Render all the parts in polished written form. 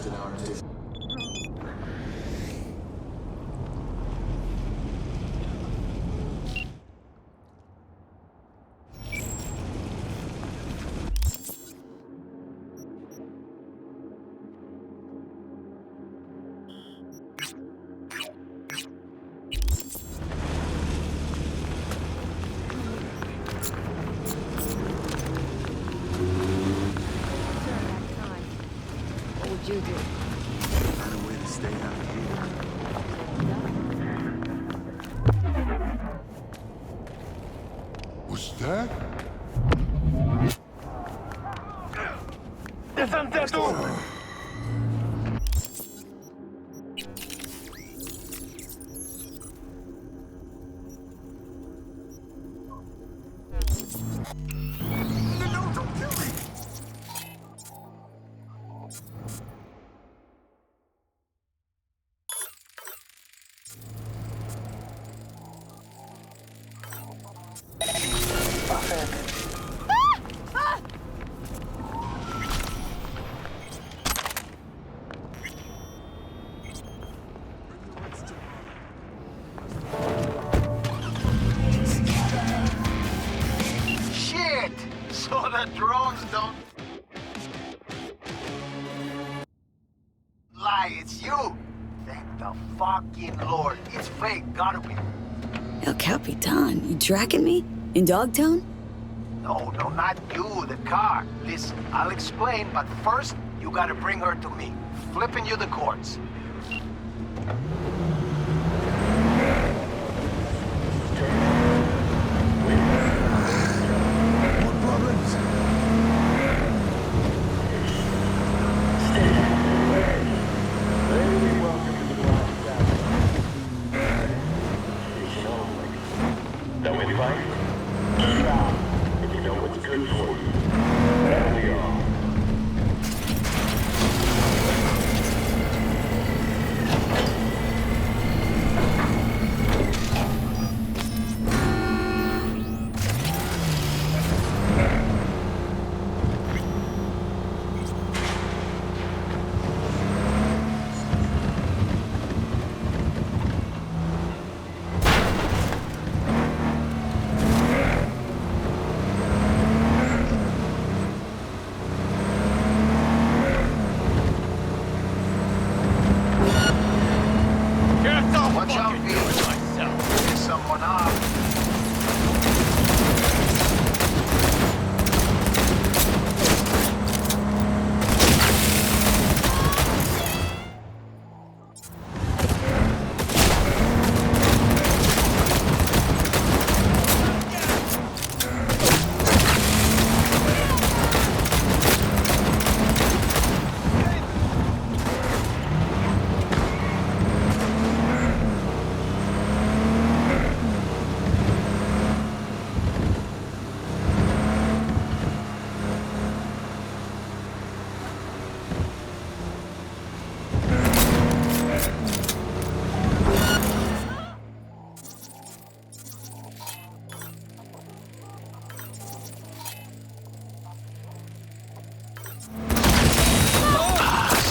just an hour or two. It's you! Thank the fucking Lord. It's fake, gotta be. El Capitan, you tracking me? In Dogtown? No, not you, the car. Listen, I'll explain, but first, you gotta bring her to me. Flipping you the cords. What problems?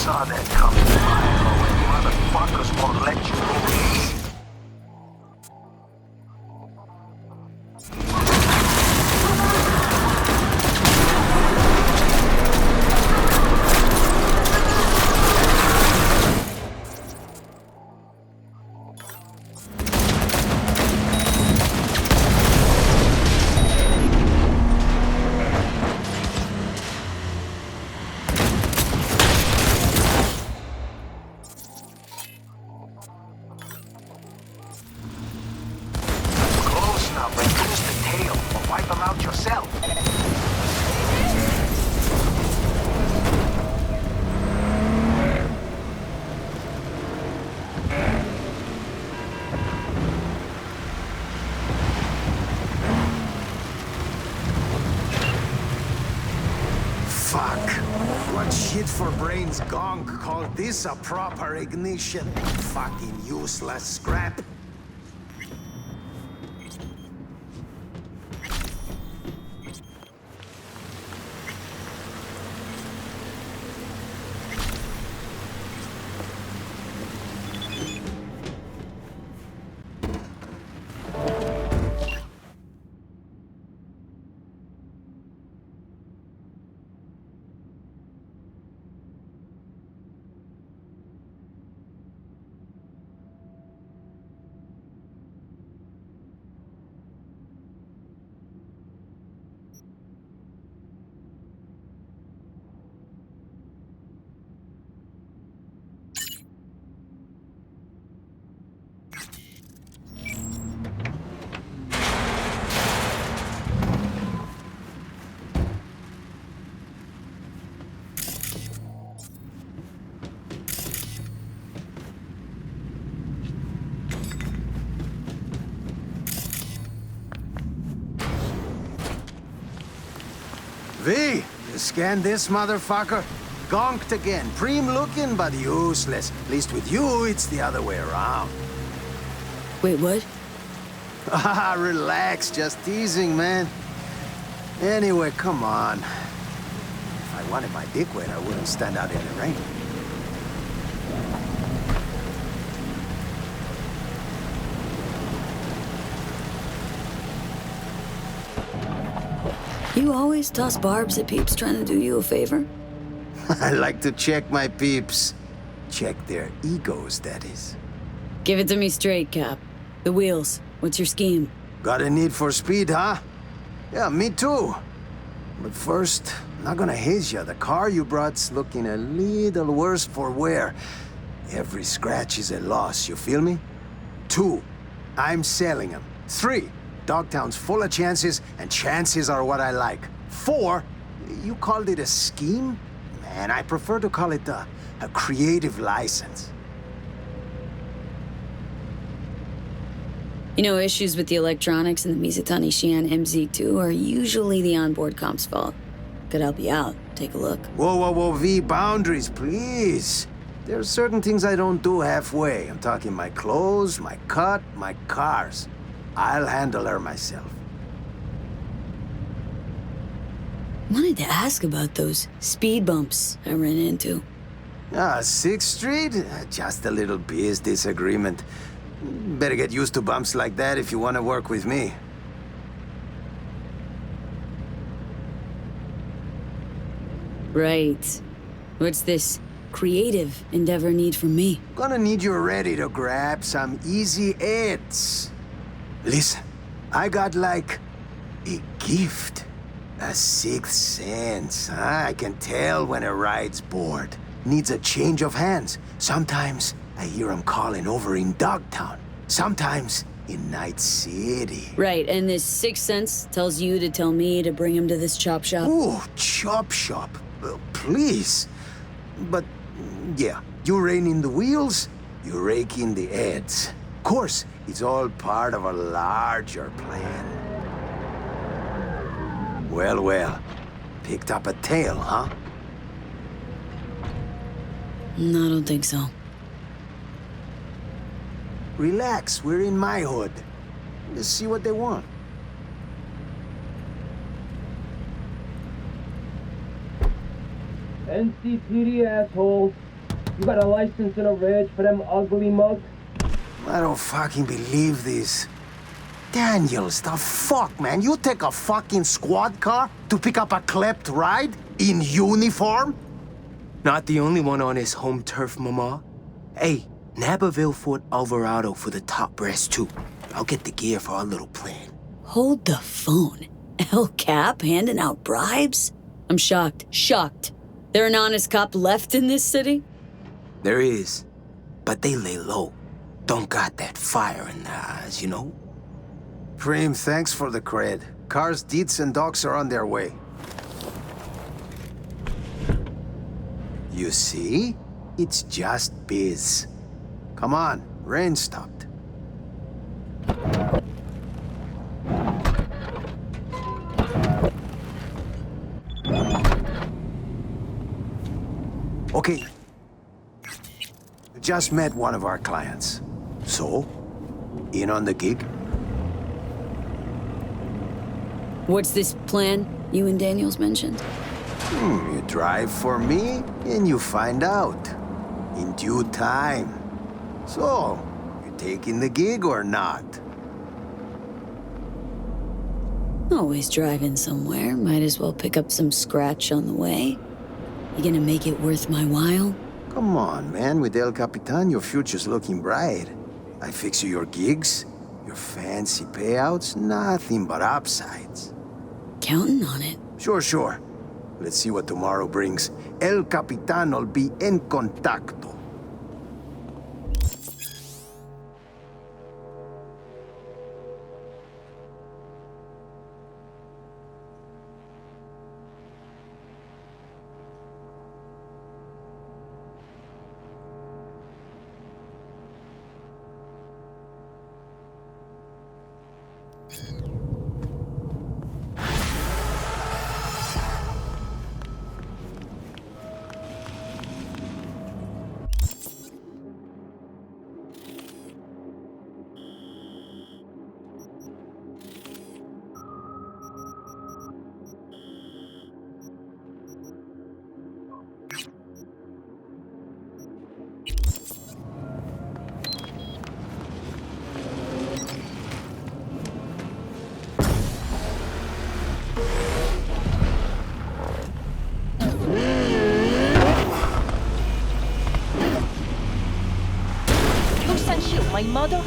Saw that coming a mile away. Motherfuckers won't let you go easy. Shit for brains gonk called this a proper ignition. Fucking useless scrap. V, you scan this motherfucker? Gonked again. Preem looking, but useless. At least with you, it's the other way around. Wait, what? Ah, relax. Just teasing, man. Anyway, come on. If I wanted my dick wet, I wouldn't stand out in the rain. You always toss barbs at peeps trying to do you a favor? I like to check my peeps. Check their egos, that is. Give it to me straight, Cap. The wheels. What's your scheme? Got a need for speed, huh? Yeah, me too. But first, I'm not gonna haze ya. The car you brought's looking a little worse for wear. Every scratch is a loss, you feel me? 2, I'm selling them. 3, Dogtown's full of chances, and chances are what I like. 4, you called it a scheme? Man, I prefer to call it a creative license. You know, issues with the electronics in the Mizutani Xi'an MZ2 are usually the onboard comp's fault. Could help you out. Take a look. Whoa, whoa, whoa, V, boundaries, please. There are certain things I don't do halfway. I'm talking my clothes, my cut, my cars. I'll handle her myself. Wanted to ask about those speed bumps I ran into. 6th Street? Just a little biz disagreement. Better get used to bumps like that if you want to work with me. Right. What's this creative endeavor need from me? Gonna need you ready to grab some easy hits. Listen, I got like a gift. A 6th sense. I can tell when a ride's bored. Needs a change of hands. Sometimes I hear him calling over in Dogtown. Sometimes in Night City. Right, and this 6th sense tells you to tell me to bring him to this chop shop? Ooh, chop shop. Please. But, yeah, you rein in the wheels, you rake in the heads. Of course, it's all part of a larger plan. Well, well. Picked up a tail, huh? No, I don't think so. Relax, we're in my hood. Let's see what they want. NCPD, asshole. You got a license and a reg for them ugly mugs? I don't fucking believe this. Daniels, the fuck, man? You take a fucking squad car to pick up a klept ride? In uniform? Not the only one on his home turf, Mama. Hey, Naperville Fort Alvarado for the top brass, too. I'll get the gear for our little plan. Hold the phone. El Cap handing out bribes? I'm shocked. Shocked. There an honest cop left in this city? There is, but they lay low. Don't got that fire in their eyes, you know? Preem, thanks for the cred. Cars, deets, and dogs are on their way. You see? It's just biz. Come on, rain stopped. Okay. Just met one of our clients. So, in on the gig? What's this plan you and Daniels mentioned? You drive for me, and you find out. In due time. So, you taking the gig or not? Always driving somewhere. Might as well pick up some scratch on the way. You gonna make it worth my while? Come on, man. With El Capitan, your future's looking bright. I fix you your gigs, your fancy payouts, nothing but upsides. Counting on it. Sure, sure. Let's see what tomorrow brings. El Capitan will be en contacto. mother?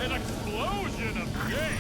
An explosion of gay!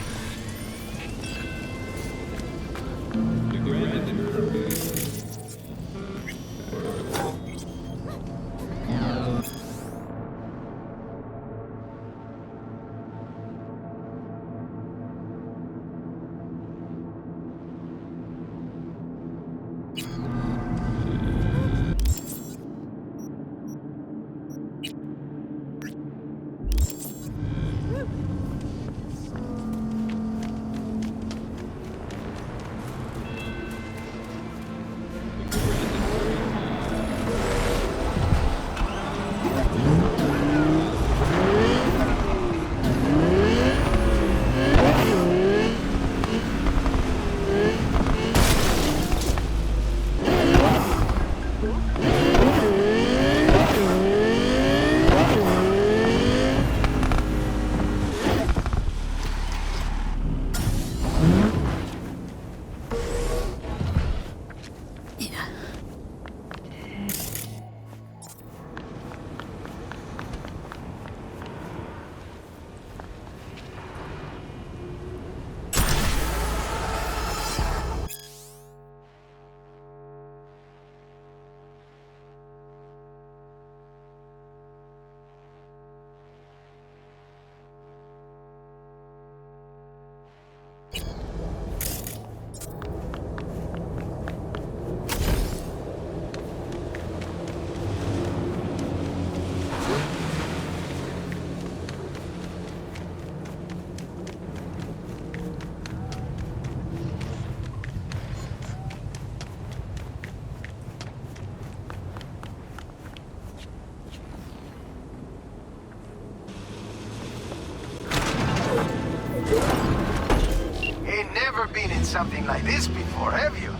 Been in something like this before, have you?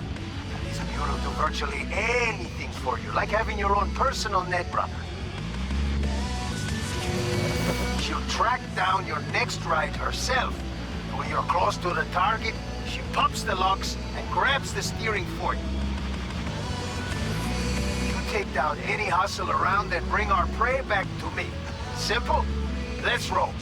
Lizzy will do virtually anything for you, like having your own personal net brother. She'll track down your next ride herself. When you're close to the target, she pops the locks and grabs the steering for you. You take down any hustle around and bring our prey back to me. Simple? Let's roll.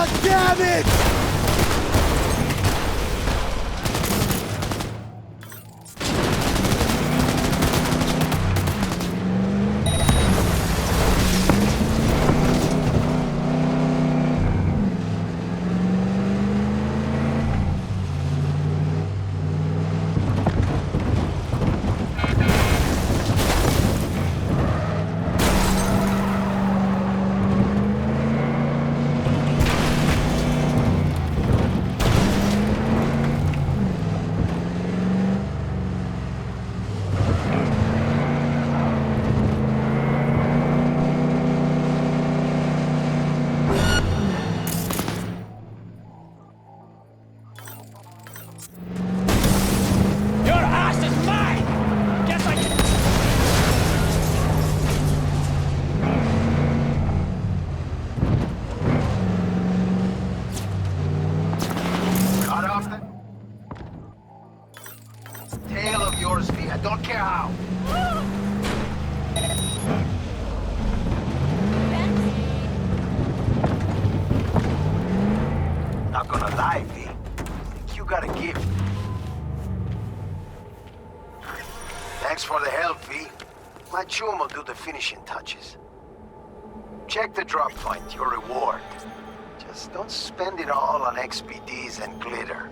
God damn it! Your ass is mine! Guess I can... Cut off the tail of yours, V. I don't care how. Not gonna lie, V. Think you got a gift. Thanks for the help, V. My chum will do the finishing touches. Check the drop point, your reward. Just don't spend it all on XPDs and glitter.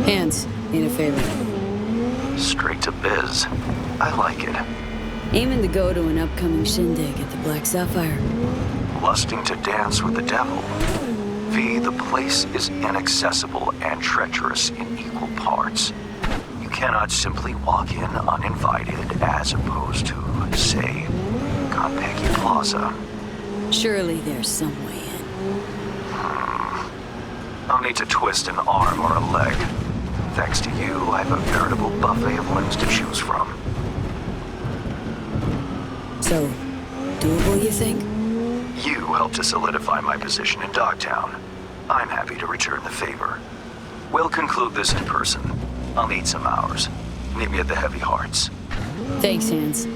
Hands, need a favor. Straight to biz. I like it. Aiming to go to an upcoming shindig at the Black Sapphire. lusting to dance with the devil. V, the place is inaccessible and treacherous in equal parts. You cannot simply walk in uninvited as opposed to, say, Konpeki Plaza. Surely there's some way in. I'll need to twist an arm or a leg. Thanks to you, I have a veritable buffet of limbs to choose from. So, doable, you think? You helped to solidify my position in Dogtown. I'm happy to return the favor. We'll conclude this in person. I'll need some hours. Meet me at the Heavy Hearts. Thanks, Hans.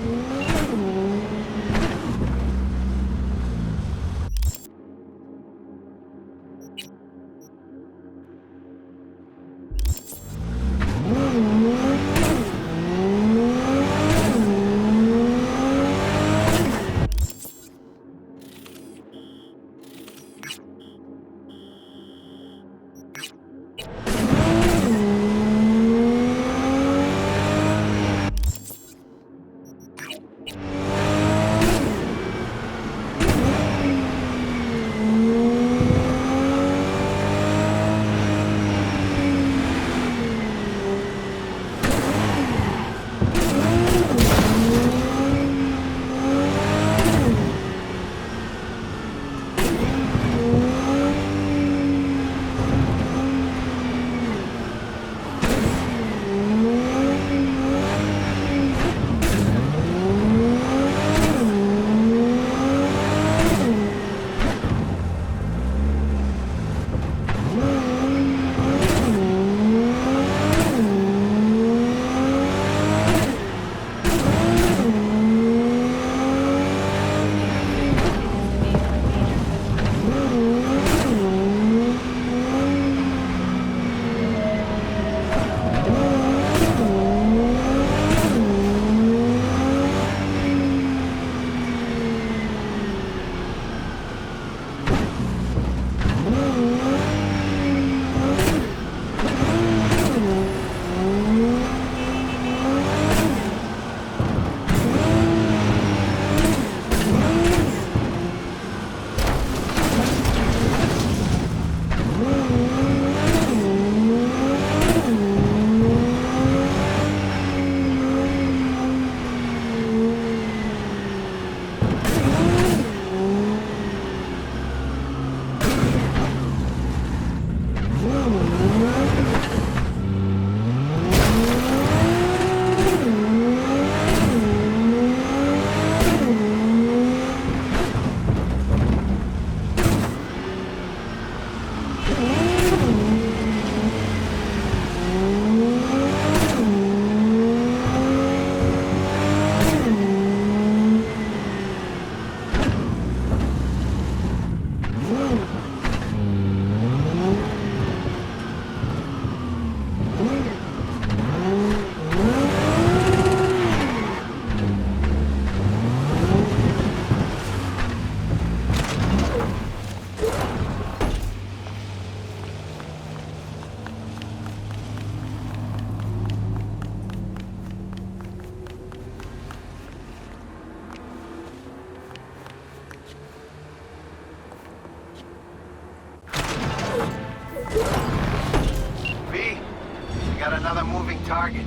target.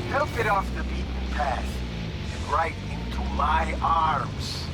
Help it off the beaten path and right into my arms.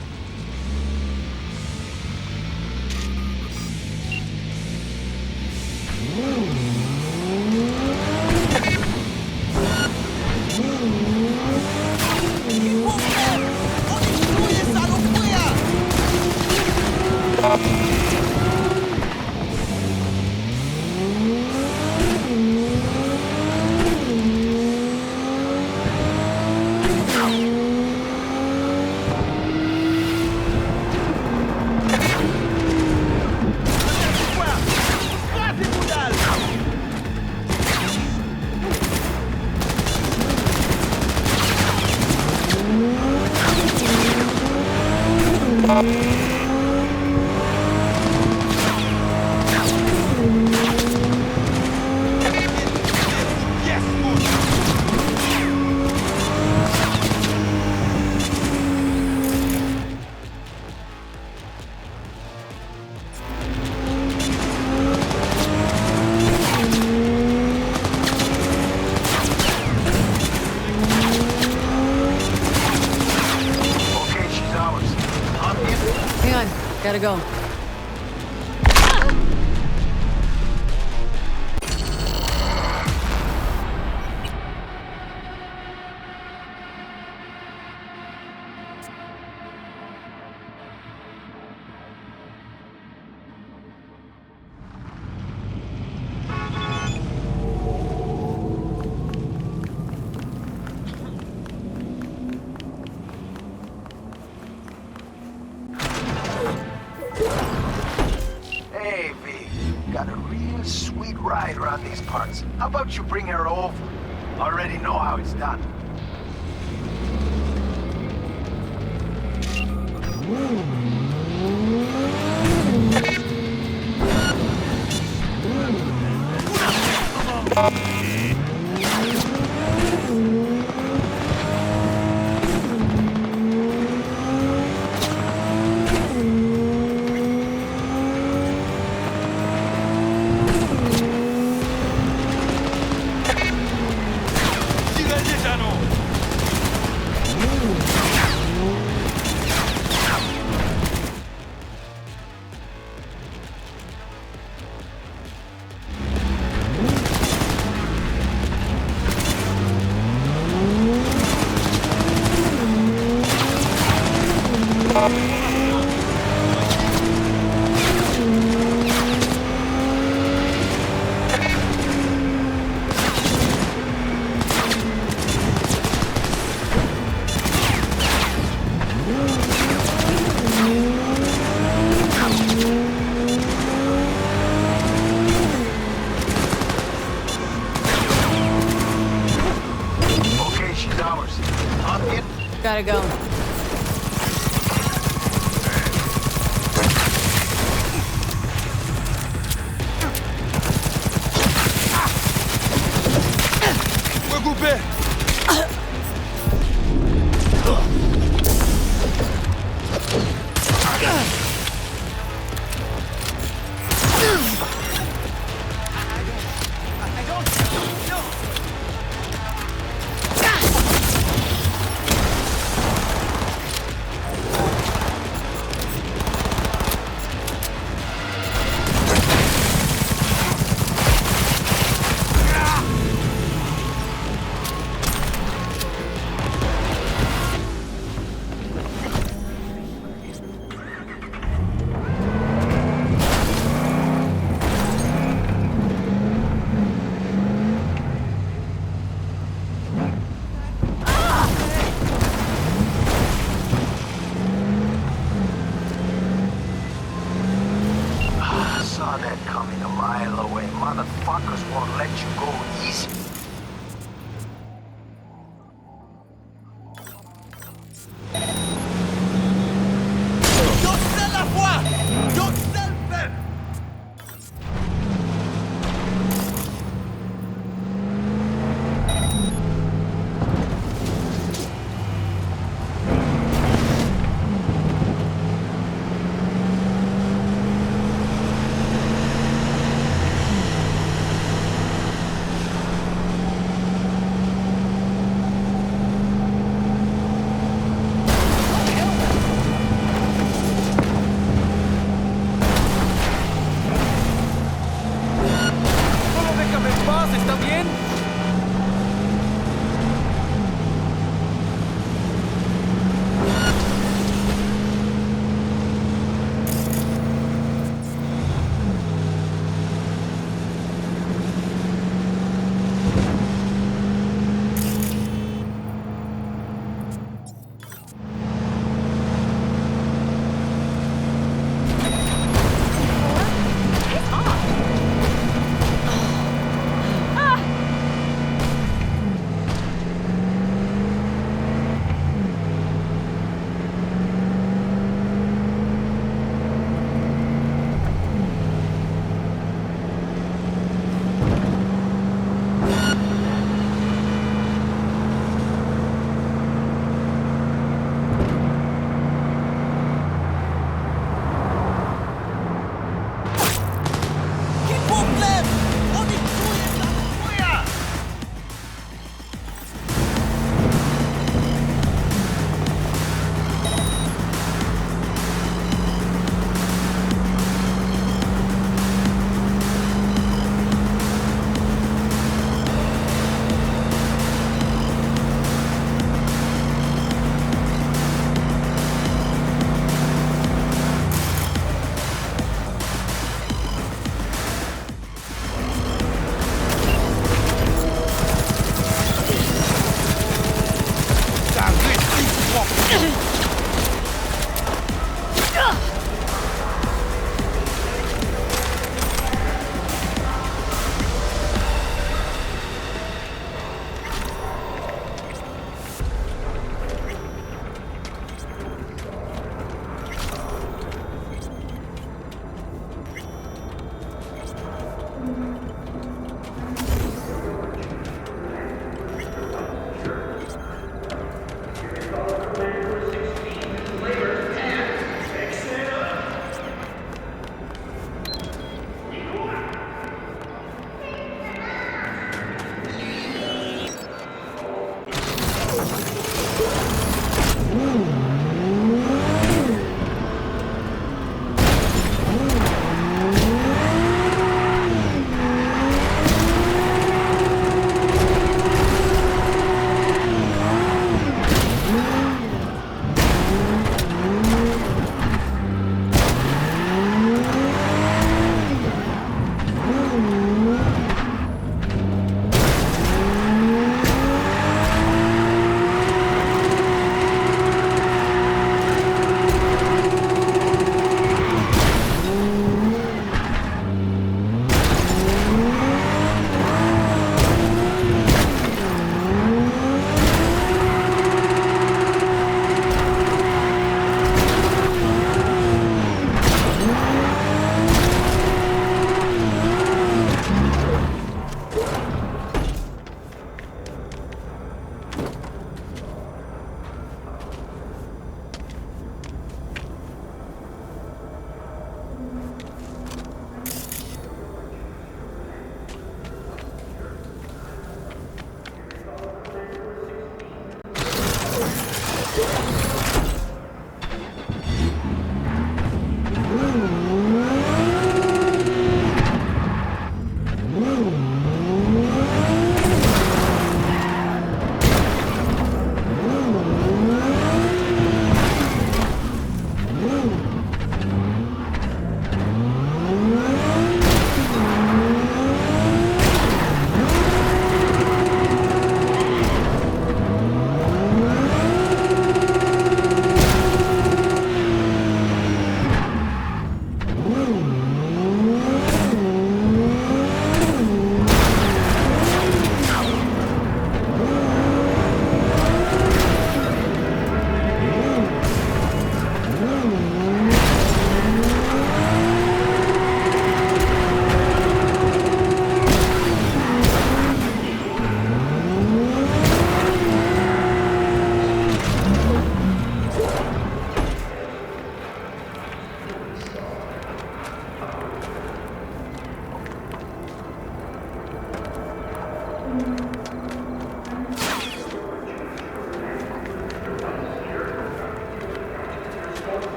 Gotta go. Hey, V. Got a real sweet ride around these parts. How about you bring her over? Already know how it's done. Gotta go. We're coupé. Saw that coming a mile away. Motherfuckers won't let you go easy.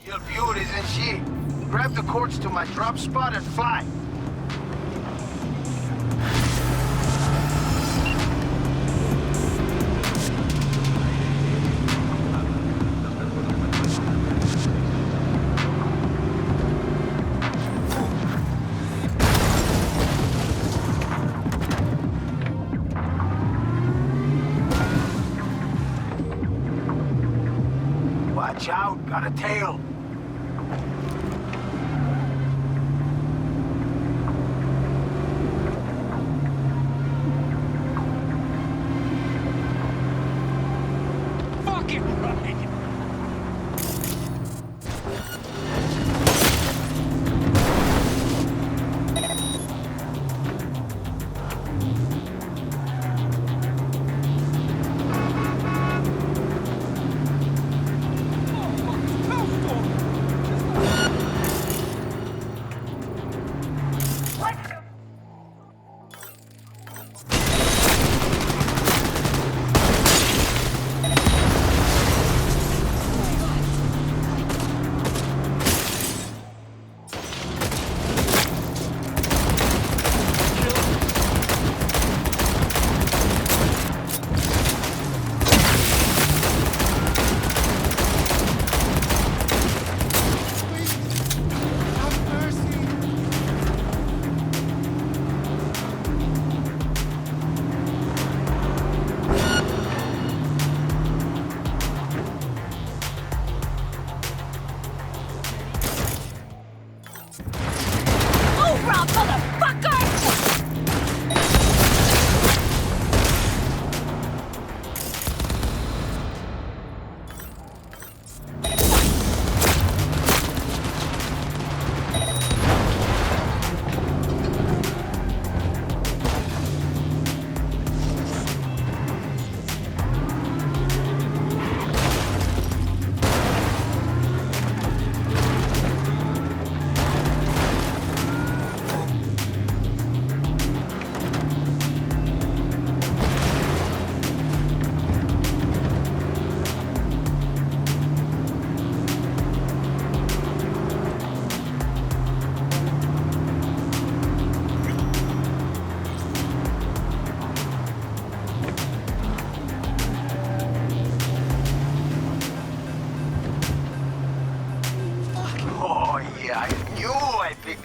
You're beaut, isn't she? Grab the cords to my drop spot and fly. Watch out, got a tail. Fucking right!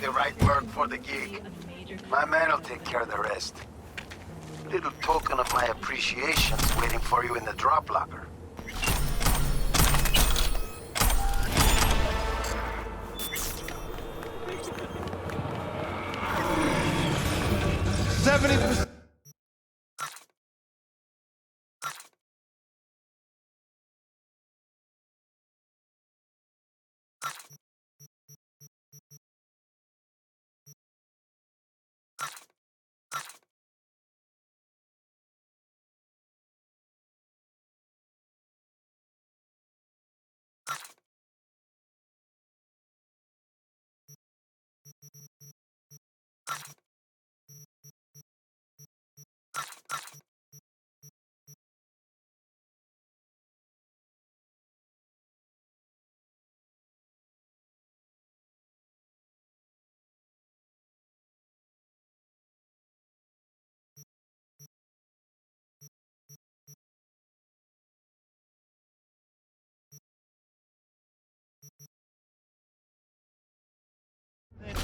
The right word for the gig. My man will take care of the rest. Little token of my appreciation waiting for you in the drop locker. 70%.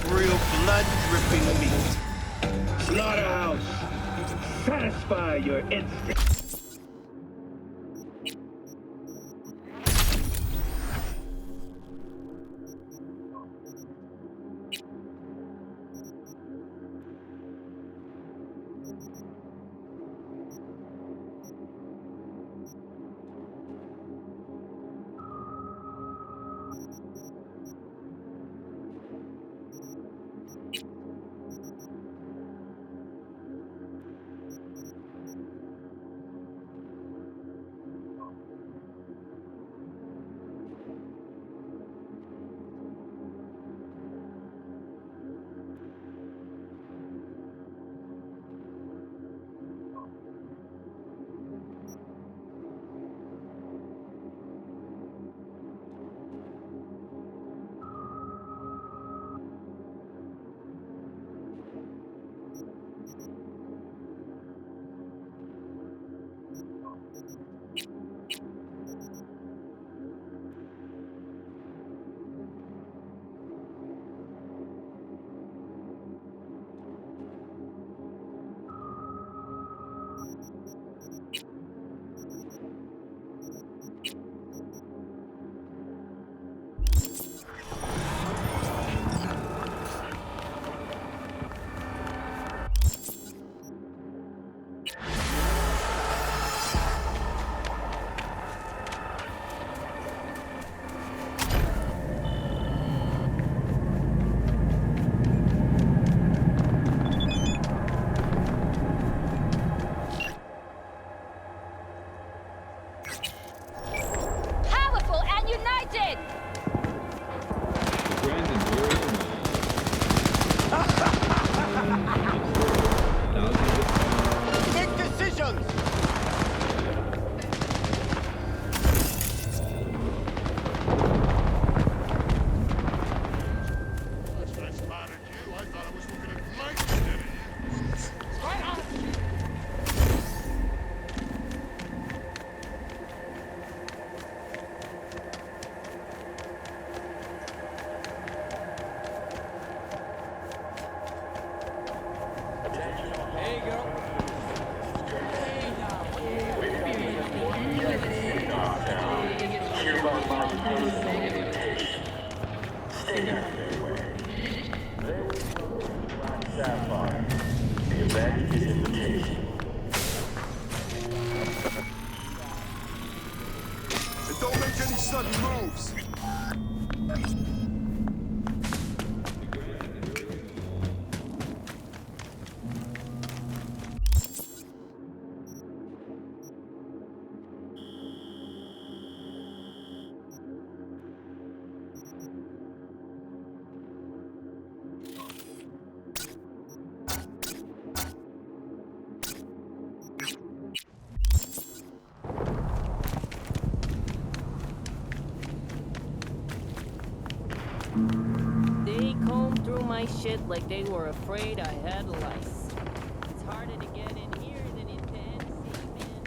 Real blood-dripping meat. Slaughterhouse. Satisfy your instinct. sudden moves. They combed through my shit like they were afraid I had lice. It's harder to get in here than into NC, man.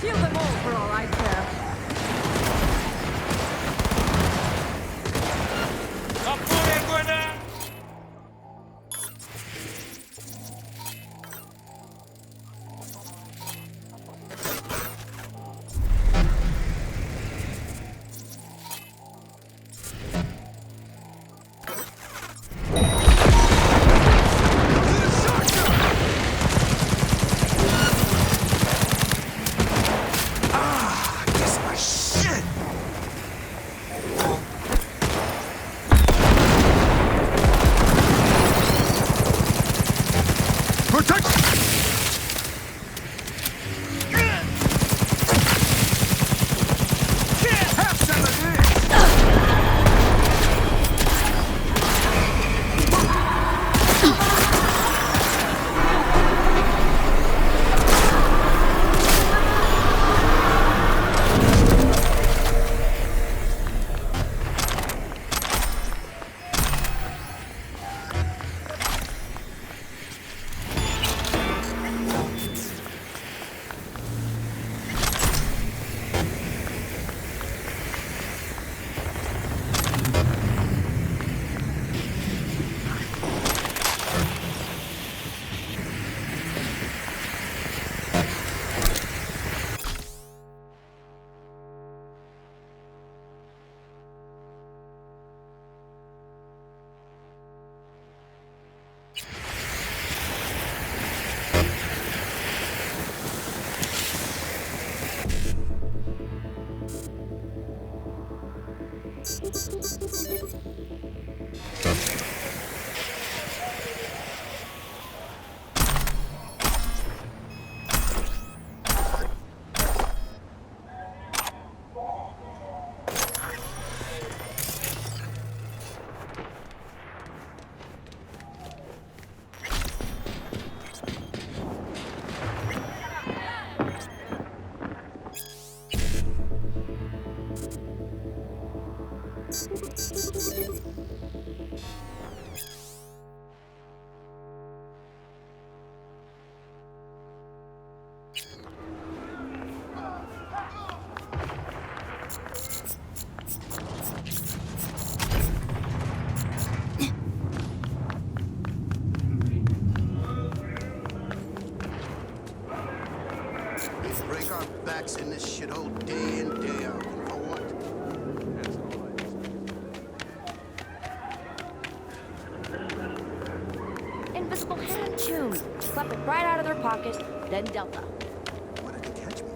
Kill them all for all I care. Break our backs in this shithole day in, day out. For what? Invisible hand tune. Slap it right out of their pocket, then Delta. Why did you catch me?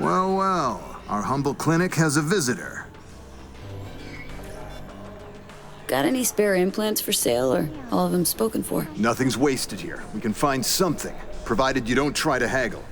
Well, well, our humble clinic has a visitor. Got any spare implants for sale, or all of them spoken for? Nothing's wasted here. We can find something, provided you don't try to haggle.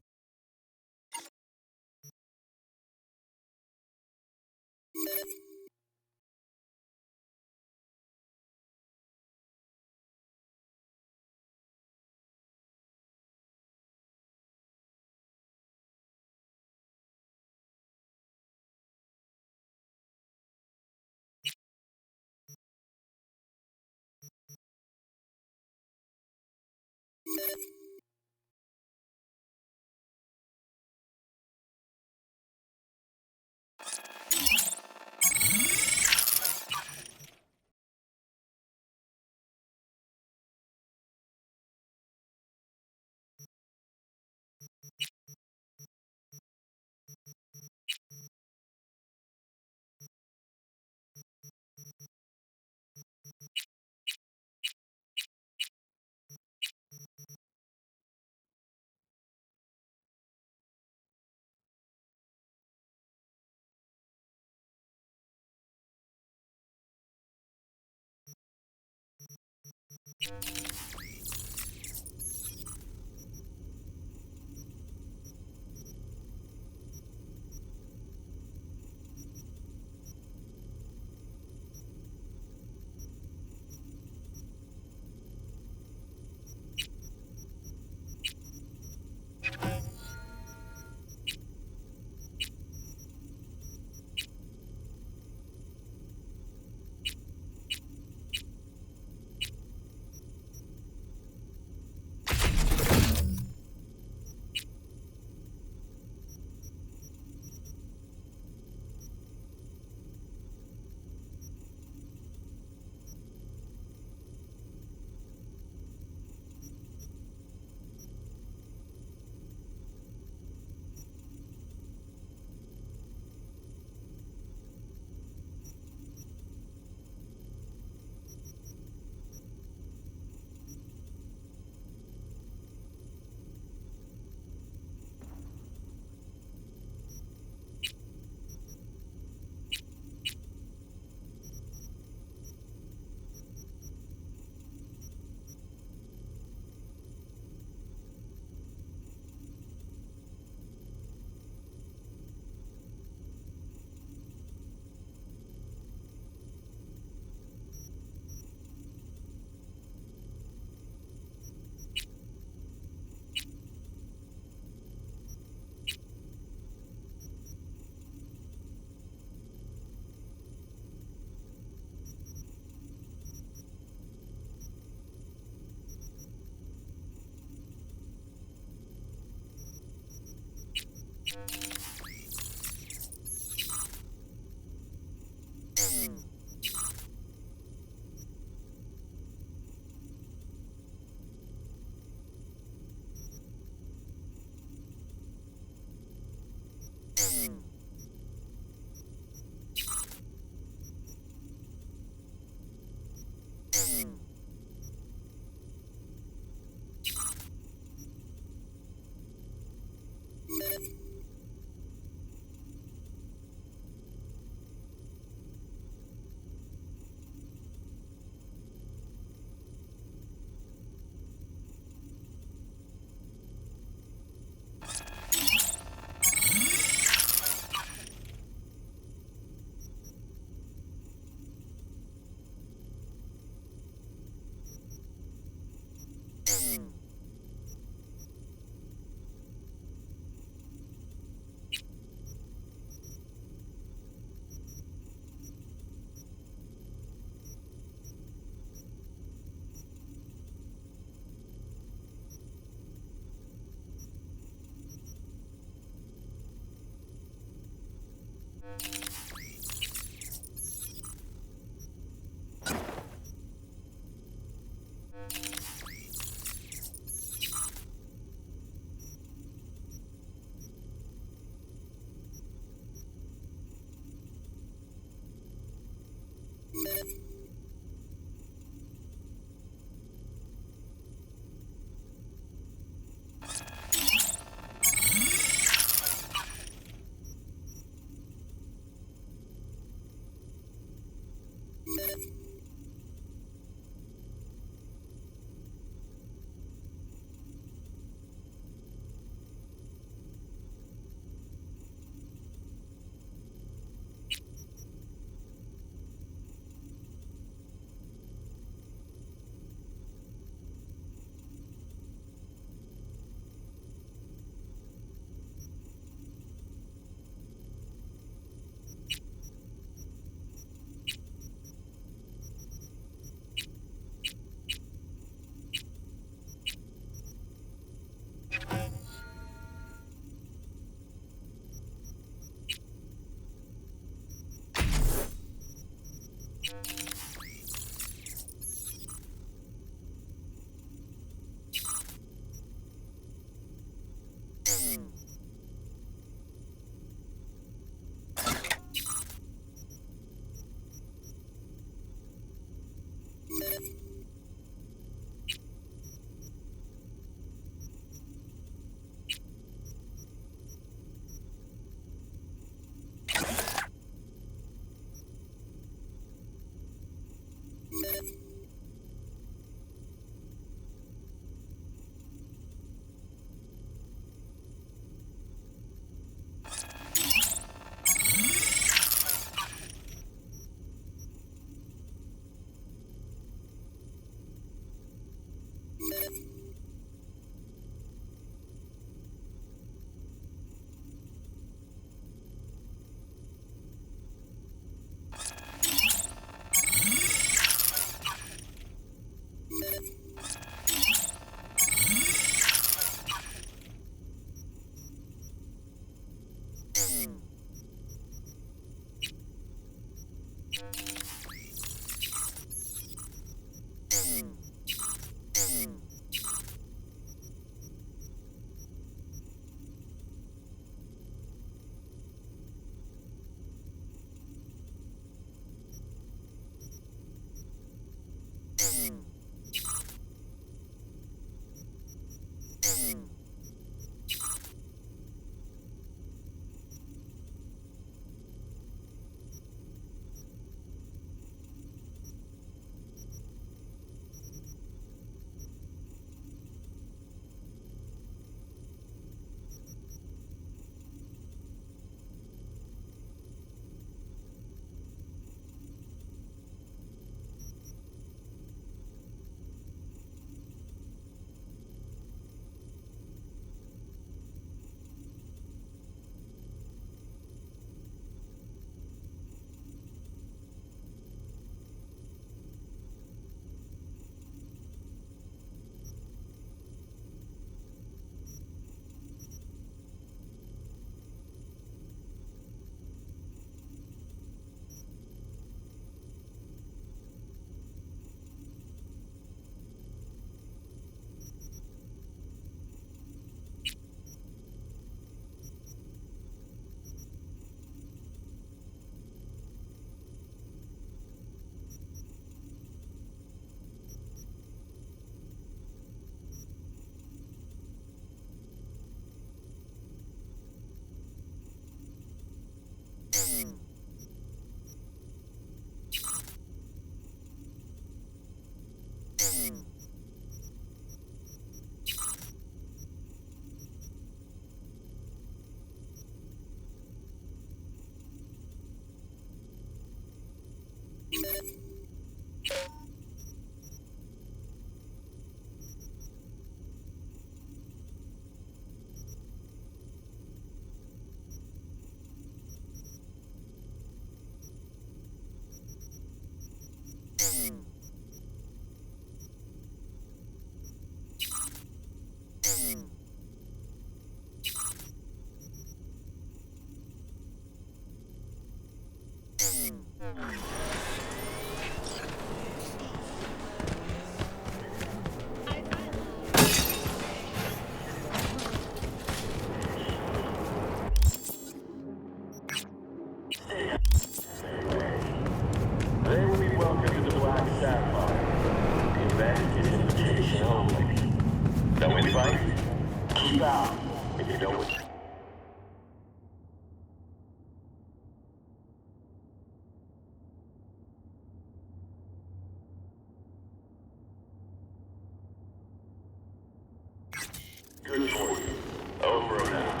Good for you. Over and out.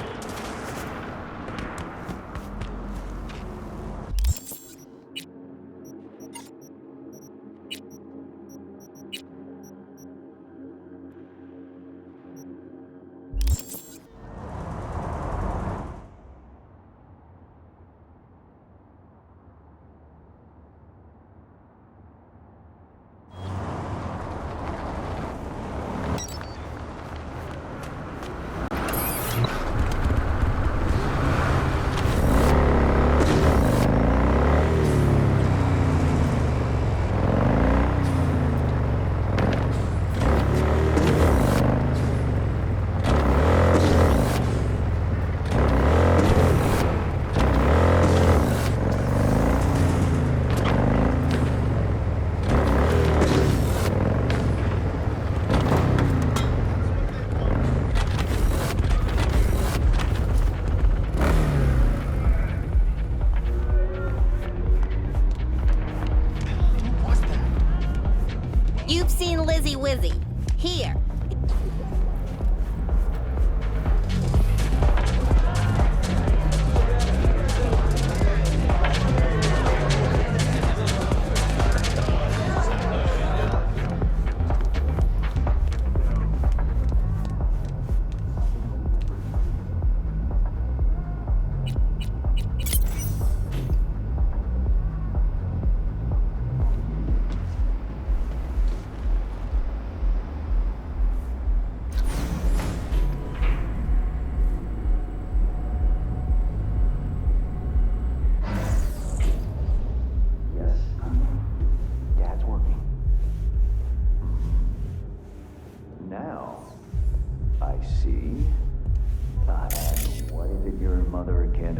You've seen Lizzy Wizzy. Here.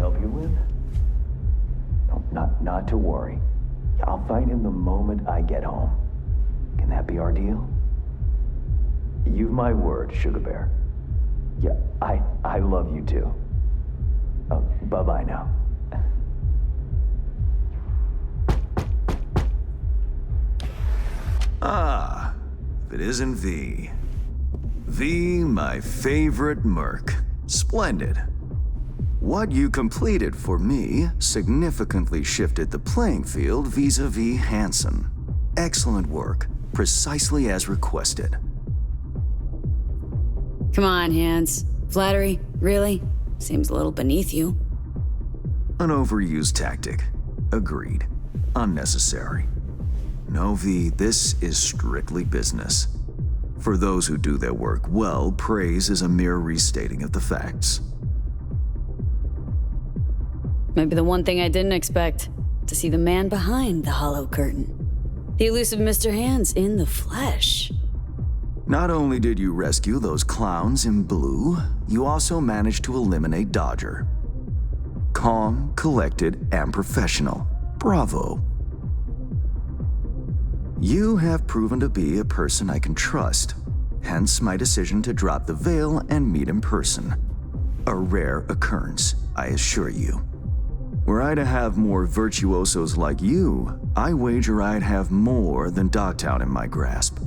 help you with? No, not to worry. I'll find him the moment I get home. Can that be our deal? You've my word, Sugar Bear. Yeah, I love you too. Oh, bye-bye now. Ah, if it isn't V. V, my favorite merc. Splendid. What you completed for me significantly shifted the playing field vis-a-vis Hansen. Excellent work, precisely as requested. Come on, Hans. Flattery? Really? Seems a little beneath you. An overused tactic. Agreed. Unnecessary. No, V, this is strictly business. For those who do their work well, praise is a mere restating of the facts. Maybe the one thing I didn't expect, to see the man behind the hollow curtain. The elusive Mr. Hands in the flesh. Not only did you rescue those clowns in blue, you also managed to eliminate Dodger. Calm, collected, and professional. Bravo. You have proven to be a person I can trust, hence my decision to drop the veil and meet in person. A rare occurrence, I assure you. Were I to have more virtuosos like you, I wager I'd have more than Dogtown in my grasp.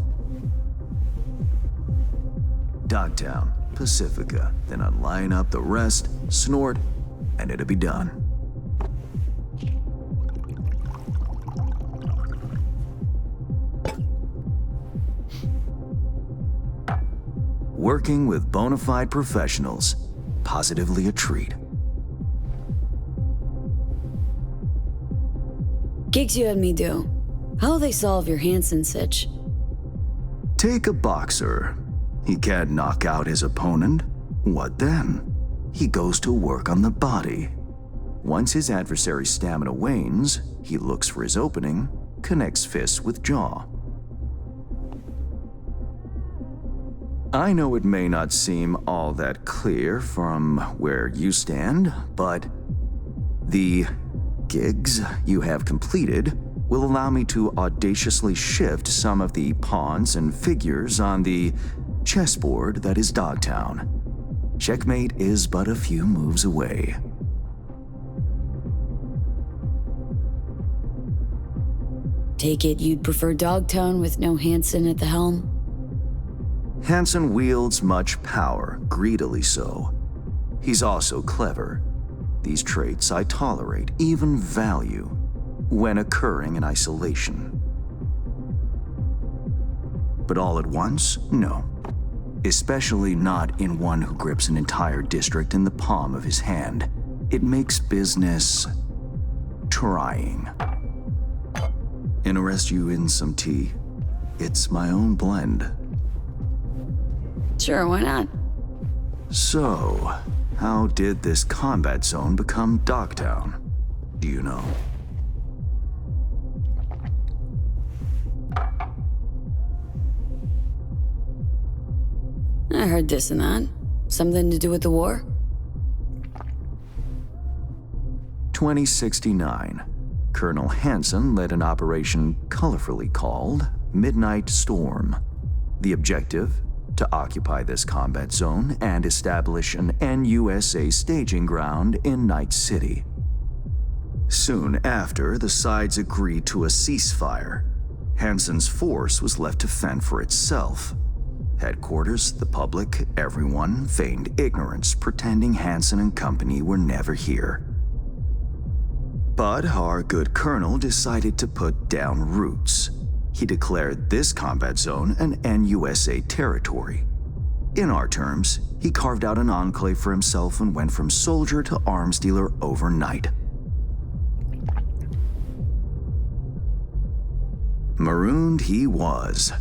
Dogtown, Pacifica, then I'd line up the rest, snort, and it'd be done. Working with bona fide professionals, positively a treat. Gigs you had me do. How'll they solve your Hansen sitch? Take a boxer. He can't knock out his opponent. What then? He goes to work on the body. Once his adversary's stamina wanes, he looks for his opening, connects fists with jaw. I know it may not seem all that clear from where you stand, but the gigs you have completed will allow me to audaciously shift some of the pawns and figures on the chessboard that is Dogtown. Checkmate is but a few moves away. Take it you'd prefer Dogtown with no Hansen at the helm? Hansen wields much power, greedily so. He's also clever. These traits I tolerate, even value, when occurring in isolation. But all at once, no. Especially not in one who grips an entire district in the palm of his hand. It makes business trying. Interest you in some tea? It's my own blend. Sure, why not? So, how did this combat zone become Dogtown? Do you know? I heard this and that. Something to do with the war? 2069. Colonel Hansen led an operation colorfully called Midnight Storm. The objective? To occupy this combat zone and establish an NUSA staging ground in Night City. Soon after, the sides agreed to a ceasefire. Hansen's force was left to fend for itself. Headquarters, the public, everyone feigned ignorance, pretending Hansen and company were never here. But our good colonel decided to put down roots. He declared this combat zone an NUSA territory. In our terms, he carved out an enclave for himself and went from soldier to arms dealer overnight. Marooned he was.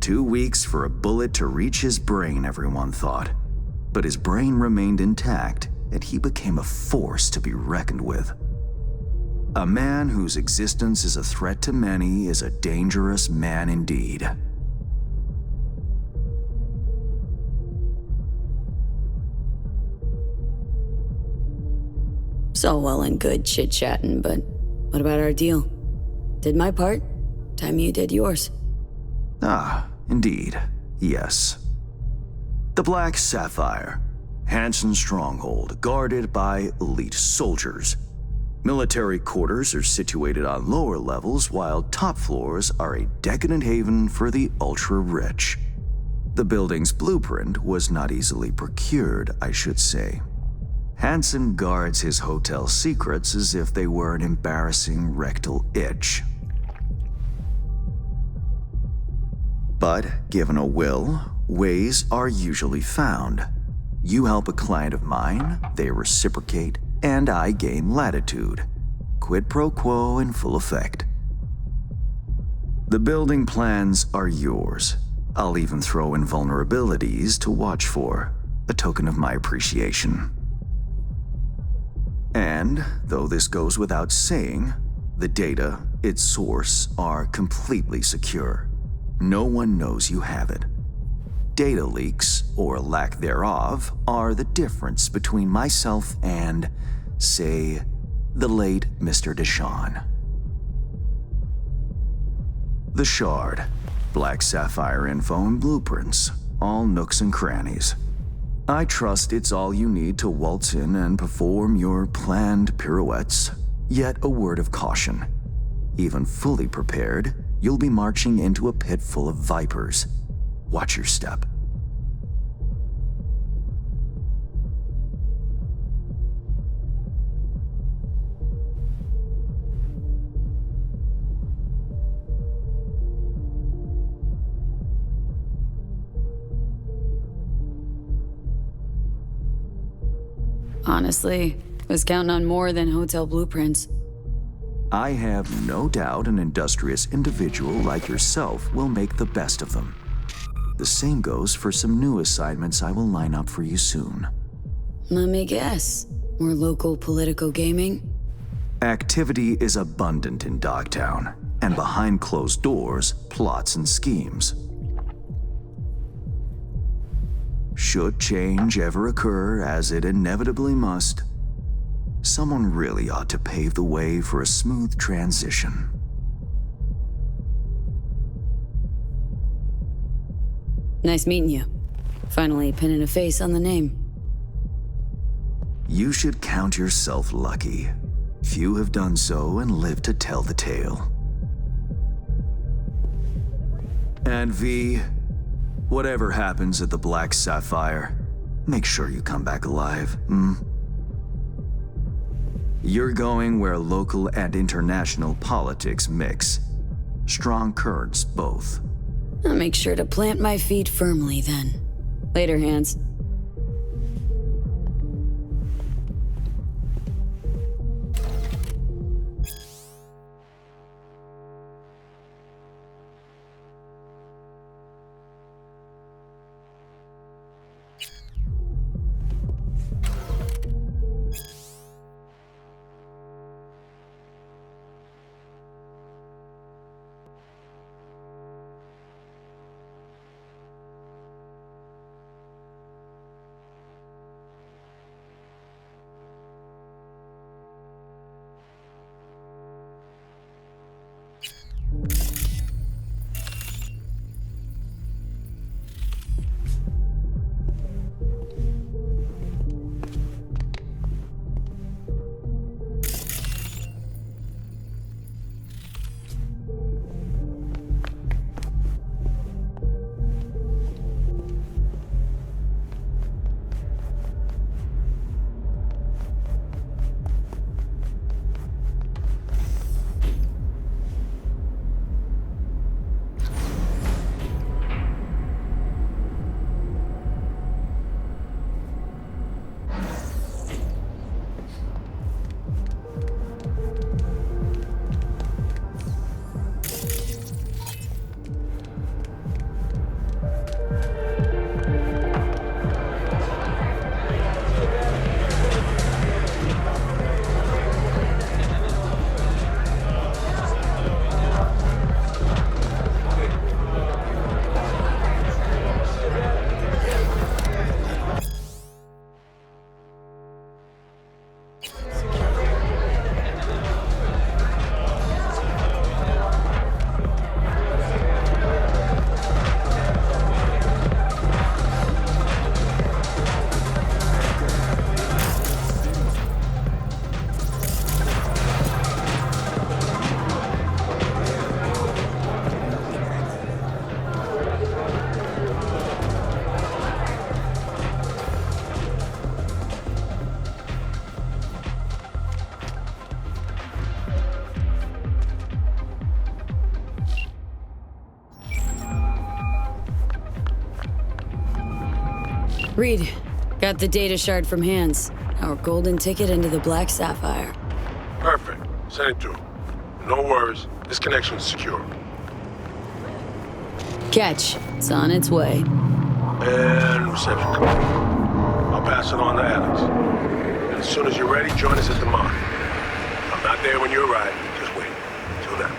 2 weeks for a bullet to reach his brain, everyone thought. But his brain remained intact, and he became a force to be reckoned with. A man whose existence is a threat to many is a dangerous man indeed. It's all well and good chit-chatting, but what about our deal? Did my part, time you did yours. Ah, indeed, yes. The Black Sapphire, Hansen's stronghold, guarded by elite soldiers. Military quarters are situated on lower levels, while top floors are a decadent haven for the ultra-rich. The building's blueprint was not easily procured, I should say. Hansen guards his hotel secrets as if they were an embarrassing rectal itch. But given a will, ways are usually found. You help a client of mine, they reciprocate, and I gain latitude. Quid pro quo in full effect. The building plans are yours. I'll even throw in vulnerabilities to watch for, a token of my appreciation. And, though this goes without saying, the data, its source, are completely secure. No one knows you have it. Data leaks, or lack thereof, are the difference between myself and, say, the late Mr. Deshawn. The Shard, Black Sapphire info and blueprints, all nooks and crannies. I trust it's all you need to waltz in and perform your planned pirouettes, yet a word of caution. Even fully prepared, you'll be marching into a pit full of vipers. Watch your step. Honestly, was counting on more than hotel blueprints. I have no doubt an industrious individual like yourself will make the best of them. The same goes for some new assignments I will line up for you soon. Let me guess. More local political gaming? Activity is abundant in Dogtown, and behind closed doors, plots and schemes. Should change ever occur, as it inevitably must, someone really ought to pave the way for a smooth transition. Nice meeting you. Finally pinning a face on the name. You should count yourself lucky. Few have done so and lived to tell the tale. And V, whatever happens at the Black Sapphire, make sure you come back alive, You're going where local and international politics mix. Strong currents, both. I'll make sure to plant my feet firmly then. Later, Hans. Reed, got the data shard from Hans. Our golden ticket into the Black Sapphire. Perfect. Send it through. No worries. This connection's secure. Catch. It's on its way. And reception complete. I'll pass it on to Alex. And as soon as you're ready, join us at the Moth. I'm not there when you arrive. Just wait. Till then.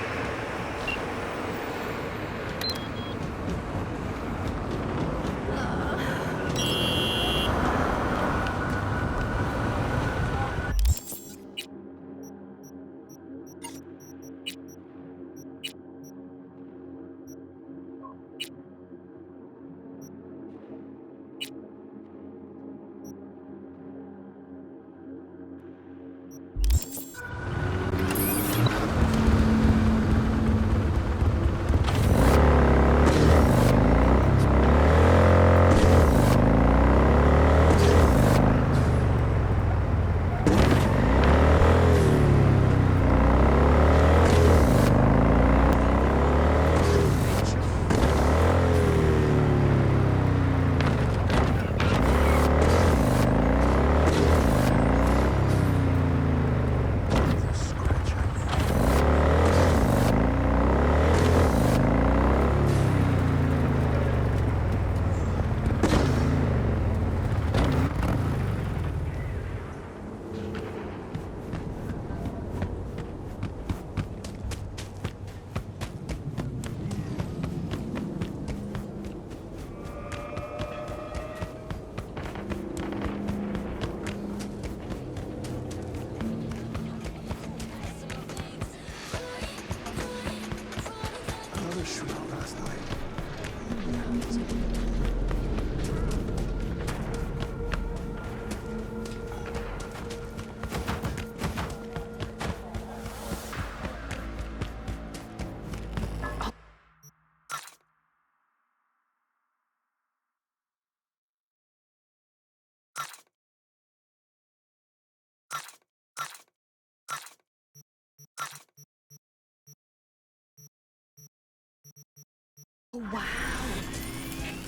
Wow!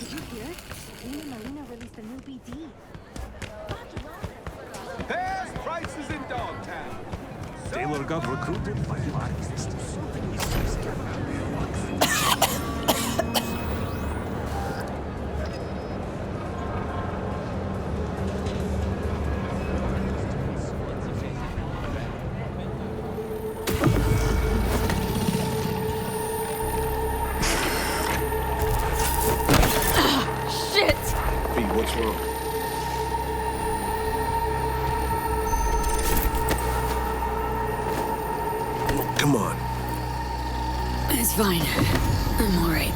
Did you hear? Me and Marina released a new BD. There's prices in Dogtown. Taylor got recruited by Fine. I'm all right.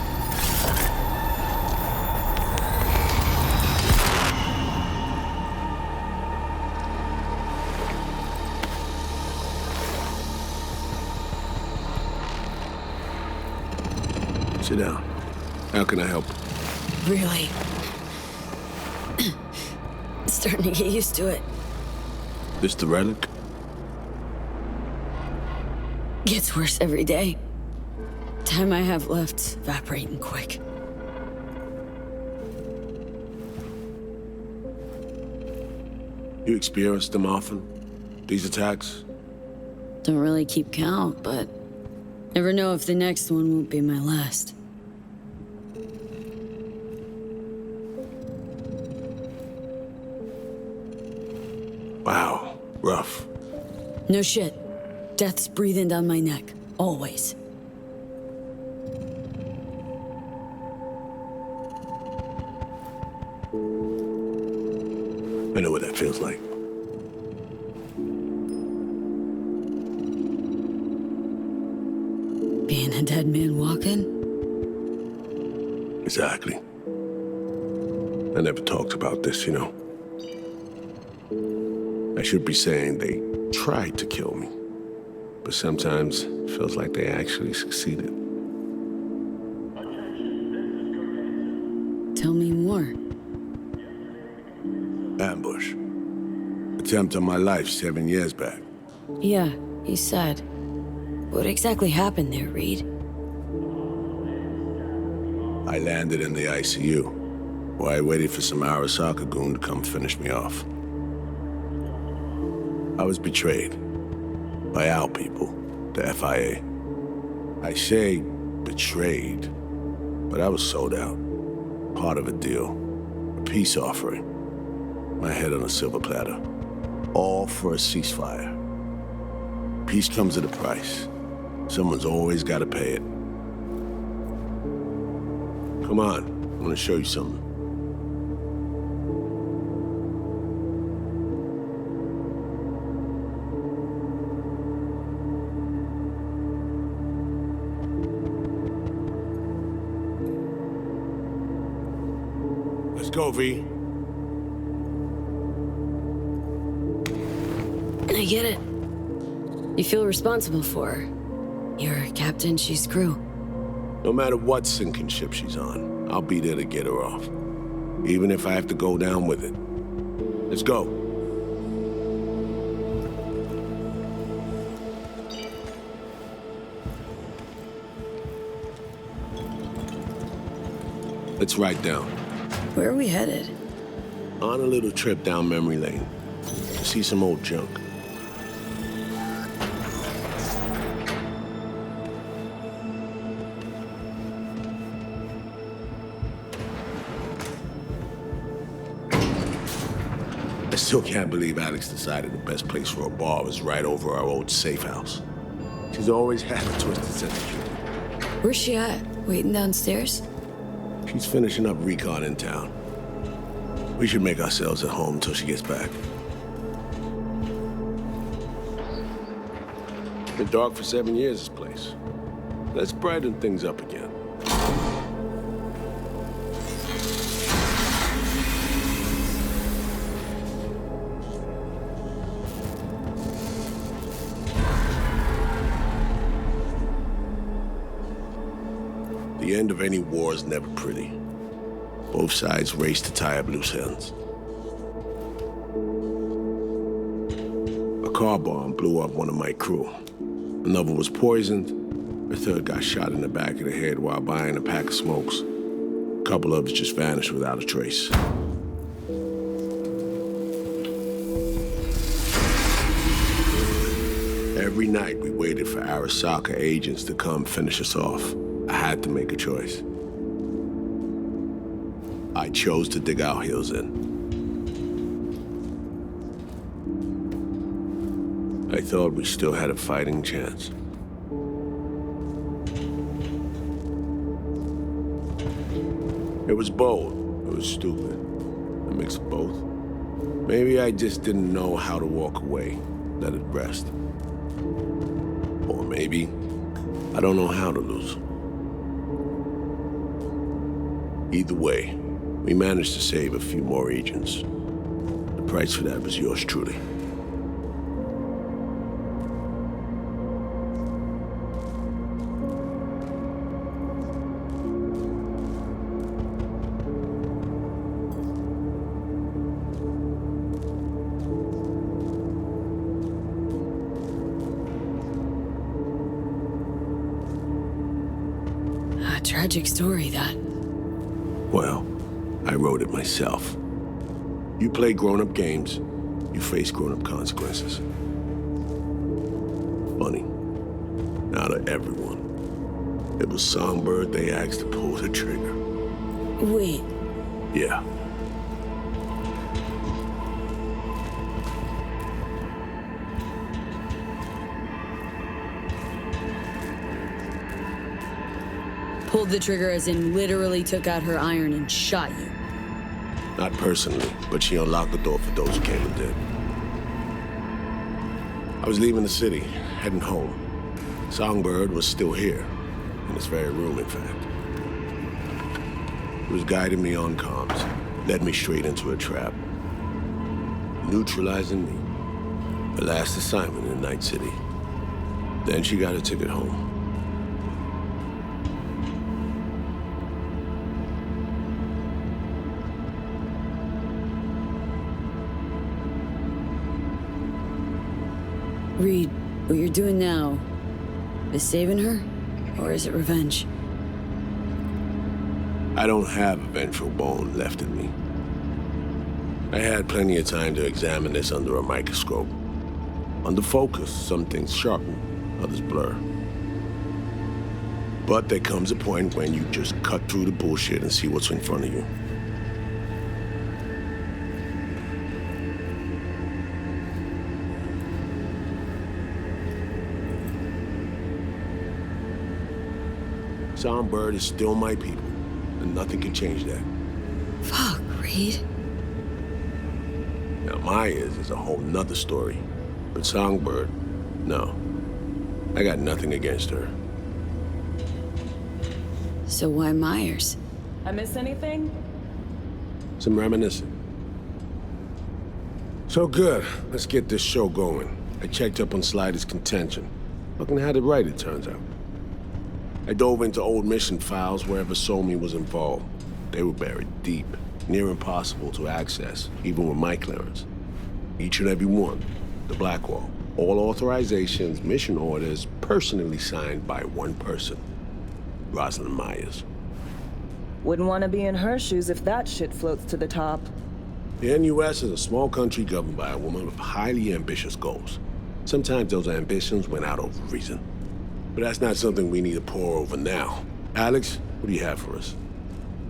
Sit down. How can I help? Really? Starting to get used to it. This the relic? Gets worse every day. Time I have left's evaporating quick. You experience them often? These attacks? Don't really keep count, but never know if the next one won't be my last. Wow, rough. No shit. Death's breathing down my neck, always. I know what that feels like. Being a dead man walking? Exactly. I never talked about this, you know. I should be saying they tried to kill me, but sometimes it feels like they actually succeeded. Tell me more. Ambush. Attempt on my life 7 years back. Yeah, he said. What exactly happened there, Reed? I landed in the ICU. While I waited for some Arasaka goon to come finish me off. I was betrayed by our people, the FIA. I say betrayed, but I was sold out. Part of a deal. A peace offering. My head on a silver platter. All for a ceasefire. Peace comes at a price. Someone's always got to pay it. Come on, I want to show you something. Let's go, V. I get it. You feel responsible for her. You're captain, she's crew. No matter what sinking ship she's on, I'll be there to get her off. Even if I have to go down with it. Let's go. Let's ride down. Where are we headed? On a little trip down memory lane. To see some old junk. I still can't believe Alex decided the best place for a bar was right over our old safe house. She's always had a twisted sense of humor. Where's she at? Waiting downstairs? She's finishing up recon in town. We should make ourselves at home until she gets back. Been dark for 7 years, this place. Let's brighten things up again. The end of any war is never pretty. Both sides race to tie up loose ends. A car bomb blew up one of my crew. Another was poisoned. A third got shot in the back of the head while buying a pack of smokes. A couple others just vanished without a trace. Every night we waited for Arasaka agents to come finish us off. I had to make a choice. I chose to dig our heels in. I thought we still had a fighting chance. It was bold. It was stupid. A mix of both. Maybe I just didn't know how to walk away, let it rest. Or maybe I don't know how to lose. Either way, we managed to save a few more agents. The price for that was yours truly. A tragic story, that. Well, I wrote it myself. You play grown-up games, you face grown-up consequences. Funny. Out of everyone, it was Songbird they asked to pull the trigger. Wait. Yeah. Pulled the trigger as in literally took out her iron and shot you. Not personally, but she unlocked the door for those who came and did. I was leaving the city, heading home. Songbird was still here, in this very room, in fact. He was guiding me on comms, led me straight into a trap. Neutralizing me. The last assignment in Night City. Then she got a ticket home. Reed, what you're doing now, is saving her? Or is it revenge? I don't have a ventral bone left in me. I had plenty of time to examine this under a microscope. Under focus, some things sharpen, others blur. But there comes a point when you just cut through the bullshit and see what's in front of you. Songbird is still my people, and nothing can change that. Fuck, Reed. Now, Myers is a whole nother story. But Songbird, no. I got nothing against her. So why Myers? I miss anything? Some reminiscing. So good, let's get this show going. I checked up on Slider's contention. Fucking had it right, it turns out. I dove into old mission files wherever Somi was involved. They were buried deep, near impossible to access, even with my clearance. Each and every one, the Blackwall. All authorizations, mission orders, personally signed by one person, Rosalind Myers. Wouldn't want to be in her shoes if that shit floats to the top. The NUS is a small country governed by a woman with highly ambitious goals. Sometimes those ambitions went out of reason. But that's not something we need to pour over now. Alex, what do you have for us?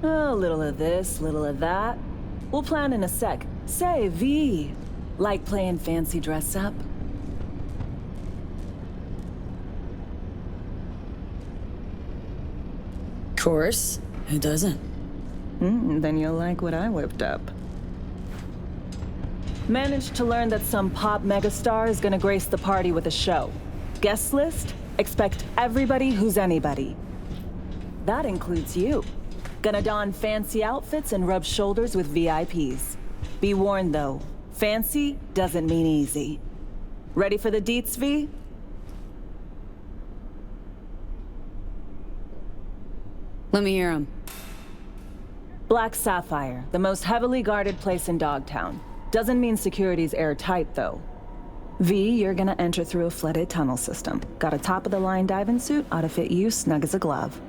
A little of this, little of that. We'll plan in a sec. Say, V, like playing fancy dress up? Course, who doesn't? Then you'll like what I whipped up. Managed to learn that some pop megastar is gonna grace the party with a show. Guest list? Expect everybody who's anybody. That includes you. Gonna don fancy outfits and rub shoulders with VIPs. Be warned though, fancy doesn't mean easy. Ready for the deets, V? Let me hear him. Black Sapphire, the most heavily guarded place in Dogtown. Doesn't mean security's airtight though. V, you're gonna enter through a flooded tunnel system. Got a top-of-the-line diving suit, ought to fit you snug as a glove.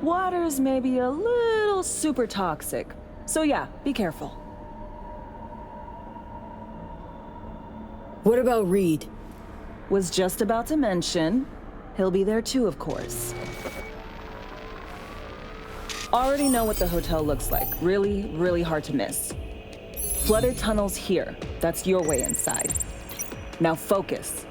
Water's maybe a little super toxic, so yeah, be careful. What about Reed? Was just about to mention. He'll be there too, of course. Already know what the hotel looks like. Really, really hard to miss. Flooded tunnels here. That's your way inside. Now focus.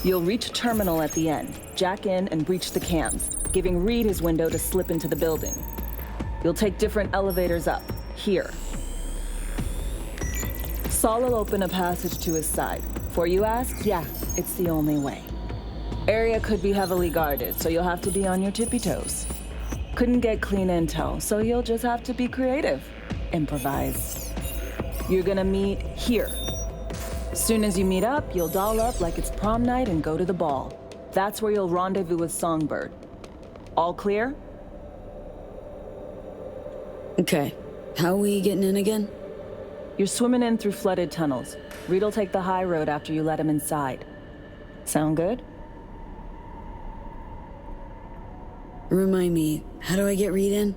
You'll reach a terminal at the end, jack in and breach the cams, giving Reed his window to slip into the building. You'll take different elevators up, here. Saul will open a passage to his side. Before you ask, yeah, it's the only way. Area could be heavily guarded, so you'll have to be on your tippy toes. Couldn't get clean intel, so you'll just have to be creative. Improvise. You're gonna meet here. Soon as you meet up, you'll doll up like it's prom night and go to the ball. That's where you'll rendezvous with Songbird. All clear? Okay. How are we getting in again? You're swimming in through flooded tunnels. Reed'll take the high road after you let him inside. Sound good? Remind me, how do I get Reed in?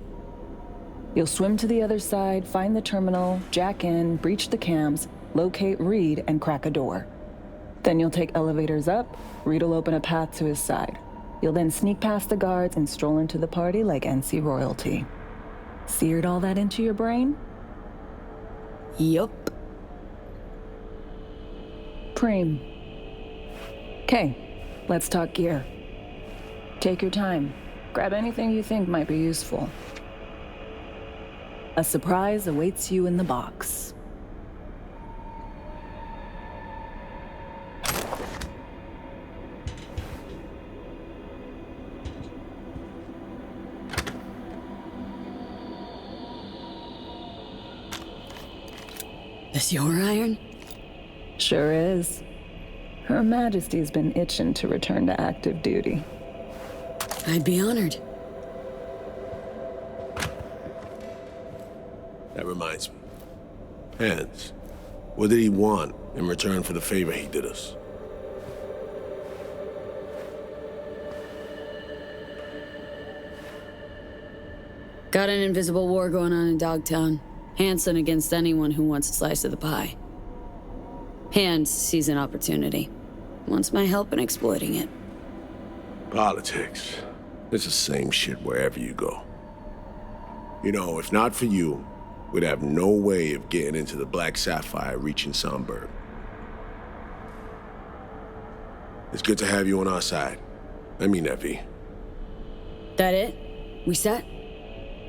You'll swim to the other side, find the terminal, jack in, breach the cams, locate Reed, and crack a door. Then you'll take elevators up, Reed'll open a path to his side. You'll then sneak past the guards and stroll into the party like NC royalty. Seared all that into your brain? Yup. Preem. Okay, let's talk gear. Take your time. Grab anything you think might be useful. A surprise awaits you in the box. This your iron? Sure is. Her Majesty's been itching to return to active duty. I'd be honored. That reminds me. Hans, what did he want in return for the favor he did us? Got an invisible war going on in Dogtown. Hansen against anyone who wants a slice of the pie. Hans sees an opportunity. Wants my help in exploiting it. Politics. It's the same shit wherever you go. You know, if not for you, we'd have no way of getting into the Black Sapphire reaching Songbird. It's good to have you on our side. I mean that, V. That it? We set?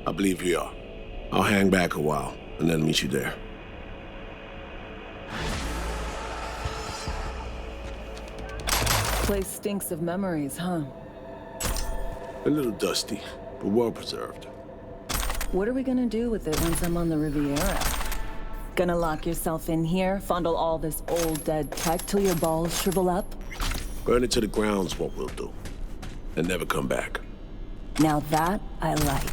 I believe we are. I'll hang back a while, and then meet you there. Place stinks of memories, huh? A little dusty, but well preserved. What are we gonna do with it once I'm on the Riviera? Gonna lock yourself in here, fondle all this old dead tech till your balls shrivel up? Burn it to the ground's what we'll do. And never come back. Now that I like.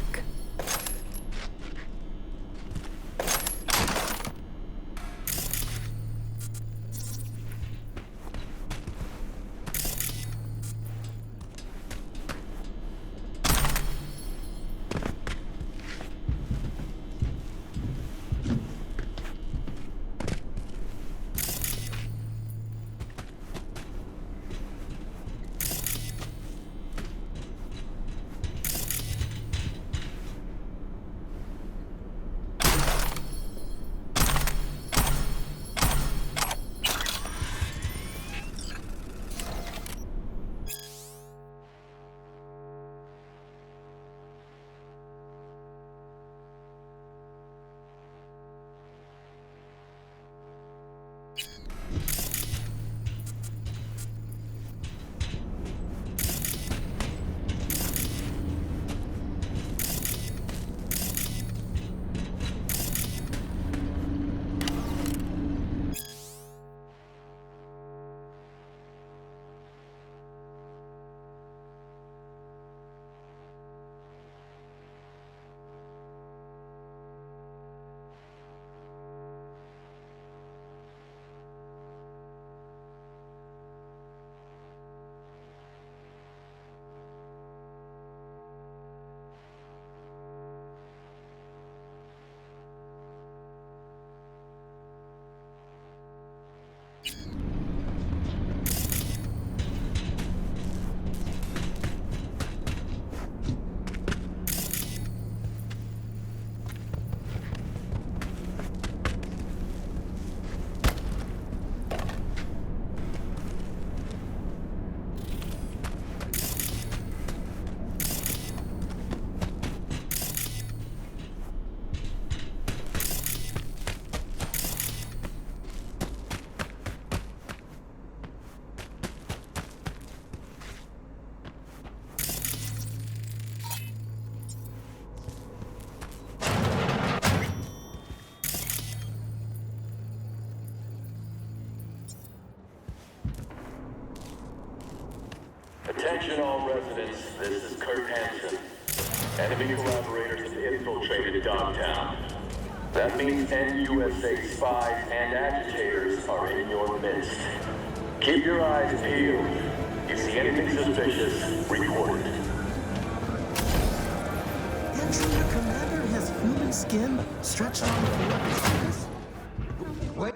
Attention all residents, this is Kurt Hansen. Enemy collaborators have infiltrated Dogtown. That means NUSA spies and agitators are in your midst. Keep your eyes peeled. If you see anything suspicious, report it. Intruder Commander has human skin stretched on the floor of his fingers? What?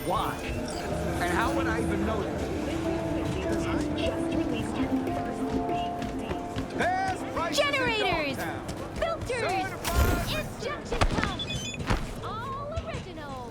Why? And how would I even know that? Generators! Filters! Injection pumps! All original!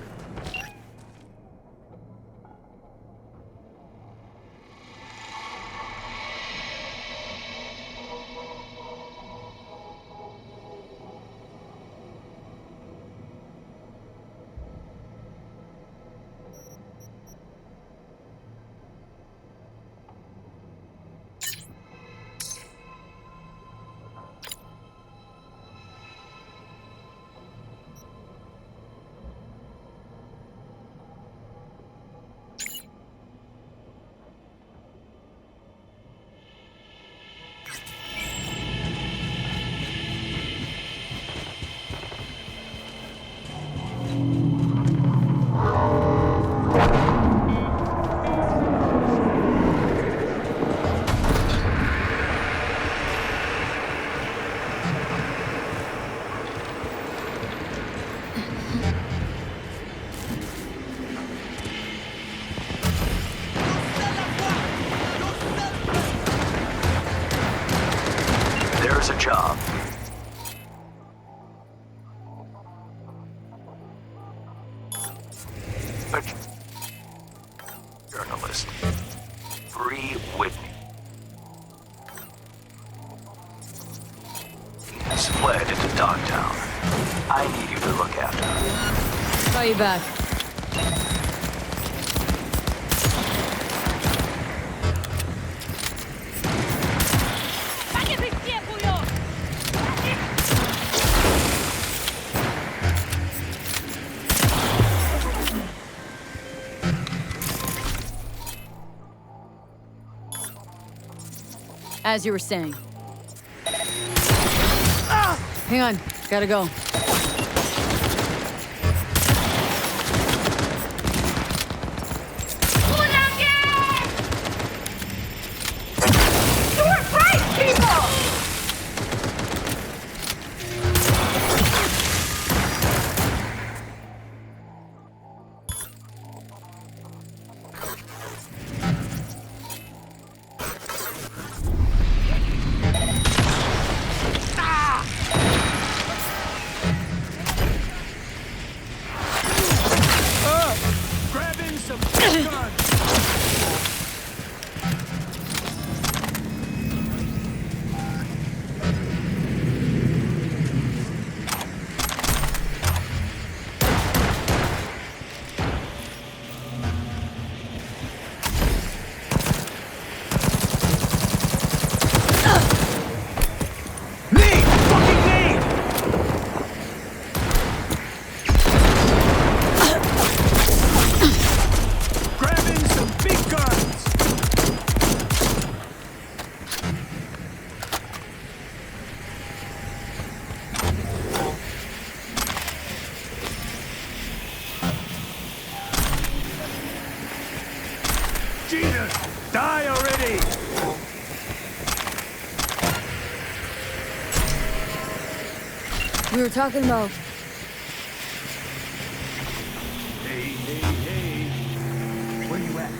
Here's a job. A journalist. Bree Whitney. He has fled into Dogtown. I need you to look after him. Call you back. As you were saying. Hang on, gotta go. Die already! We were talking about... Hey. Where you at?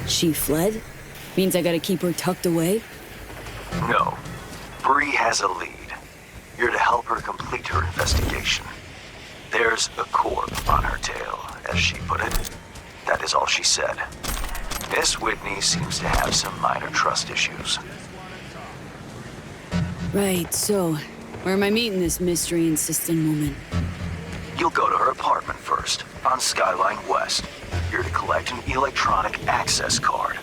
She fled? Means I gotta keep her tucked away? No. Bree has a lead. You're to help her complete her investigation. There's a corp on her tail, as she put it. That is all she said. Miss Whitney seems to have some minor trust issues. Right, so... where am I meeting this mystery-insistent woman? You'll go to her apartment first, on Skyline West. You're to collect an electronic access card.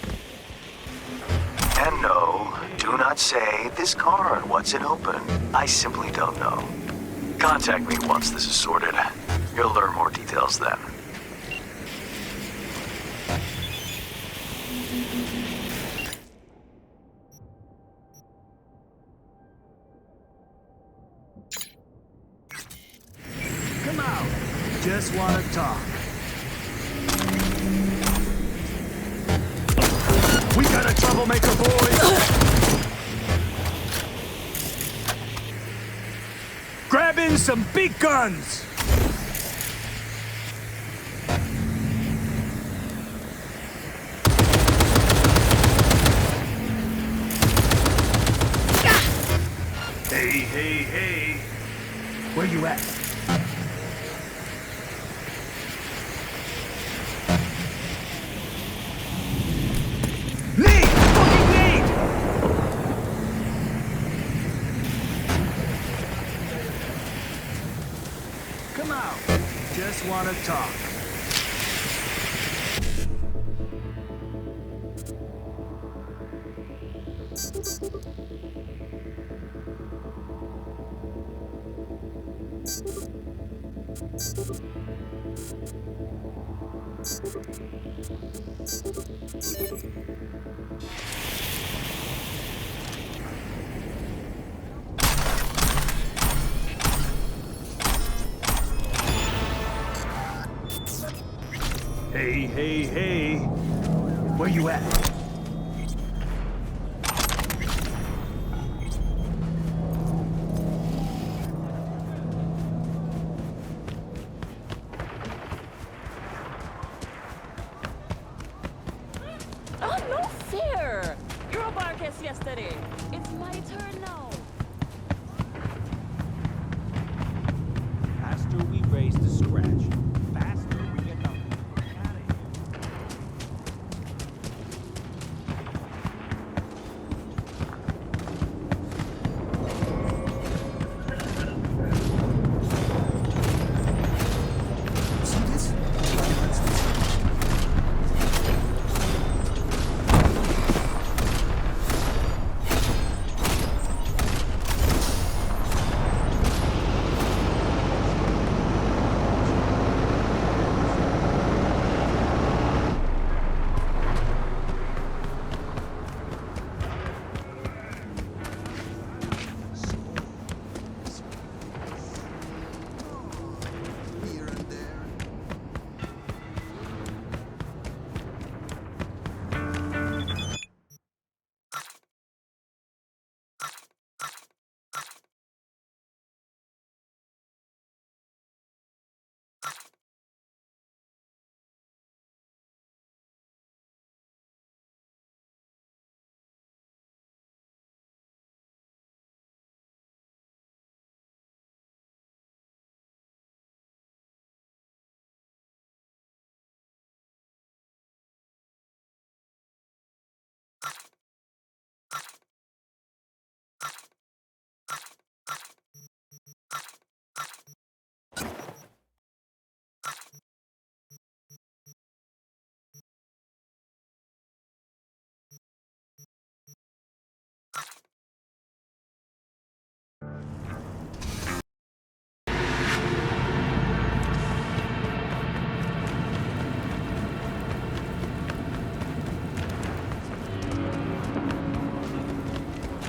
And no, do not say this card, what's it open? I simply don't know. Contact me once this is sorted. You'll learn more details then. Come out. Just want to talk. We got a troublemaker, boys! Grab in some big guns! Hey. Where you at? Come out. Just want to talk. Hey. Where you at? Oh, no fair! Eurobark has this yesterday. It's my turn now. Faster we raise the scratch, faster we get the fuck out of here. See this?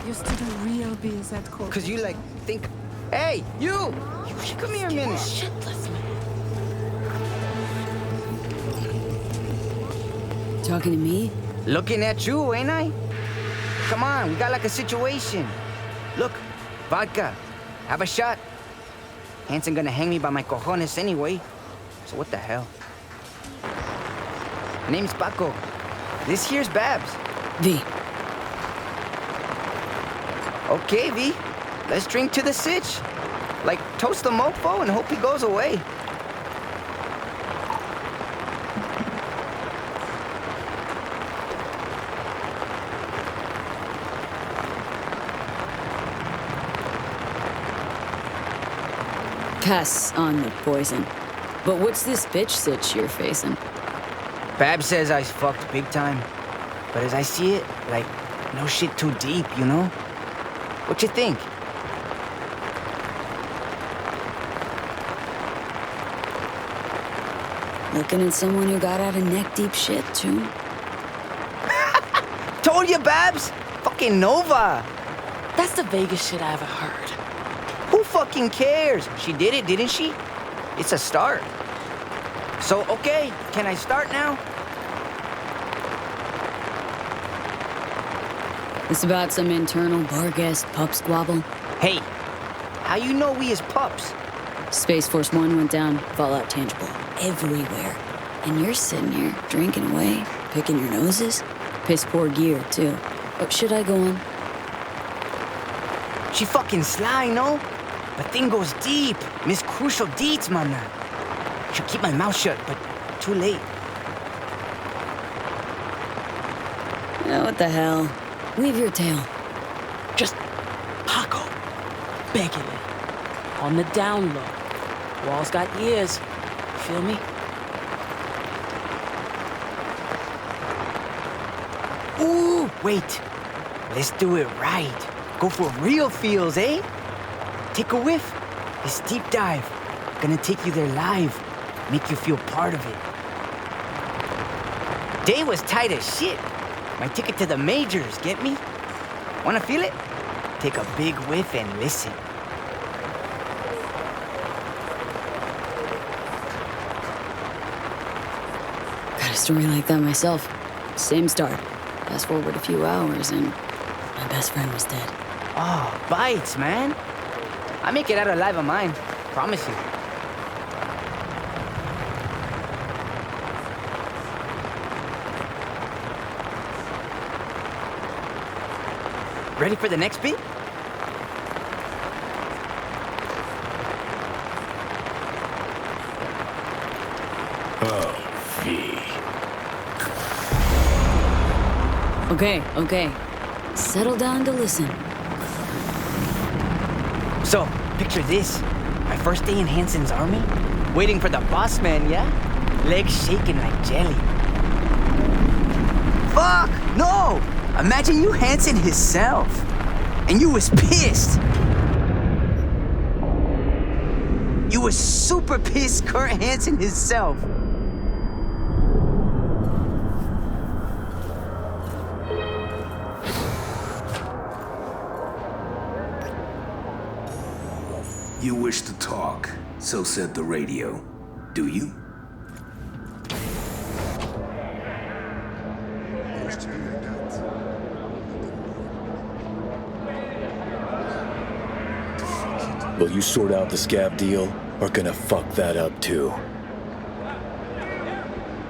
Used to the real biz at court. Cause you like think, hey, you come here a minute. Shitless man. Talking to me? Looking at you, ain't I? Come on, we got like a situation. Look, vodka. Have a shot. Hansen gonna hang me by my cojones anyway. So what the hell? My name's Paco. This here's Babs. V. Okay, V. Let's drink to the sitch. Like, toast the mofo and hope he goes away. Pass on the poison. But what's this bitch sitch you're facing? Babs says I fucked big time. But as I see it, like, no shit too deep, you know? What you think? Looking at someone who got out of neck-deep shit, too? Told you, Babs! Fucking Nova! That's the Vegas shit I ever heard. Who fucking cares? She did it, didn't she? It's a start. So, okay, can I start now? This about some internal bar-guest pup squabble? Hey, how you know we is pups? Space Force 1 went down, fallout tangible, everywhere. And you're sitting here, drinking away, picking your noses? Piss poor gear, too. What should I go on? She fucking sly, no? The thing goes deep. Miss Crucial Deeds, man. Should keep my mouth shut, but too late. Yeah, what the hell? Leave your tail. Just Paco, begging it. On the down low. Wall's got ears. Feel me? Ooh, wait. Let's do it right. Go for real feels, eh? Take a whiff. This deep dive. Gonna take you there live. Make you feel part of it. Day was tight as shit. My ticket to the majors, get me? Wanna feel it? Take a big whiff and listen. Got a story like that myself. Same start. Fast forward a few hours and my best friend was dead. Oh, bites, man. I make it out alive of mine. Promise you. Ready for the next beat? Oh, V. Okay. Settle down to listen. So, picture this. My first day in Hansen's army. Waiting for the boss man, yeah? Legs shaking like jelly. Fuck! No! Imagine you Hansen himself. And you was pissed. You was super pissed Kurt Hansen himself. You wish to talk, so said the radio. Do you? Will you sort out the scab deal, or gonna fuck that up too?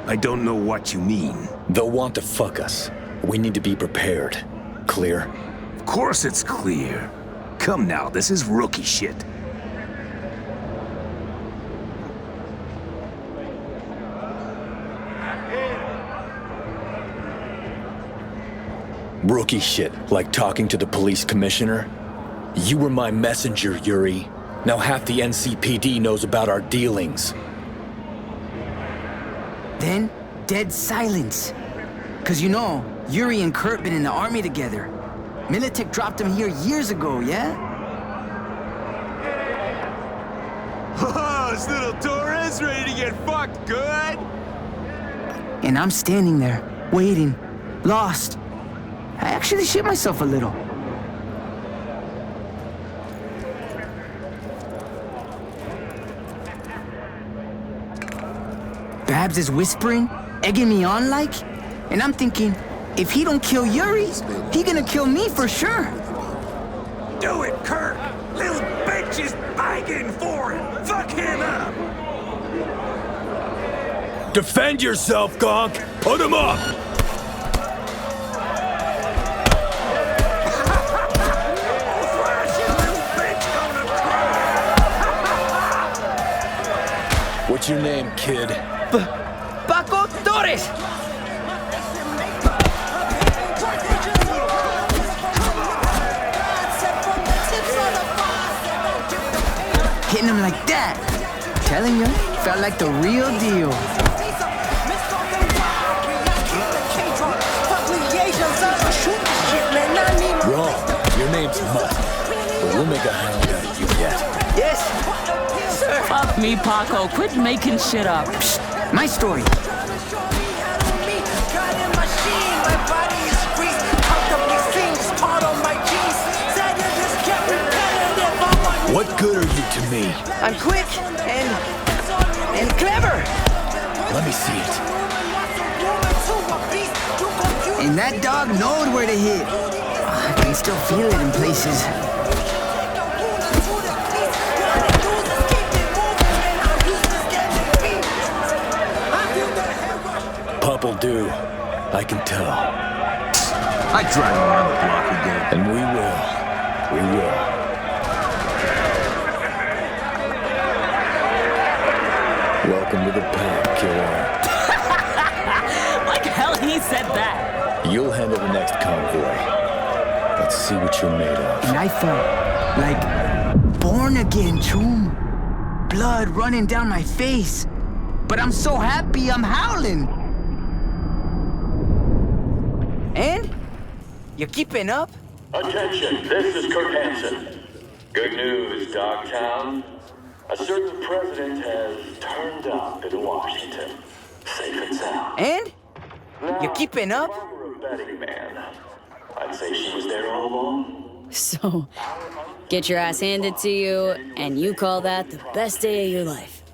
I don't know what you mean. They'll want to fuck us. We need to be prepared. Clear? Of course it's clear. Come now, this is rookie shit. Rookie shit, like talking to the police commissioner? You were my messenger, Yuri. Now half the NCPD knows about our dealings. Then, dead silence. Cause you know, Yuri and Kurt been in the army together. Militech dropped him here years ago, yeah? Oh, this little Torres ready to get fucked good? And I'm standing there, waiting, lost. I actually shit myself a little. Babs is whispering, egging me on like, and I'm thinking, if he don't kill Yuri, he gonna kill me for sure. Do it, Kurt! Little bitch is begging for it! Fuck him up! Defend yourself, Gonk! Put him up! What's your name, kid? Paco Torres! Hitting him like that. Telling you, felt like the real deal. Wrong. Your name's Moth. But we'll make a hound out of you yet. Yes, sir. Fuck me, Paco. Quit making shit up. Psst, my story. What good are you to me? I'm quick and clever. Let me see it. And that dog knowed where to hit. I can still feel it in places. Pup'll do. I can tell. I drive around the block again. And we will. We will. Welcome to the pack, killer. Like hell he said that. You'll handle the next convoy. Let's see what you're made of. And I felt like born again, Choom. Blood running down my face. But I'm so happy I'm howling. And? You keeping up? Attention, this is Kurt Hansen. Good news, Dogtown. A certain president has turned up in Washington. Safe and sound. And? You keeping up? A betting man. I'd say she was there all along. So, get your ass handed to you, and you call that the best day of your life.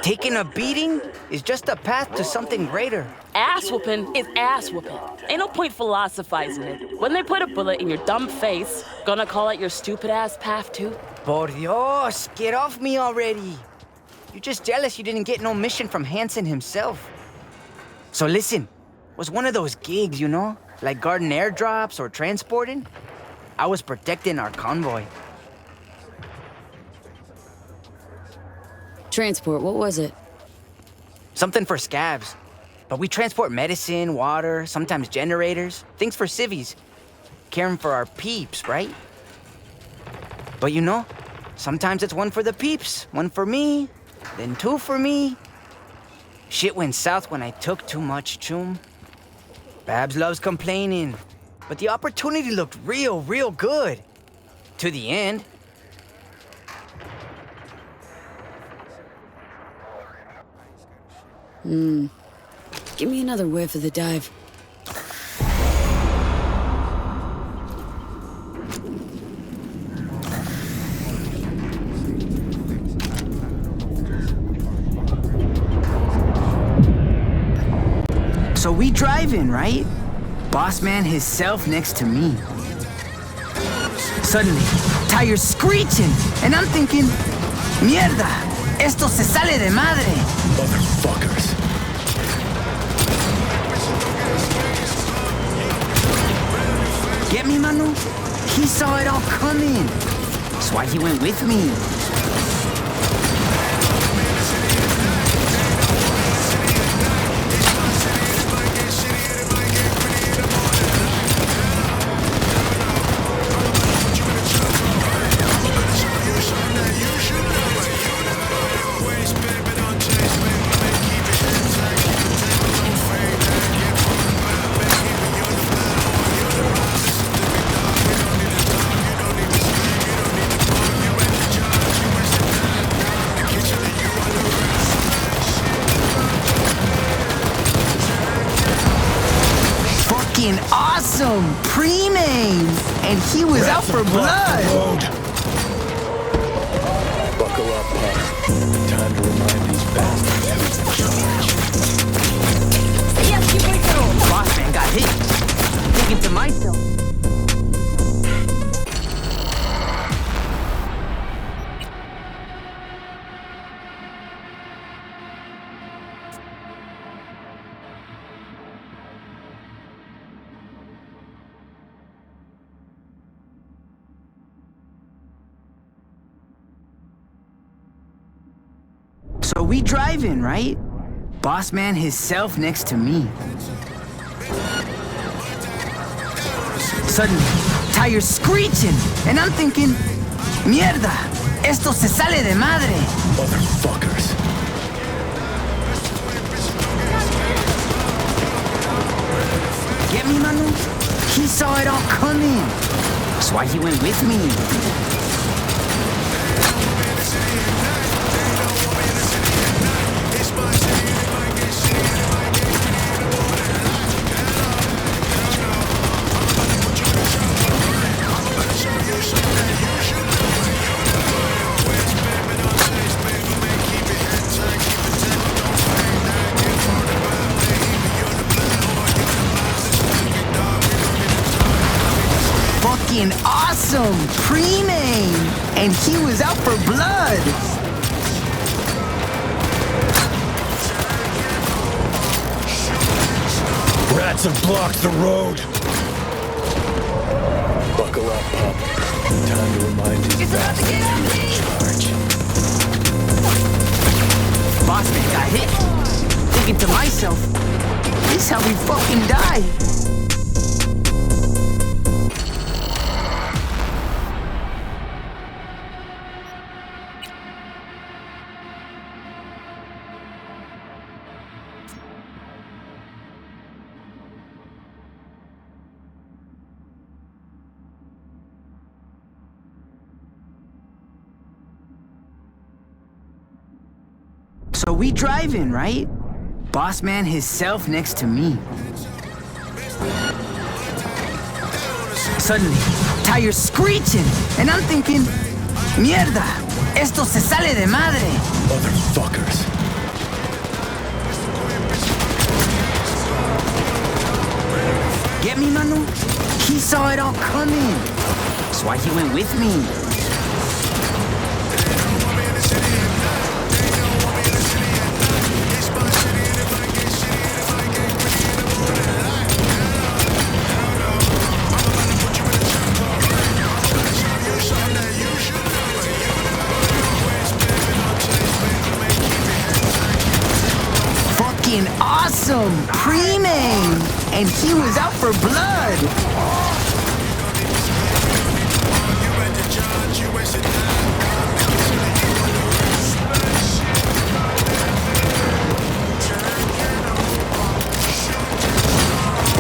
Taking a beating is just a path to something greater. Ass whooping is ass whooping. Ain't no point philosophizing it. When they put a bullet in your dumb face, gonna call it your stupid ass path too? Por Dios, get off me already. You're just jealous you didn't get no mission from Hansen himself. So listen, was one of those gigs, you know? like guarding airdrops or transporting. I was protecting our convoy. Transport, what was it? Something for scabs. But we transport medicine, water, sometimes generators, things for civvies. Caring for our peeps, right? But you know, sometimes it's one for the peeps, one for me, then two for me. Shit went south when I took too much, Chum. Babs loves complaining, but the opportunity looked real good. To the end. Give me another whiff of the dive. So we driving, right? Boss man himself next to me. Suddenly, tires screeching, and I'm thinking, mierda, esto se sale de madre. Motherfuckers. Get me, Manu? He saw it all coming. That's why he went with me. Awesome! Pre-main! And he was out for blood! Buckle up, Pup. Time to remind these bastards who's in charge. Boss man got hit. Thinking to myself. So we driving, right? Boss man himself next to me. Suddenly, tires screeching, and I'm thinking, mierda, esto se sale de madre. Motherfuckers. Get me, Manu? He saw it all coming. That's why he went with me. Fucking awesome! Pre-main! And he was out for blood! Rats have blocked the road. Buckle up, Pup. Time to remind these bastards who's in charge. Boss man got hit. Thinking to myself, this is how we fucking die. So we driving, right? Boss man himself next to me. Suddenly, tires screeching, and I'm thinking, mierda, esto se sale de madre. Motherfuckers. Get me, Manu? He saw it all coming. That's why he went with me. And he was out for blood.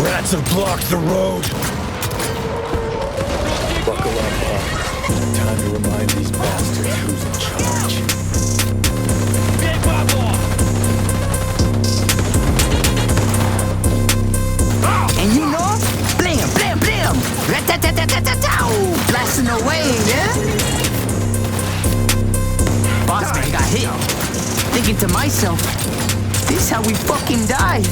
Rats have blocked the road. Buckle up, Moth. Time to remind these bastards who's in charge. And you know, blam, blam, blam, rat-tat-tat-tat-tat-tow, blasting away, yeah? Boss man got hit. Thinking to myself, this is how we fucking die.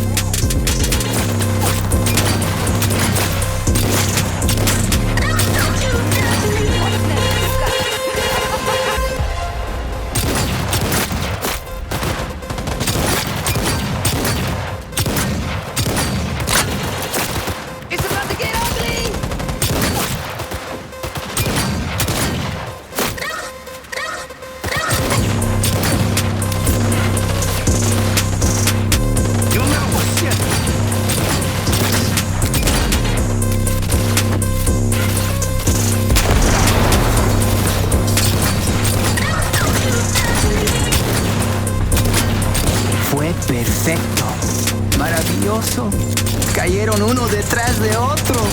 Perfecto. Maravilloso. Cayeron uno detrás de otro.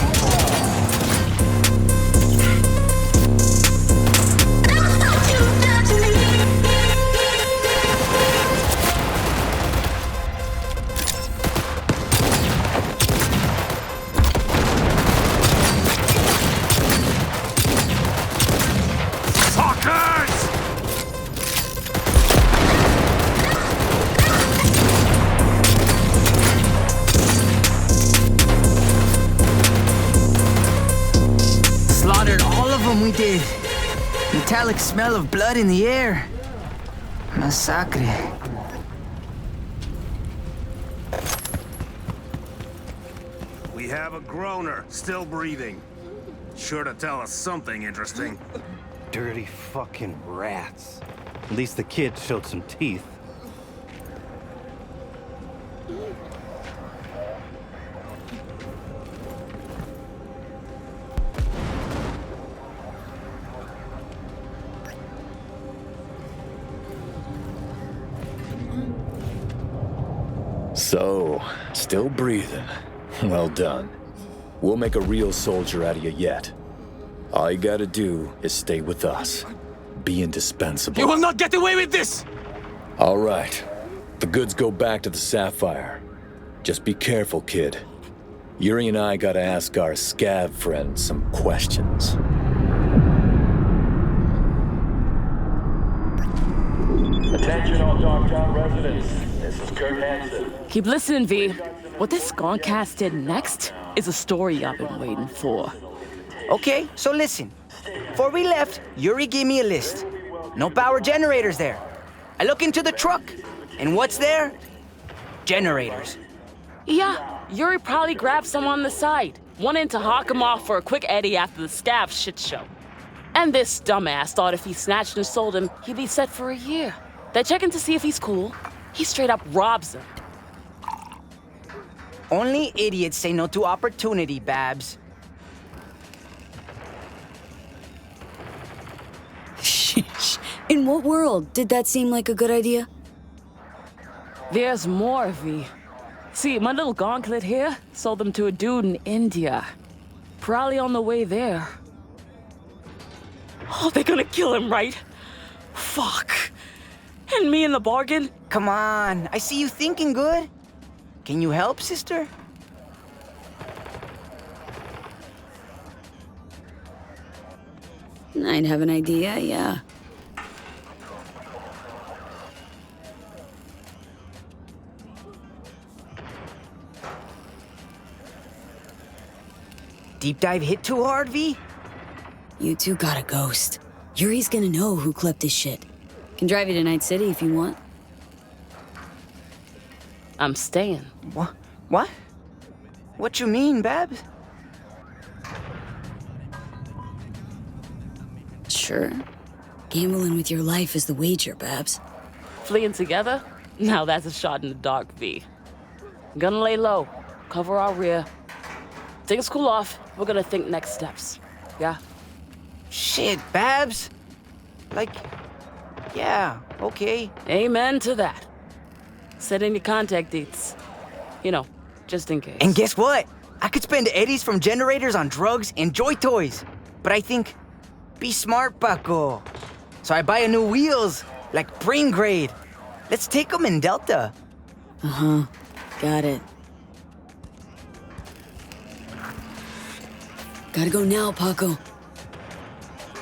We did. Metallic smell of blood in the air. Massacre. We have a groaner, still breathing. Sure to tell us something interesting. Dirty fucking rats. At least the kid showed some teeth. So, still breathing. Well done. We'll make a real soldier out of you yet. All you gotta do is stay with us. Be indispensable. You will not get away with this! All right. The goods go back to the Sapphire. Just be careful, kid. Yuri and I gotta ask our scav friend some questions. Attention all Dogtown residents. This is Kurt Hansen. Keep listening, V. What this Skoncast did next is a story I've been waiting for. Okay, so listen. Before we left, Yuri gave me a list. No power generators there. I look into the truck, and what's there? Generators. Yeah, Yuri probably grabbed some on the side, wanting to hawk him off for a quick eddy after the scav shit show. And this dumbass thought if he snatched and sold him, he'd be set for a year. They're checking to see if he's cool. He straight up robs them. Only idiots say no to opportunity, Babs. In what world did that seem like a good idea? There's more, V. See, my little gauntlet here sold them to a dude in India. Probably on the way there. Oh, they're gonna kill him, right? Fuck. And me in the bargain? Come on, I see you thinking good. Can you help, sister? I'd have an idea, yeah. Deep dive hit too hard, V? You two got a ghost. Yuri's gonna know who clipped his shit. Can drive you to Night City if you want. I'm staying. What? What you mean, Babs? Sure. Gambling with your life is the wager, Babs. Fleeing together? Now that's a shot in the dark, V. Gonna lay low. cover our rear. Things cool off, we're gonna think next steps. Yeah? Shit, Babs. Like, yeah, okay. Amen to that. Set in your contact dates. You know, just in case. And guess what? I could spend eddies from generators on drugs and joy toys. But I think, be smart, Paco. So I buy a new wheels, like brain grade. Let's take them in Delta. Uh-huh. Got it. Gotta go now, Paco.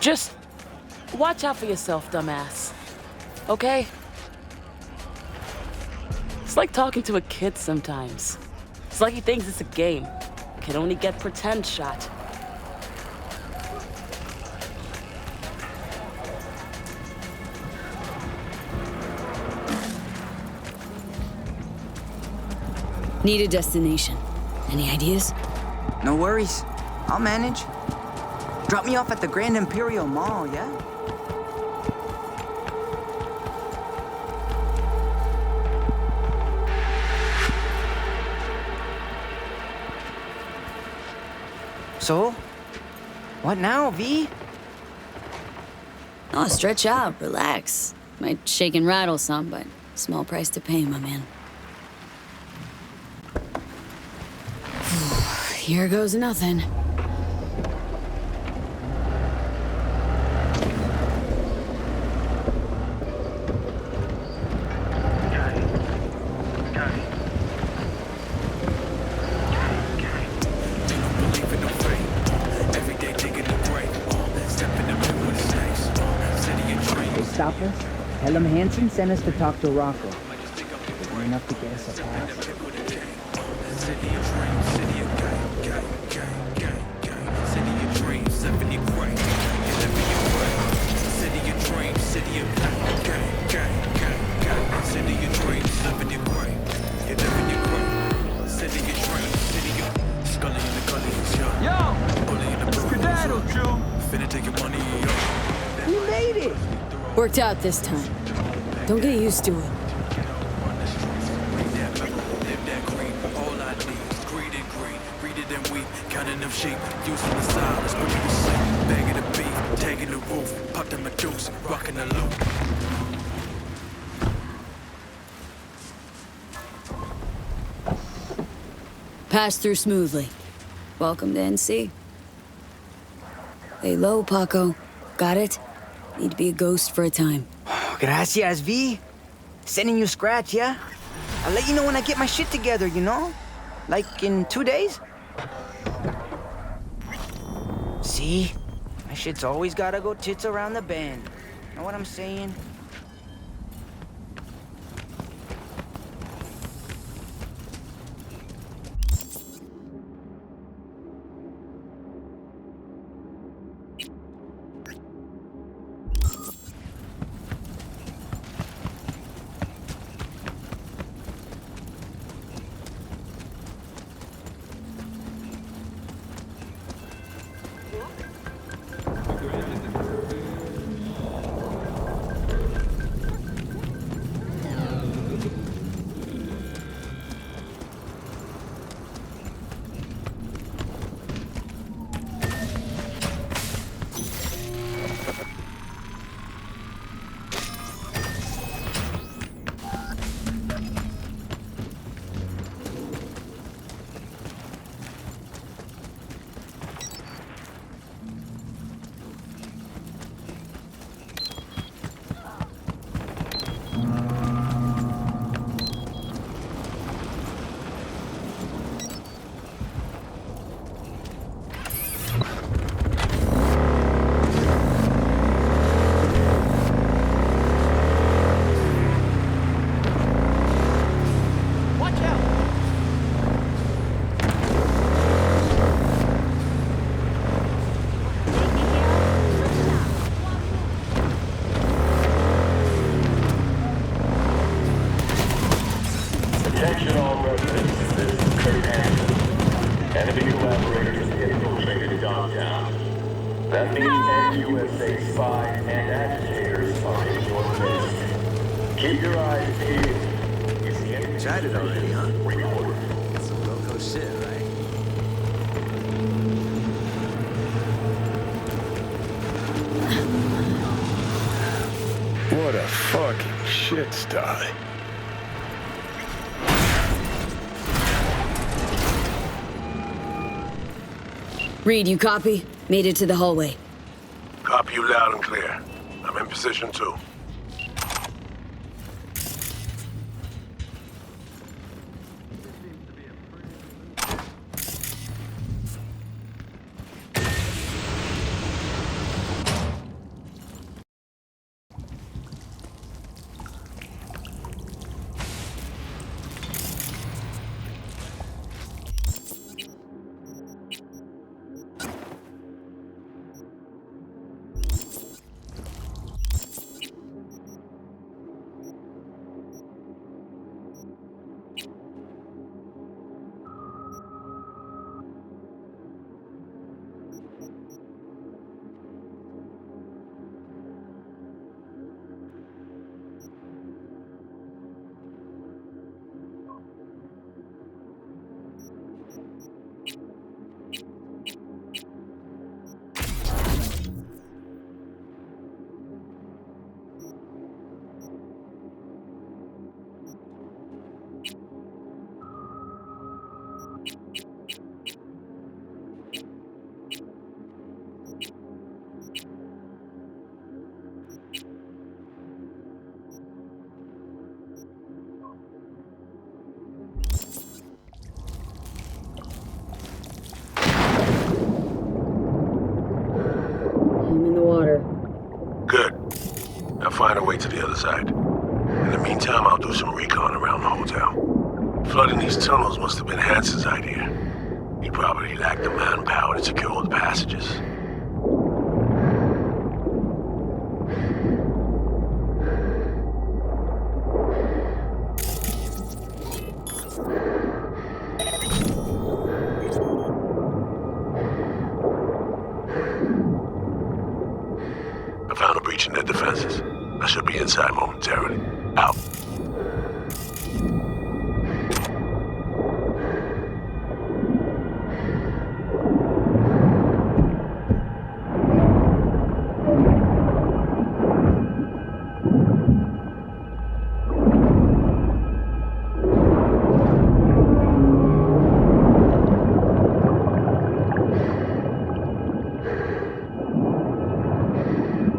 Just watch out for yourself, dumbass. Okay? It's like talking to a kid sometimes. It's like he thinks it's a game. Can only get pretend shot. Need a destination. Any ideas? No worries. I'll manage. Drop me off at the Grand Imperial Mall, yeah? So? What now, V? Oh, stretch out, relax. Might shake and rattle some, but small price to pay, my man. Here goes nothing. Stop us. Tell him Hansen sent us to talk to Rocco. Good enough to get us a pass. We made it! Worked out this time. Don't get used to it. Pass through smoothly. Welcome to NC. Lay low, Paco. Got it? Need to be a ghost for a time. Gracias, V. Sending you scratch, yeah? I'll let you know when I get my shit together, you know? Like in 2 days? See? My shit's always gotta go tits around the bend. Know what I'm saying? Attention all residents, this is Kurt Hansen. Enemy collaborators infiltrated downtown. That means NUSA spies and agitators are in your midst. Keep your eyes peeled. You see any Chatted already, huh? report. Some local shit, right? What a fucking shit sty. Reed, you copy? Made it to the hallway. Copy you loud and clear. I'm in position too. I'm in the water. Good. I'll find a way to the other side. In the meantime, I'll do some recon around the hotel. Flooding these tunnels must have been Hansen's idea. He probably lacked the manpower to secure the passages. I found a breach in their defenses. I should be inside momentarily. Out.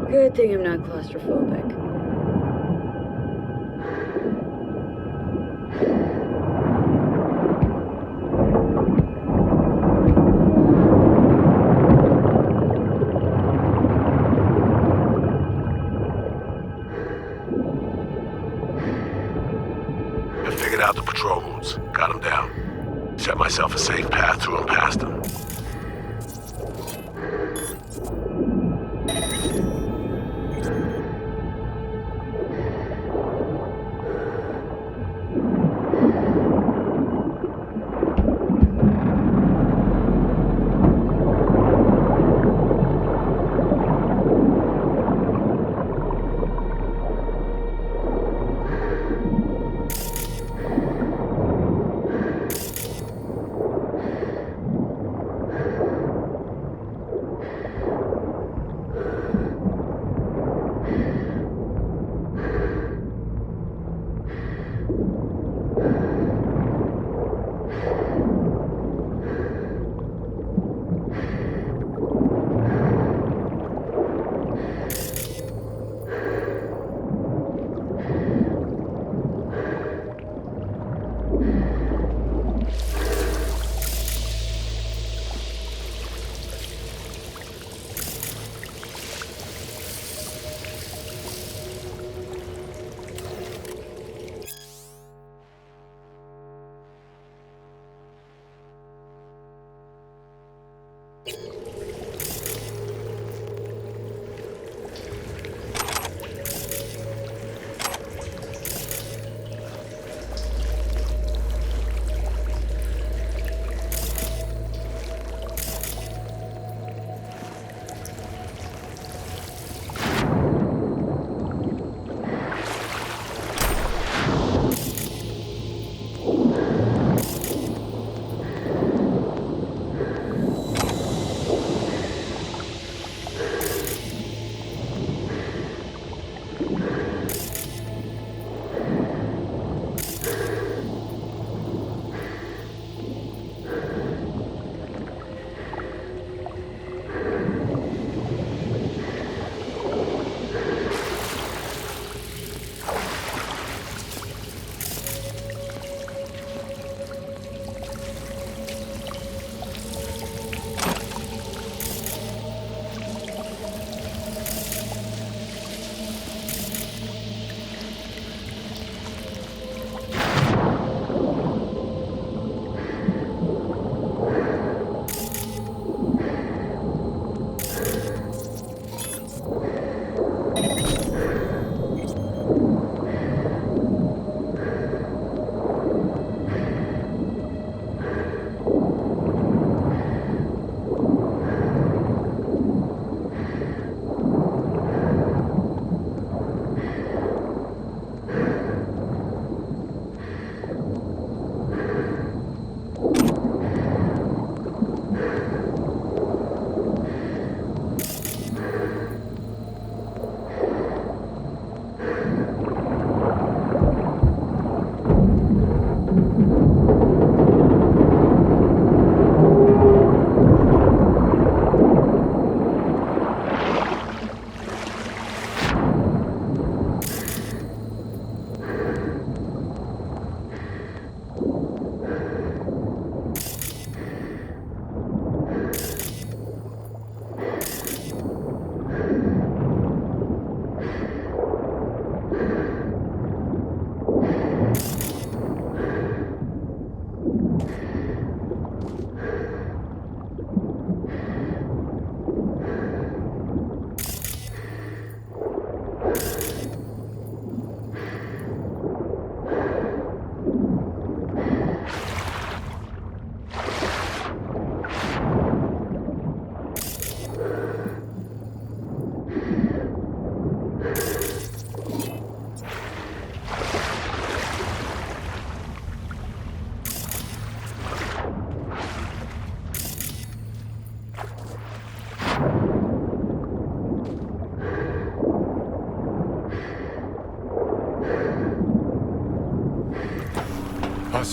Good thing I'm not claustrophobic. I figured out the patrol routes. Got them down. Set myself a safe path through and past them.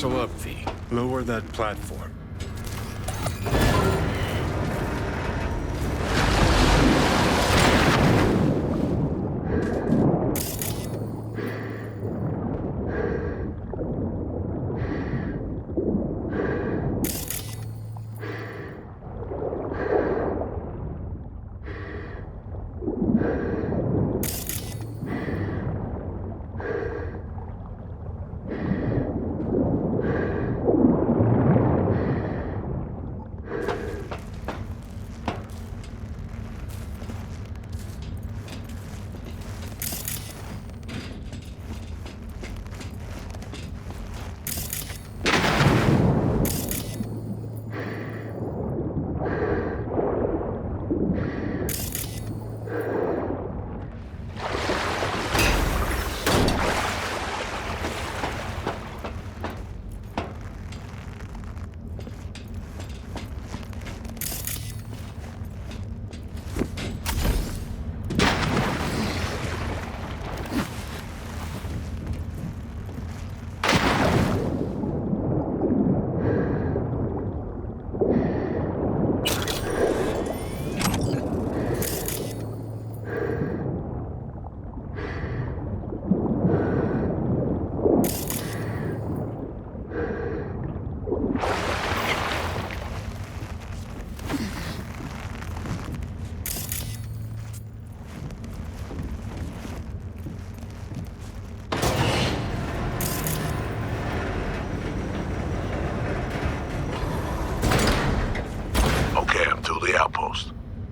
Muscle up, V. Lower that platform.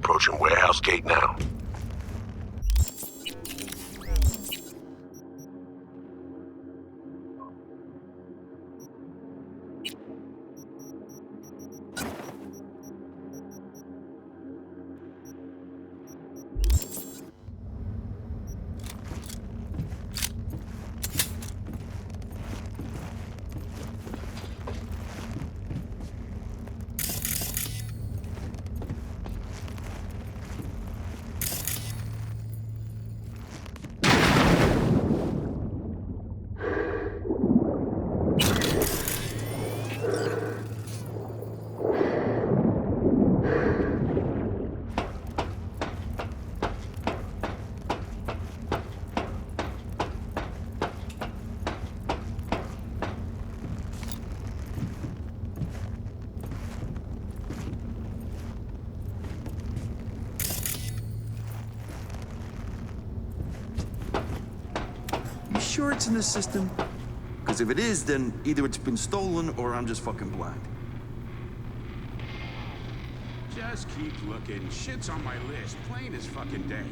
Approaching warehouse gate now. Sure it's in the system? Because if it is, then either it's been stolen or I'm just fucking blind. Just keep looking. Shit's on my list, plain as fucking day.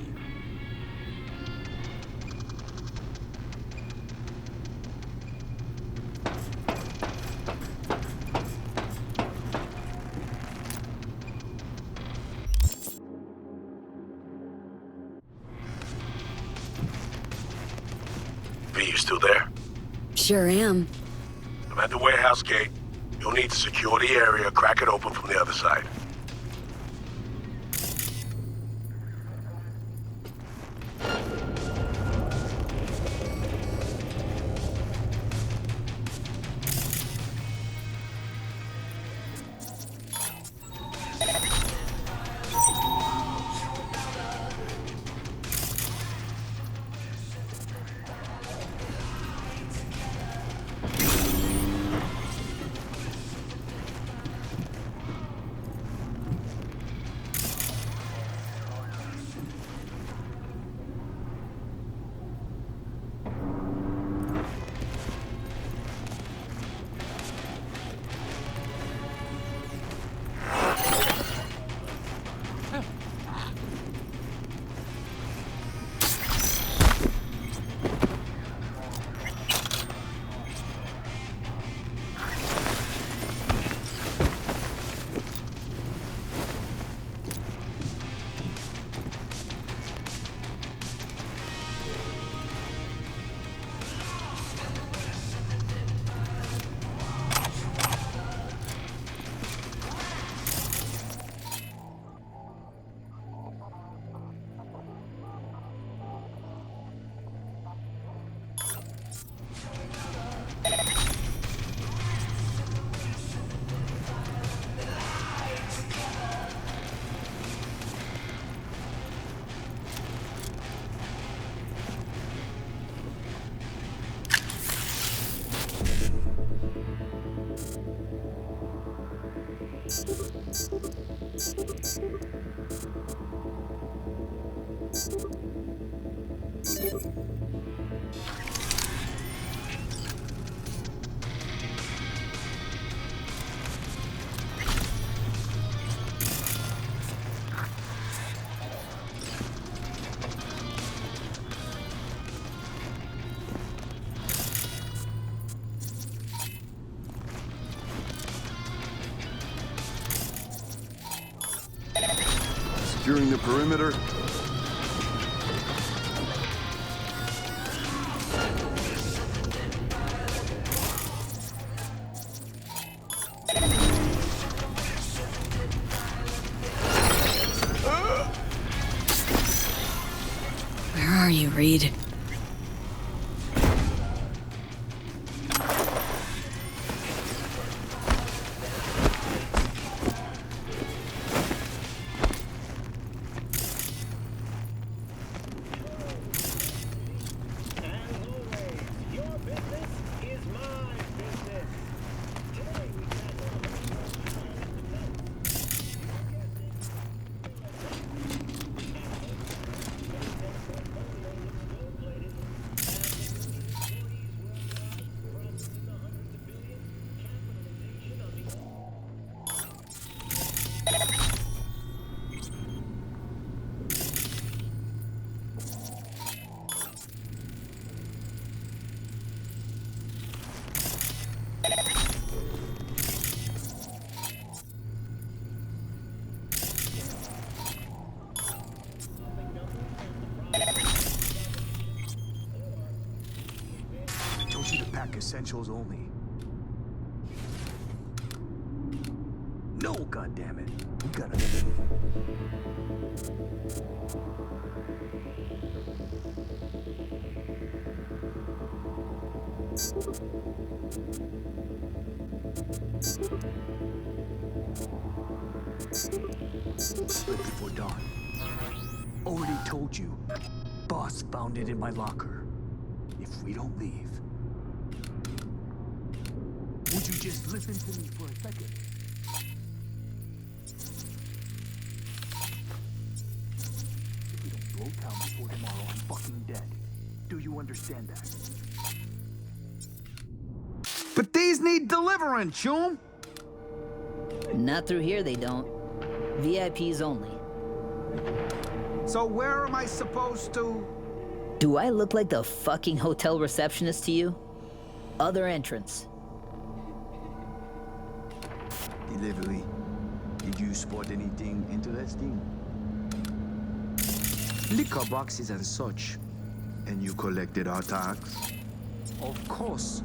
You still there? Sure am. I'm at the warehouse gate. You'll need to secure the area, crack it open from the other side. securing the perimeter. Where are you, Reed? Told you to pack essentials only. No, goddammit. We gotta leave. Split before dawn. Already told you. Boss found it in my locker. If we don't leave, would you just listen to me for a second? If we don't blow town before tomorrow, I'm fucking dead. Do you understand that? But these need delivering, chum! Not through here, they don't. VIPs only. So where am I supposed to... Do I look like the fucking hotel receptionist to you? Other entrance. Delivery. Did you spot anything interesting? Liquor boxes and such. And you collected our tax? Of course.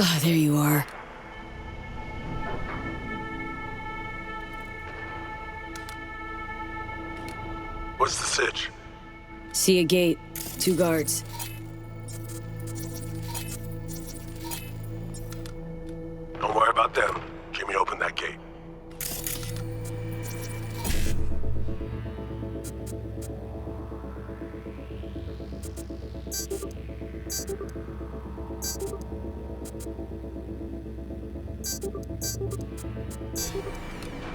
Ah, there you are. What's the sitch? See a gate. 2 guards. Don't worry about them. Jimmy, open that gate.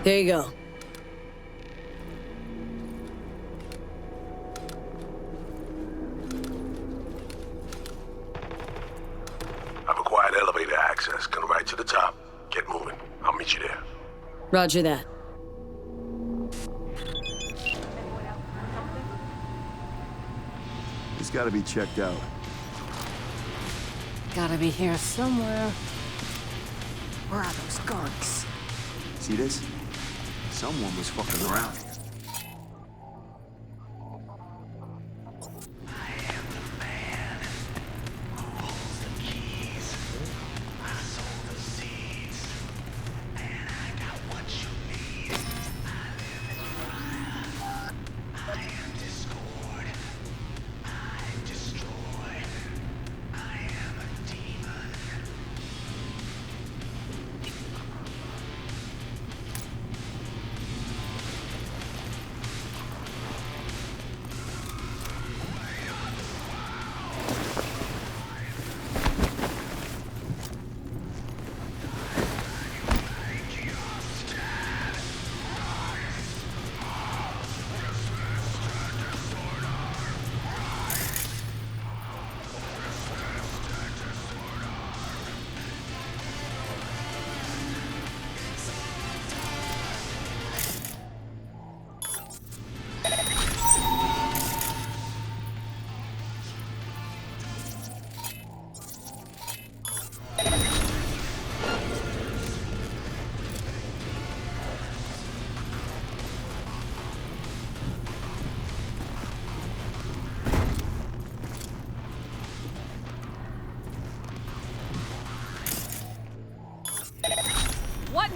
There you go. I've acquired elevator access. Come right to the top. Get moving. I'll meet you there. Roger that. It's gotta be checked out. Gotta be here somewhere. Where are those skunks? See this? Someone was fucking around.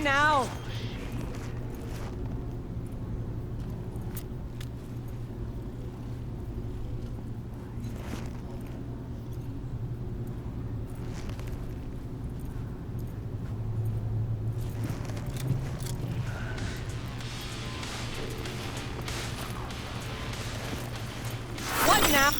now? What now?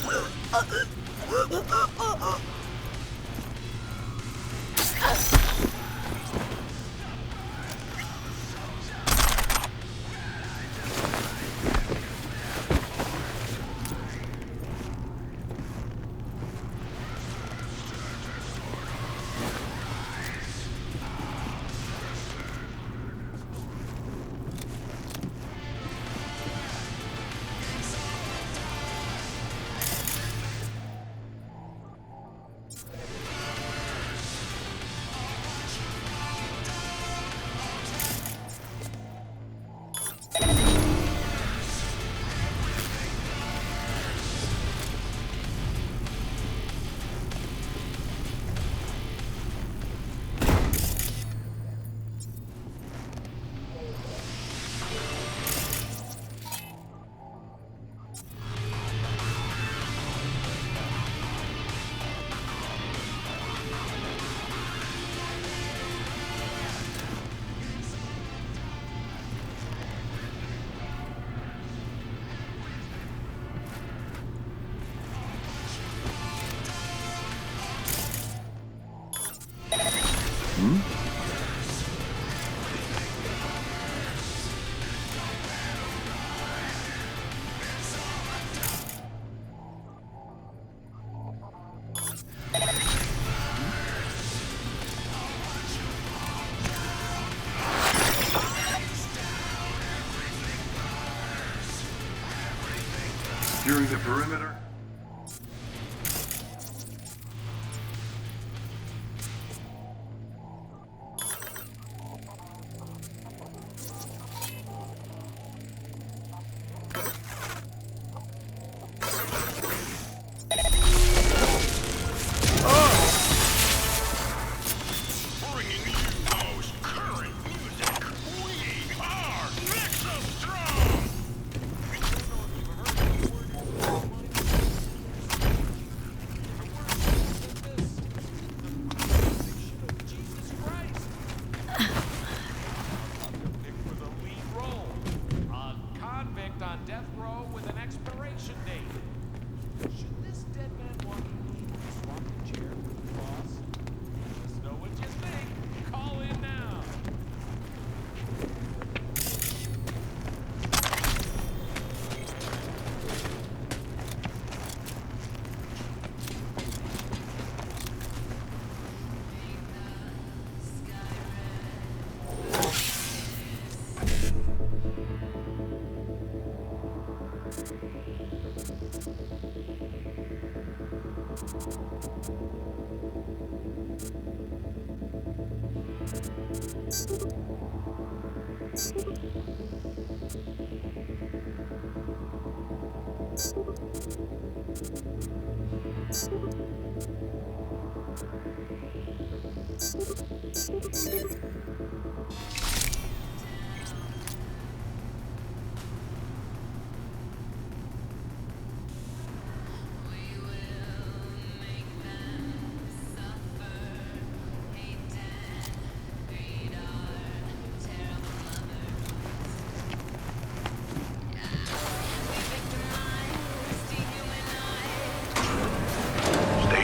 Securing the perimeter.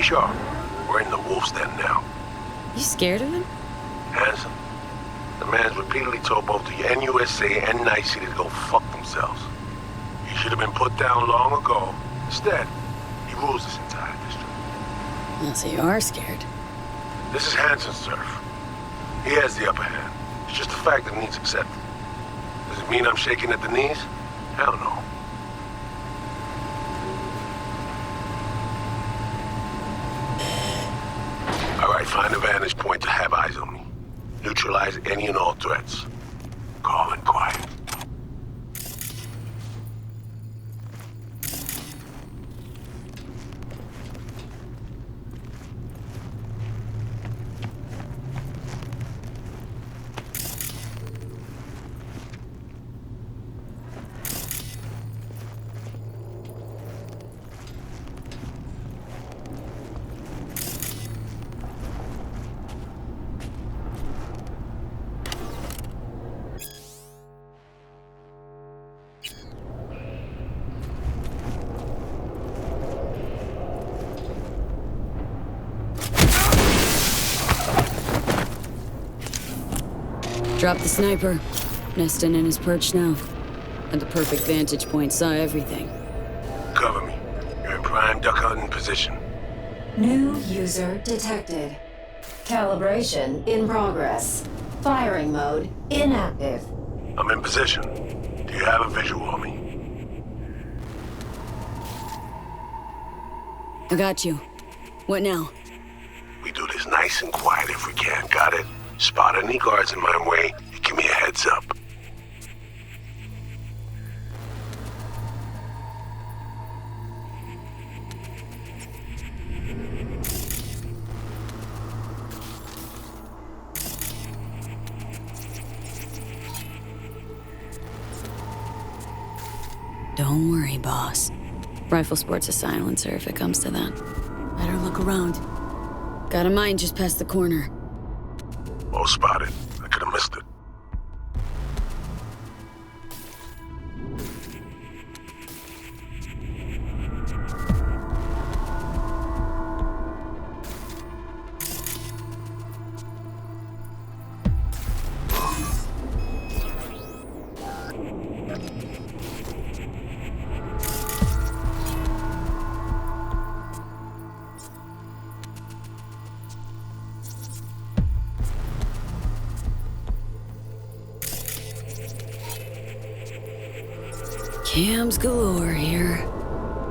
Sharp. We're in the wolf's den now. You scared of him? Hansen. The man's repeatedly told both the NUSA and NICE to go fuck themselves. He should have been put down long ago. Instead, he rules this entire district. Well, so you are scared. This is Hansen's turf. He has the upper hand. It's just a fact that needs accepted. Does it mean I'm shaking at the knees? Hell no. Find a vantage point to have eyes on me. Neutralize any and all threats. Calm and quiet. Dropped the sniper. Nesting in his perch now. At the perfect vantage point, saw everything. Cover me. You're in prime duck hunting position. New user detected. Calibration in progress. Firing mode inactive. I'm in position. Do you have a visual on me? I got you. What now? We do this nice and quiet if we can, got it? Spot any guards in my way, you give me a heads up. Don't worry, boss. Rifle sports a silencer if it comes to that. Better look around. Got a mine just past the corner. Well spotted. I could have missed it. Cams galore here.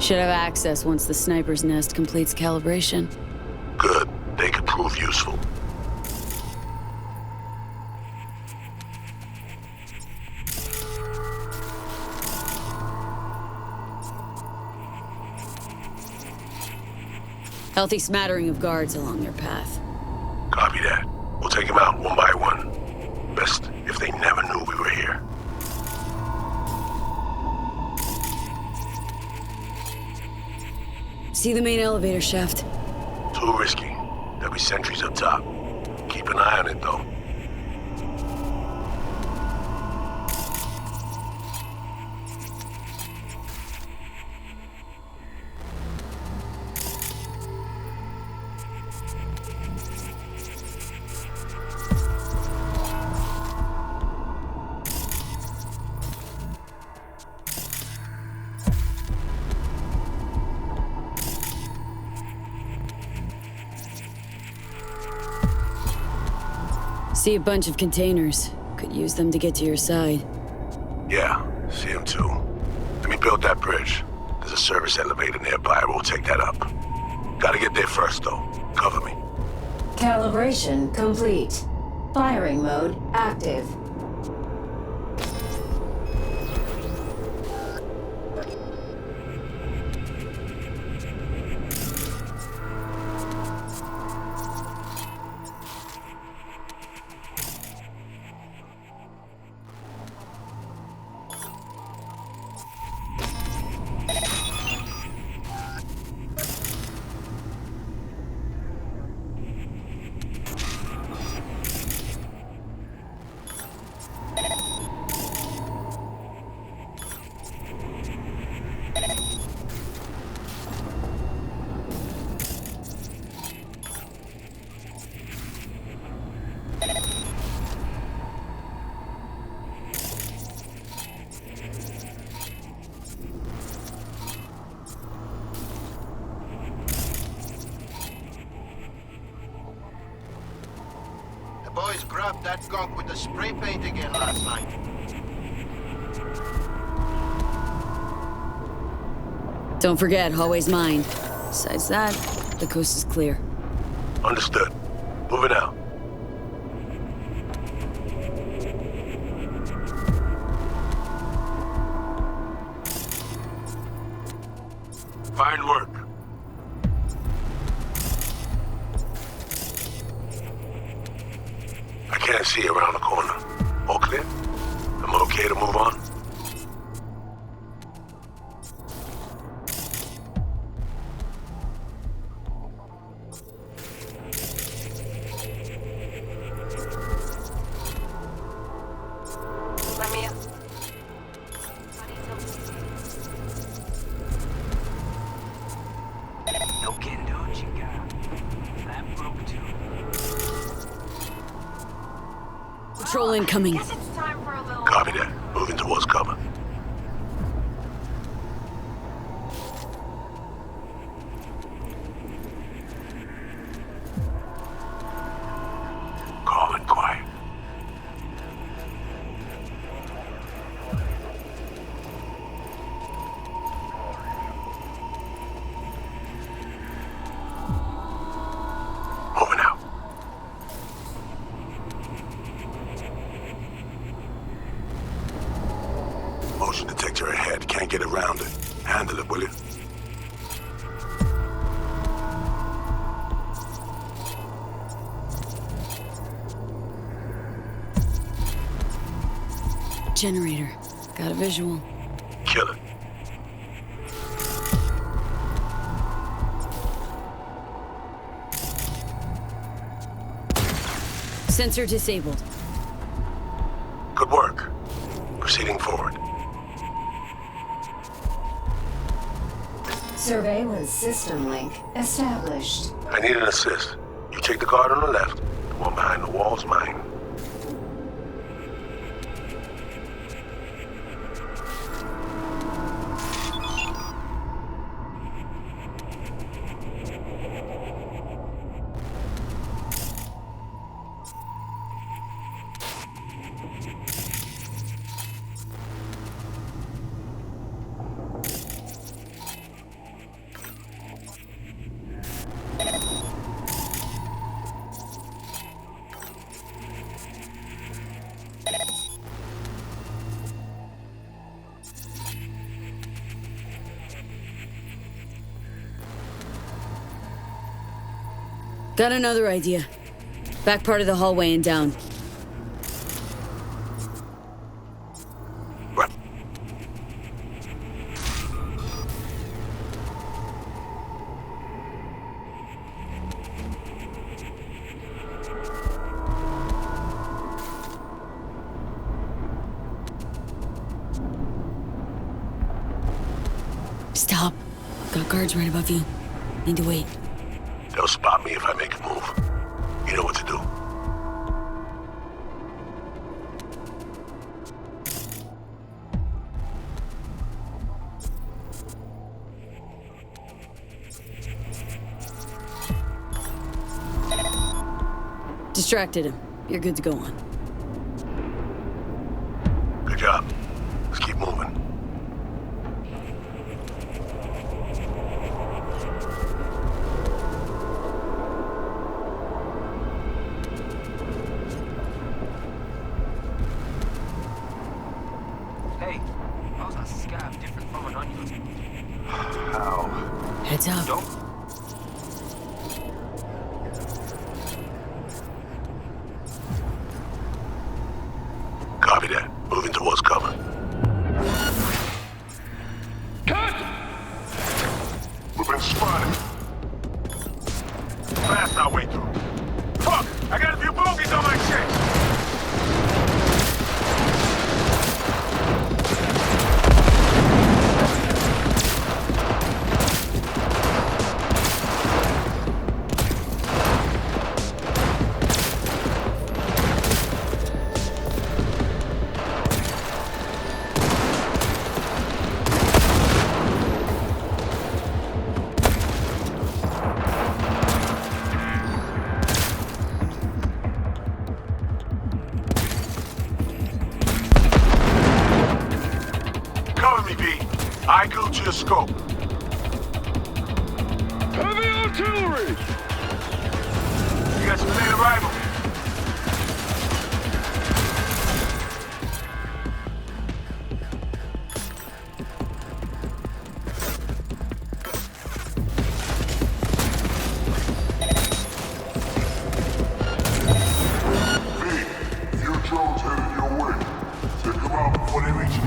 Should have access once the sniper's nest completes calibration. Good. They could prove useful. Healthy smattering of guards along their path. Copy that. We'll take them out one by one. Best if they never knew we were here. See the main elevator shaft? Too risky. There'll be sentries up top. Keep an eye on it, though. See a bunch of containers. Could use them to get to your side. Yeah, see him too. Let me build that bridge. There's a service elevator nearby. We'll take that up. Gotta get there first, though. Cover me. Calibration complete. Firing mode active. Boys grabbed that gunk with the spray paint again last night. Don't forget, hallway's mine. Besides that, the coast is clear. Understood. Moving out. Fine work. I can't see around the corner. All clear? I'm okay to move on? Let me up. No kendo, chica. That broke too. Patrol Patrol incoming. Guess it's time for a little... Copy that. Moving towards cover. Calm and quiet. Moving out. Motion detector ahead. Can't get around it. Handle it, will you? Generator. Got a visual. Kill it. Sensor disabled. Good work. Proceeding forward. Surveillance system link established. I need an assist. You take the guard on the left. The one behind the wall's mine. Got another idea. Back part of the hallway and down. Stop. Got guards right above you. Need to wait. They'll spot me if I make a move. You know what to do. Distracted him. You're good to go on. Good job. Let's keep moving. Hey, how's a scab different from an onion? How? Heads up. Don't. Copy that. Moving towards cover. Cut! We've been spotted. Blast our way through. Fuck! I got a few bogeys on my chest! I go to your scope. Heavy artillery! You got some late arrival. V, few drones headed your way. Take them out before they reach you.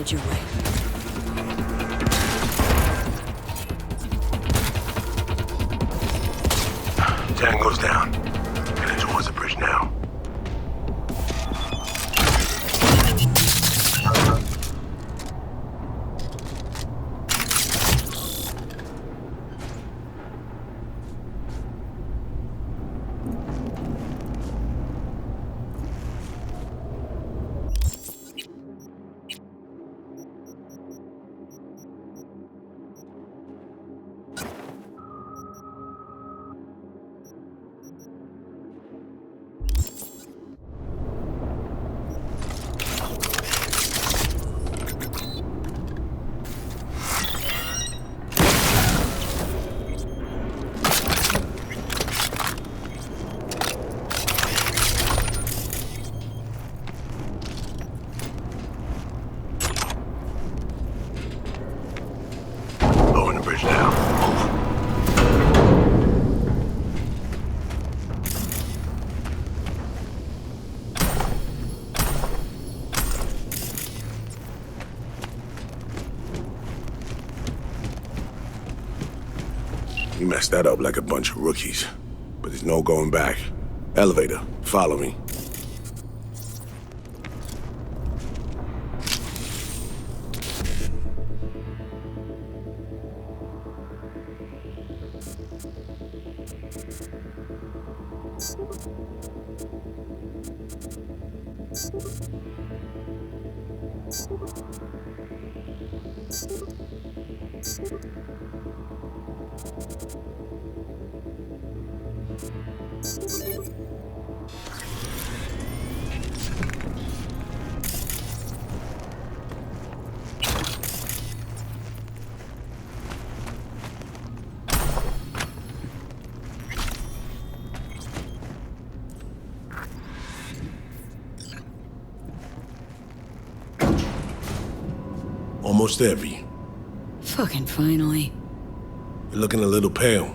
headed your way. Tango's down. Heading towards the bridge now. We messed that up like a bunch of rookies. But there's no going back. Elevator, follow me. Almost there, V. Fucking finally. You're looking a little pale.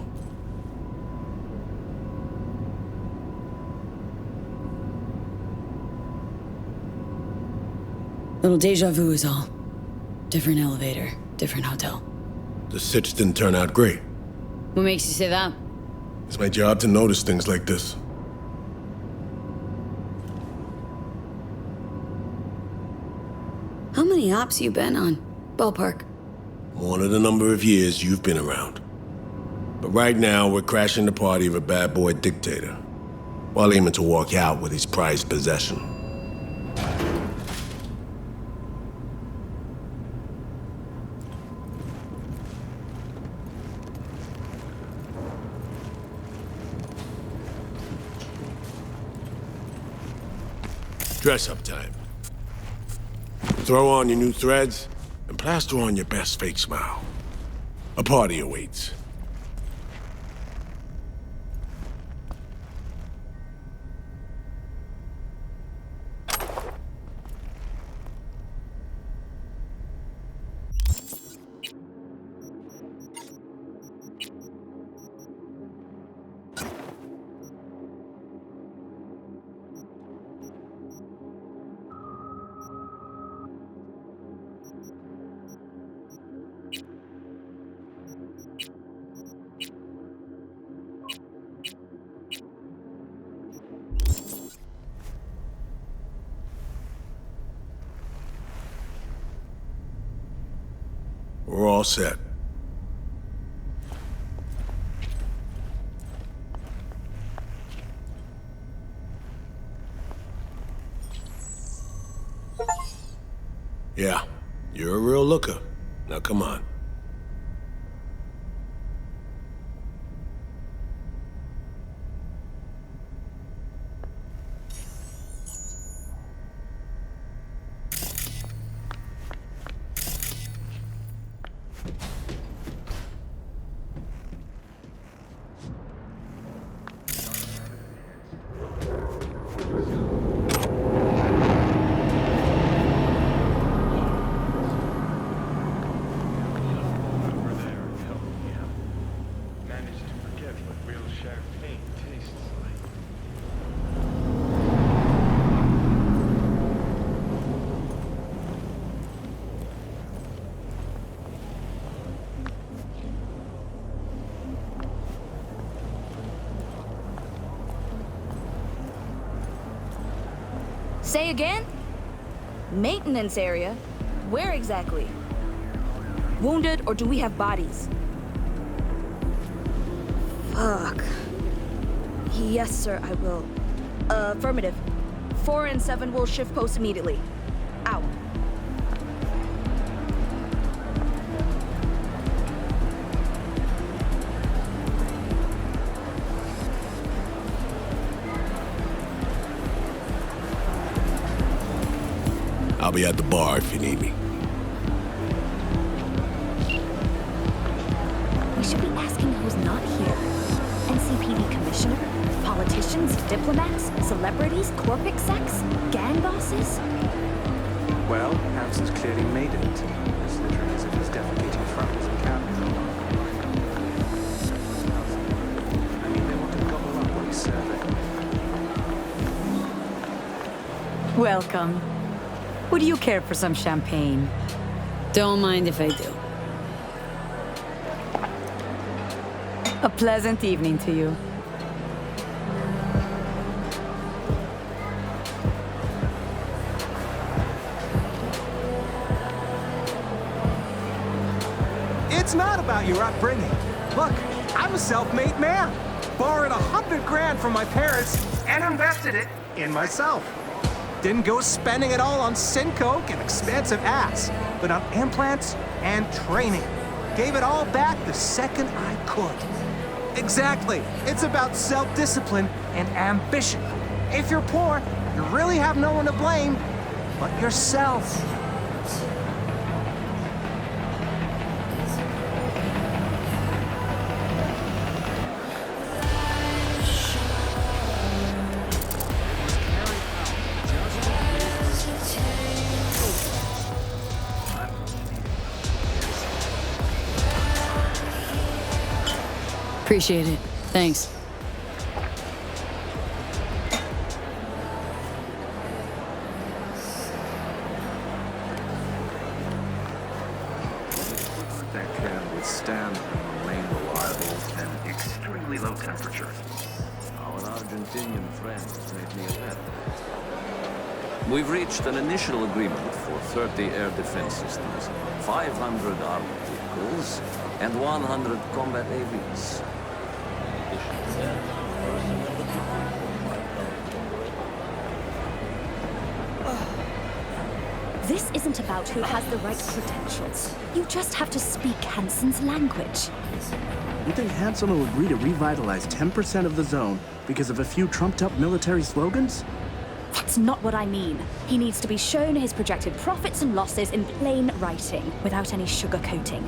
Little deja vu is all. Different elevator, different hotel. The sitch didn't turn out great. What makes you say that? It's my job to notice things like this. How many ops you been on? Ballpark. More than the number of years you've been around. But right now, we're crashing the party of a bad boy dictator, while aiming to walk out with his prized possession. Dress-up time. Throw on your new threads, and plaster on your best fake smile. A party awaits. We're all set. Yeah, you're a real looker. Now come on. Say again? Maintenance area? Where exactly? Wounded, or do we have bodies? Fuck. Yes, sir, I will. Affirmative. 4 and 7 will shift post immediately. Out. I'll be at the bar if you need me. We should be asking who's not here. NCPD commissioner? Politicians? Diplomats? Celebrities? Corp execs? Gang bosses? Well, Hansen's clearly made it. It's literally as if he's defecating front and cabinet. I mean, they want to gobble up what he's serving. Welcome. Would you care for some champagne? Don't mind if I do. A pleasant evening to you. It's not about your upbringing. Look, I'm a self-made man. Borrowed $100 grand from my parents and invested it in myself. Didn't go spending it all on sin coke and expensive ass, but on implants and training. Gave it all back the second I could. Exactly. It's about self-discipline and ambition. If you're poor, you really have no one to blame but yourself. Appreciate it. Thanks. That can withstand and remain reliable and extremely low temperatures. Our Argentinian friends made me aware. We've reached an initial agreement for 30 air defense systems, 500 armored vehicles, and 100 combat AVs. This isn't about who has the right credentials. You just have to speak Hansen's language. You think Hansen will agree to revitalize 10% of the zone because of a few trumped-up military slogans? That's not what I mean. He needs to be shown his projected profits and losses in plain writing, without any sugarcoating.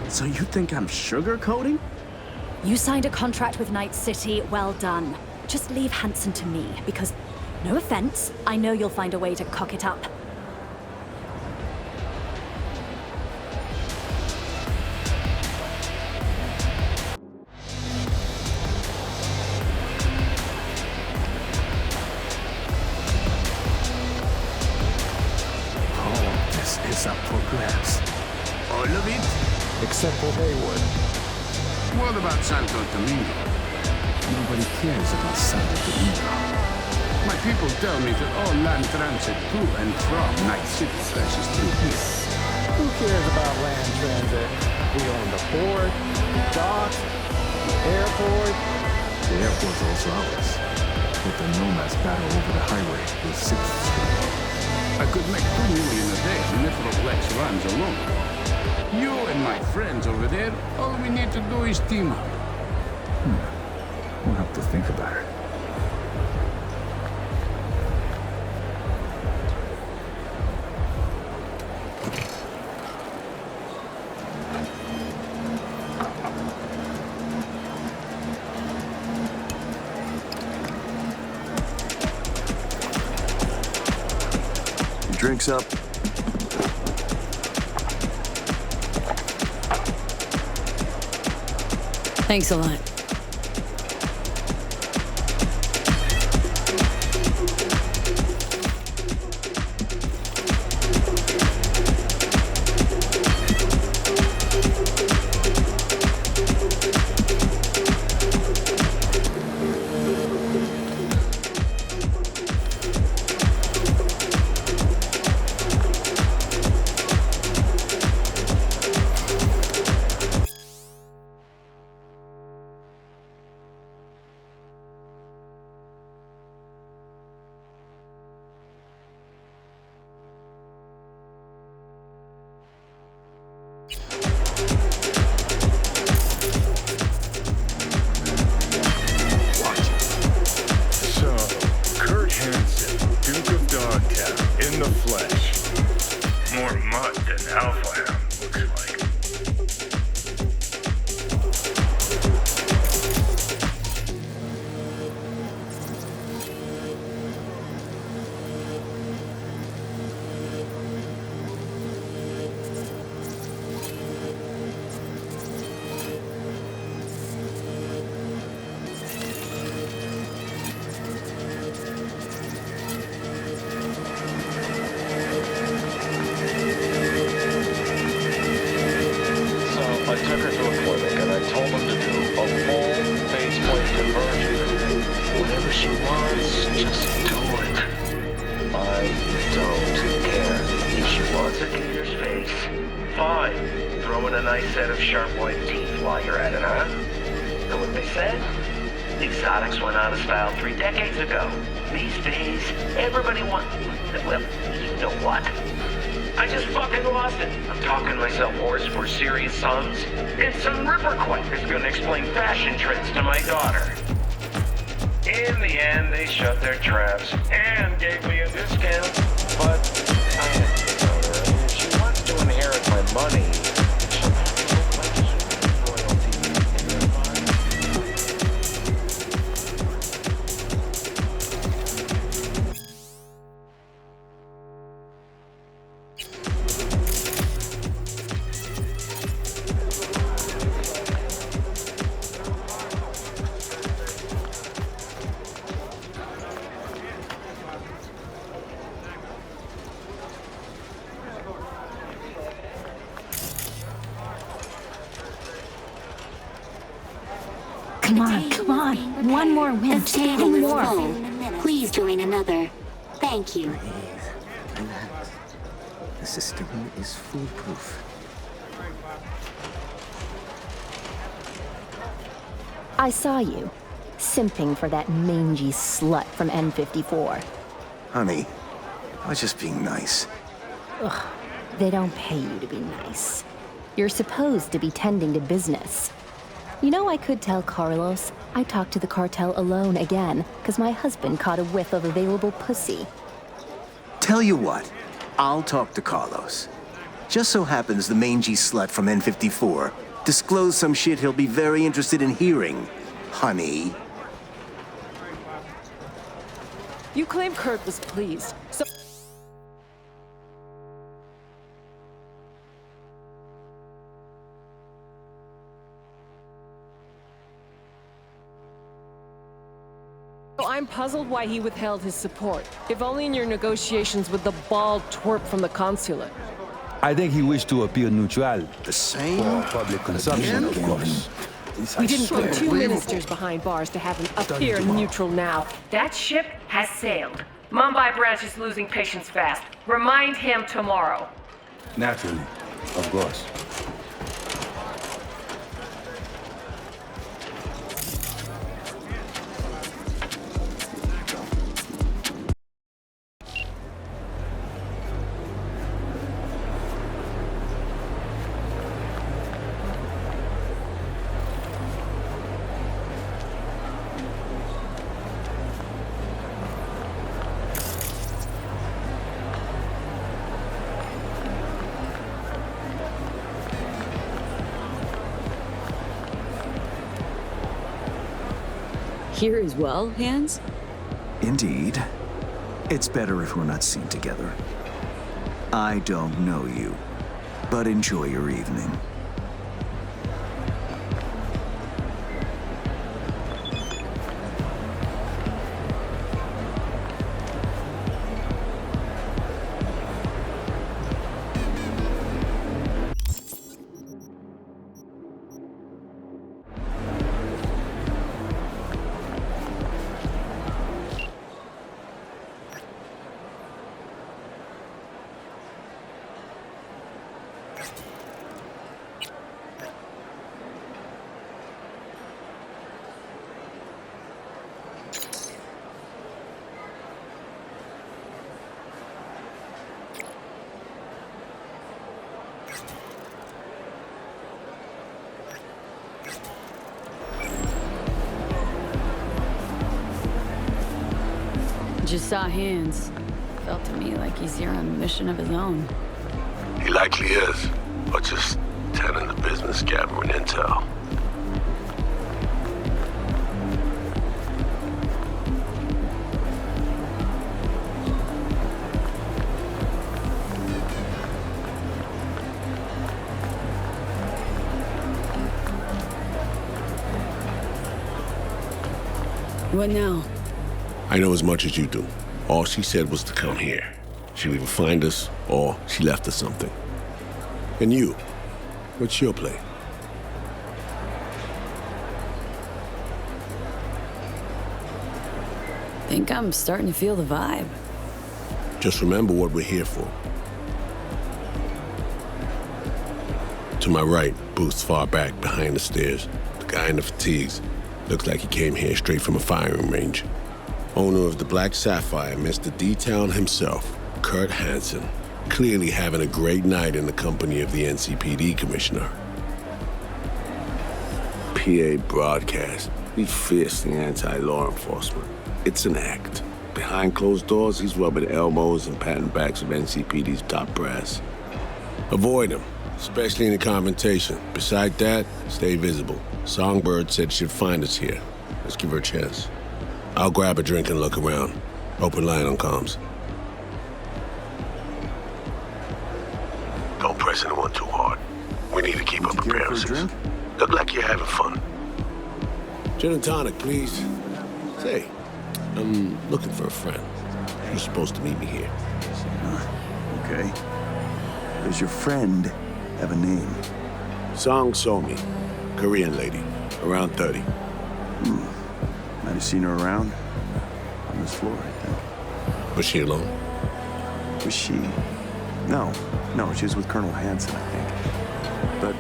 So you think I'm sugarcoating? You signed a contract with Night City, well done. Just leave Hansen to me, because, no offense, I know you'll find a way to cock it up. All of this is up for grabs. All of it? Except for Haywood. What about Santo Domingo? Nobody cares about Santo Domingo. My people tell me that all land transit to and from Night City passes through here. Who cares about land transit? We own the port, the dock, the airport. The airport's also ours. With the nomads battle over the highway with 6th Street. I could make $2 million a day if Metroplex runs alone. You and my friends over there, all we need to do is team up. We'll have to think about it. Drinks up. Thanks a lot. Come on. One more win. One more. Please join another. Thank you. Relax. The system is foolproof. I saw you, simping for that mangy slut from N54. Honey, I was just being nice. Ugh, they don't pay you to be nice. You're supposed to be tending to business. You know, I could tell Carlos I talked to the cartel alone again, because my husband caught a whiff of available pussy. Tell you what, I'll talk to Carlos. Just so happens the mangy slut from N54 disclosed some shit he'll be very interested in hearing, honey. You claim Kurt was pleased, so... I'm puzzled why he withheld his support, if only in your negotiations with the bald twerp from the consulate. I think he wished to appear neutral. The same? For public consumption, of course. We didn't put two ministers behind bars to have him appear neutral now. That ship has sailed. Mumbai branch is losing patience fast. Remind him tomorrow. Naturally, of course. Here as well, Hans? Indeed. It's better if we're not seen together. I don't know you, but enjoy your evening. Just saw hands. Felt to me like he's here on a mission of his own. He likely is, but just tending the business, gathering intel. What now? I know as much as you do. All she said was to come here. She'll either find us, or she left us something. And you, what's your play? Think I'm starting to feel the vibe. Just remember what we're here for. To my right, booth's far back behind the stairs. The guy in the fatigues. Looks like he came here straight from a firing range. Owner of the Black Sapphire, Mr. D-Town himself, Kurt Hansen, clearly having a great night in the company of the NCPD commissioner. PA broadcast. He's fiercely anti-law enforcement. It's an act. Behind closed doors, he's rubbing elbows and patting backs of NCPD's top brass. Avoid him, especially in a confrontation. Beside that, stay visible. Songbird said she'd find us here. Let's give her a chance. I'll grab a drink and look around. Open line on comms. Don't press anyone too hard. We need to keep up appearances. Look like you're having fun. Gin and tonic, please. Say, I'm looking for a friend. You're supposed to meet me here. Okay. Does your friend have a name? Song Somi. Korean lady. Around 30. Might have seen her around. On this floor, I think. Was she alone? Was she? No, she was with Colonel Hansen, I think. But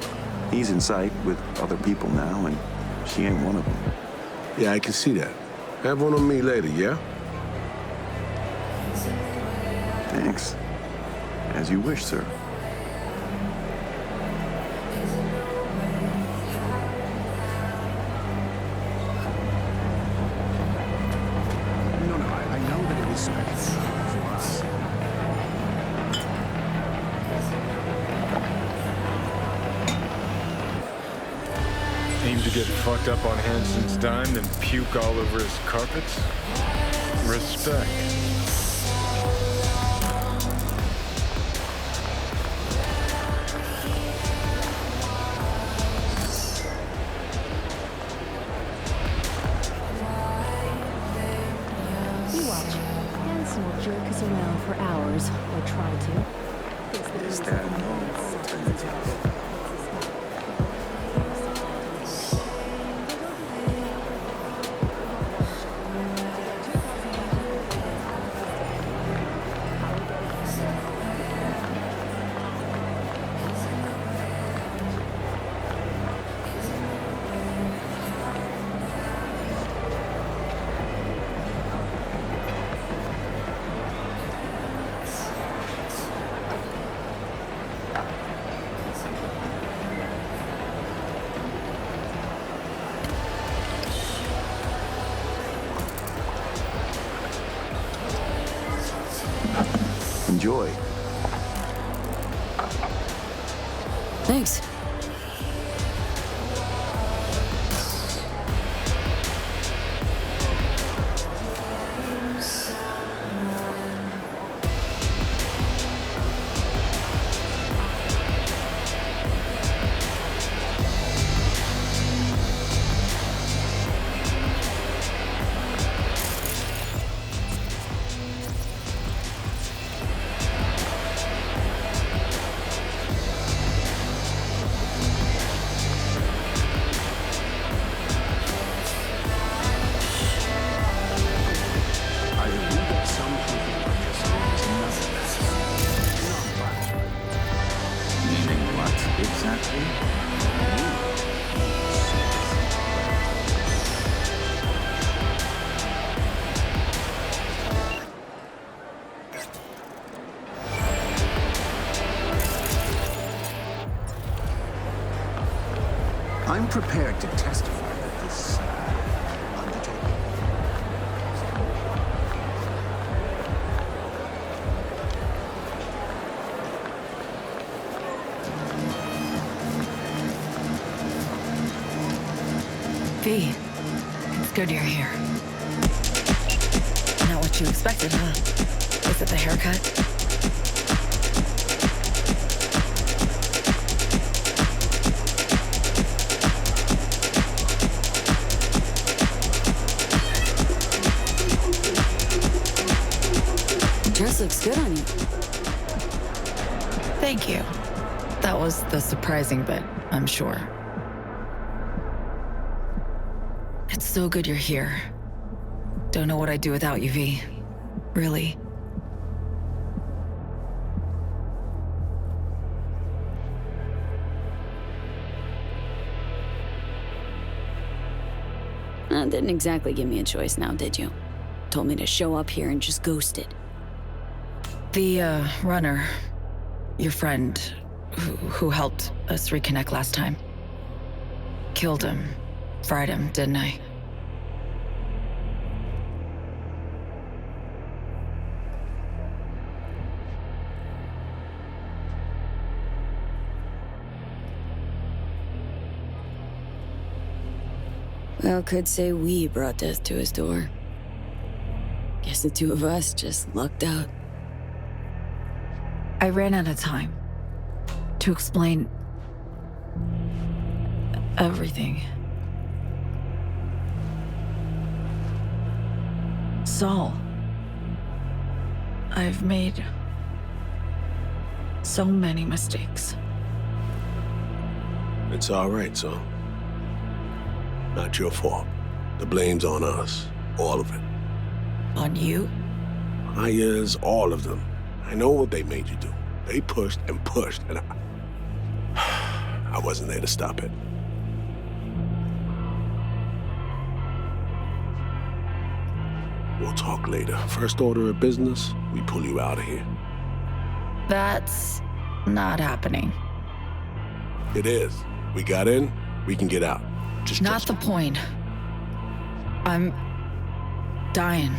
he's in sight with other people now, and she ain't one of them. Yeah, I can see that. Have one on me later, yeah? Thanks. As you wish, sir. Aim to get fucked up on Hansen's dime, then puke all over his carpets? Respect. You watch. Hansen will jerk us around for hours, or try to. Is that an alternative? Enjoy. Thanks. I'm prepared to testify that this undertaking. V, it's good you're here. Not what you expected, huh? Is it the haircut? Dress looks good on you. Thank you. That was the surprising bit, I'm sure. It's so good you're here. Don't know what I'd do without you, V. Really. Didn't exactly give me a choice now, did you? Told me to show up here and just ghost it. The, runner, your friend, who helped us reconnect last time. Killed him. Fried him, didn't I? Well, could say we brought death to his door. Guess the two of us just lucked out. I ran out of time to explain everything. Saul, I've made so many mistakes. It's all right, son. Not your fault. The blame's on us. All of it. On you? Myers, all of them. I know what they made you do. They pushed, and I wasn't there to stop it. We'll talk later. First order of business, we pull you out of here. That's not happening. It is. We got in, we can get out. Just not the point. I'm dying,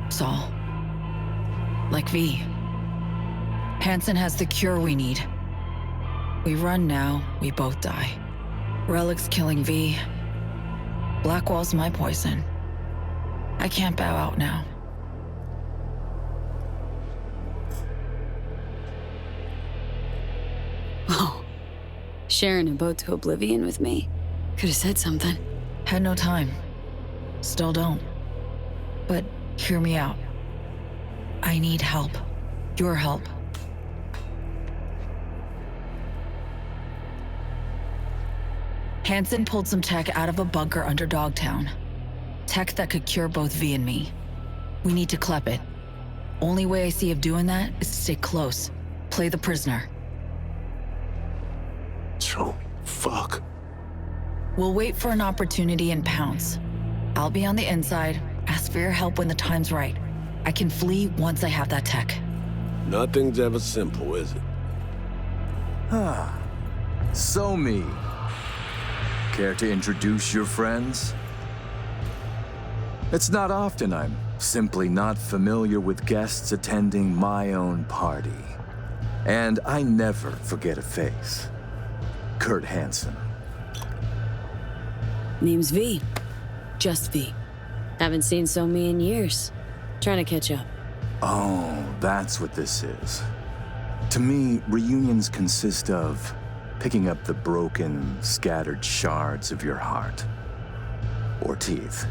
Saul. Like V. Hansen has the cure we need. We run now, we both die. Relic's killing V. Blackwall's my poison. I can't bow out now. Oh, sharing a boat to oblivion with me. Could have said something. Had no time. Still don't. But hear me out. I need help. Your help. Hansen pulled some tech out of a bunker under Dogtown. Tech that could cure both V and me. We need to clep it. Only way I see of doing that is to stay close. Play the prisoner. So, fuck. We'll wait for an opportunity and pounce. I'll be on the inside, ask for your help when the time's right. I can flee once I have that tech. Nothing's ever simple, is it? Ah, so me. Care to introduce your friends? It's not often I'm simply not familiar with guests attending my own party. And I never forget a face. Kurt Hansen. Name's V. Just V. Haven't seen so me in years. Trying to catch up. Oh, that's what this is. To me, reunions consist of picking up the broken, scattered shards of your heart. Or teeth.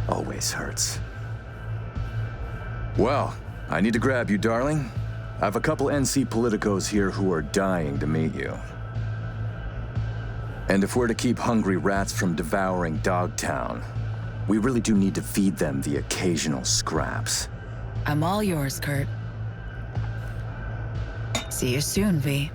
Always hurts. Well, I need to grab you, darling. I have a couple NC politicos here who are dying to meet you. And if we're to keep hungry rats from devouring Dogtown, we really do need to feed them the occasional scraps. I'm all yours, Kurt. See you soon, V.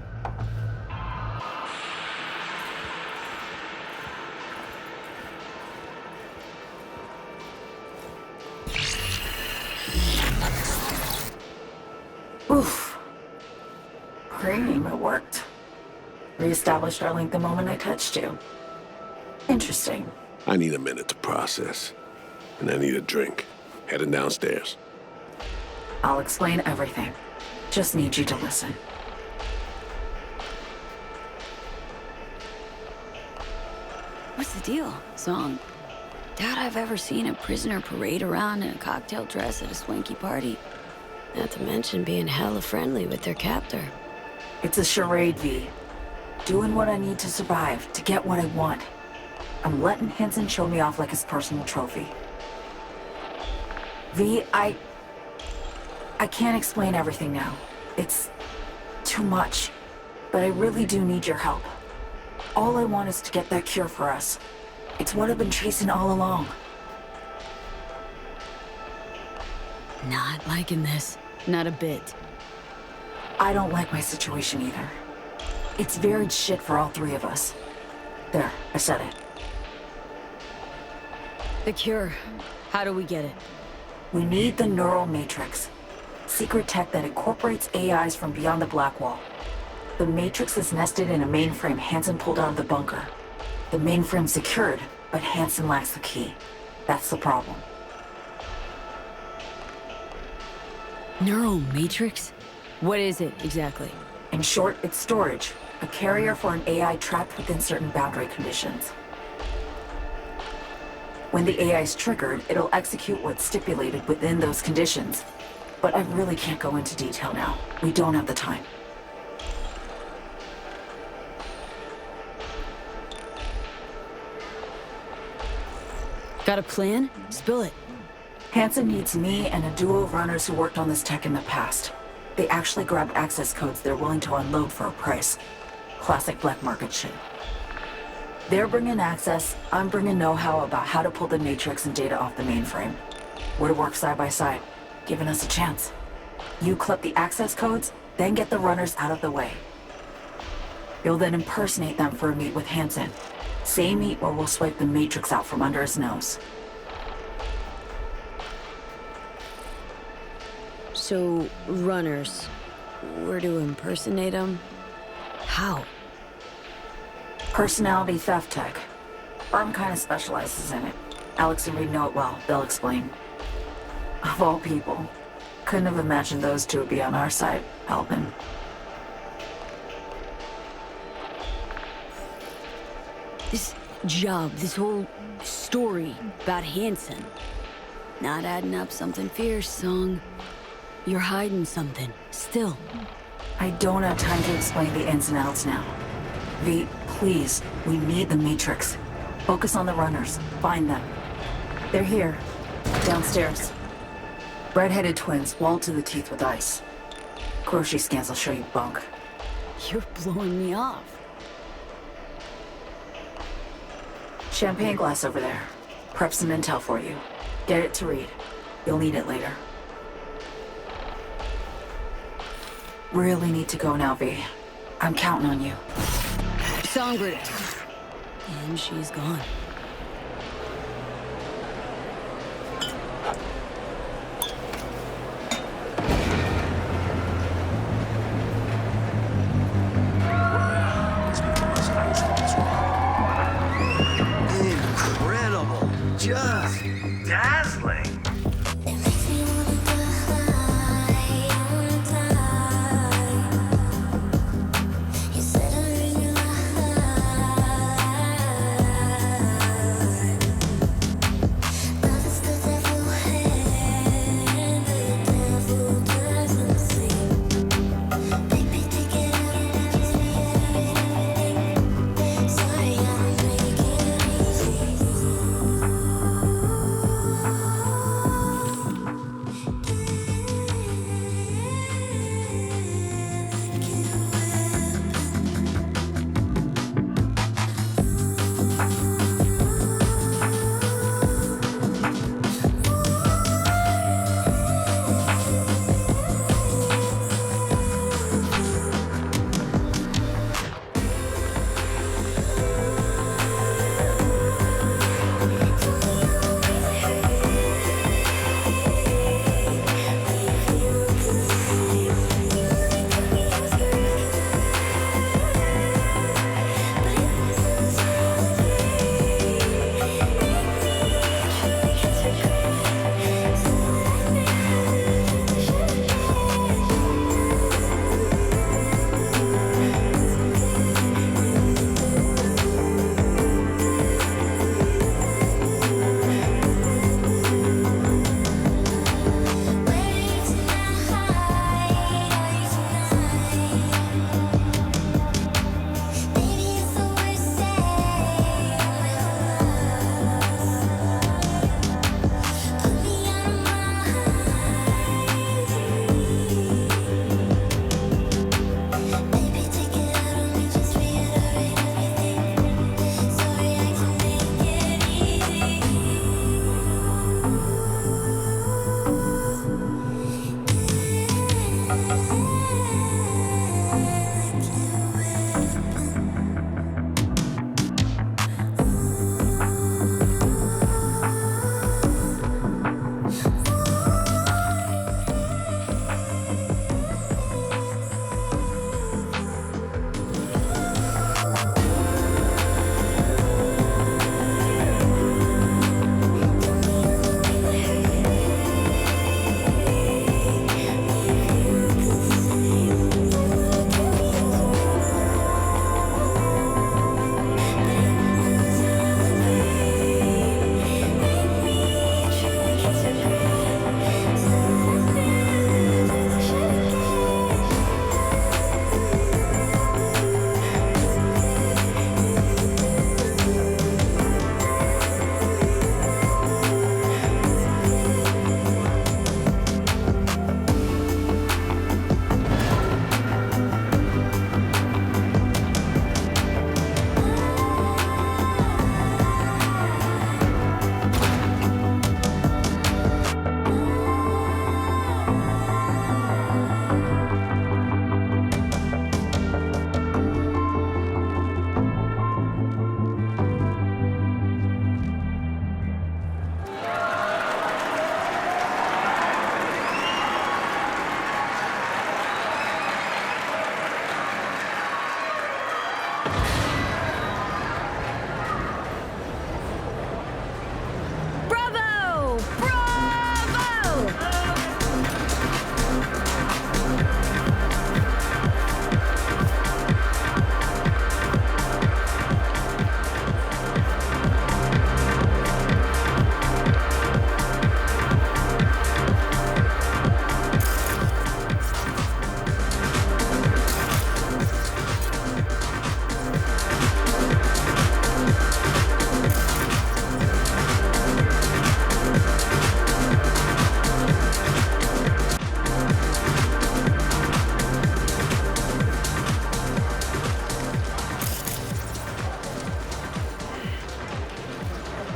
Oof. Cream, it worked. Reestablished our link the moment I touched you. Interesting. I need a minute to process. And I need a drink. Heading downstairs. I'll explain everything. Just need you to listen. What's the deal, Song? Doubt I've ever seen a prisoner parade around in a cocktail dress at a swanky party. Not to mention being hella friendly with their captor. It's a charade, V. Doing what I need to survive, to get what I want. I'm letting Hansen show me off like his personal trophy. V, I can't explain everything now. It's too much. But I really do need your help. All I want is to get that cure for us. It's what I've been chasing all along. Not liking this. Not a bit. I don't like my situation either. It's varied shit for all three of us. There, I said it. The cure. How do we get it? We need the neural matrix. Secret tech that incorporates AIs from beyond the Black Wall. The matrix is nested in a mainframe Hansen pulled out of the bunker. The mainframe's secured, but Hansen lacks the key. That's the problem. Neural matrix? What is it, exactly? In short, it's storage. A carrier for an AI trapped within certain boundary conditions. When the AI is triggered, it'll execute what's stipulated within those conditions. But I really can't go into detail now. We don't have the time. Got a plan? Spill it. Hansen needs me and a duo of runners who worked on this tech in the past. They actually grabbed access codes they're willing to unload for a price. Classic black market shit. They're bringing access, I'm bringing know-how about how to pull the matrix and data off the mainframe. We're to work side by side, giving us a chance. You collect the access codes, then get the runners out of the way. You'll then impersonate them for a meet with Hansen. Same meet where we'll swipe the matrix out from under his nose. So, runners. We're to impersonate them? How? Personality theft tech. Firm kind of specializes in it. Alex and Reed know it well. They'll explain. Of all people. Couldn't have imagined those two would be on our side, helping. This job, this whole story about Hansen. Not adding up something fierce, Song. You're hiding something, still. I don't have time to explain the ins and outs now. V, please, we need the Matrix. Focus on the runners. Find them. They're here. Downstairs. Red-headed twins, walled to the teeth with ice. Grocery scans will show you bunk. You're blowing me off. Champagne glass over there. Prep some intel for you. Get it to Reed. You'll need it later. Really need to go now, V. I'm counting on you. Songbird. And she's gone. Incredible. Just dazzling.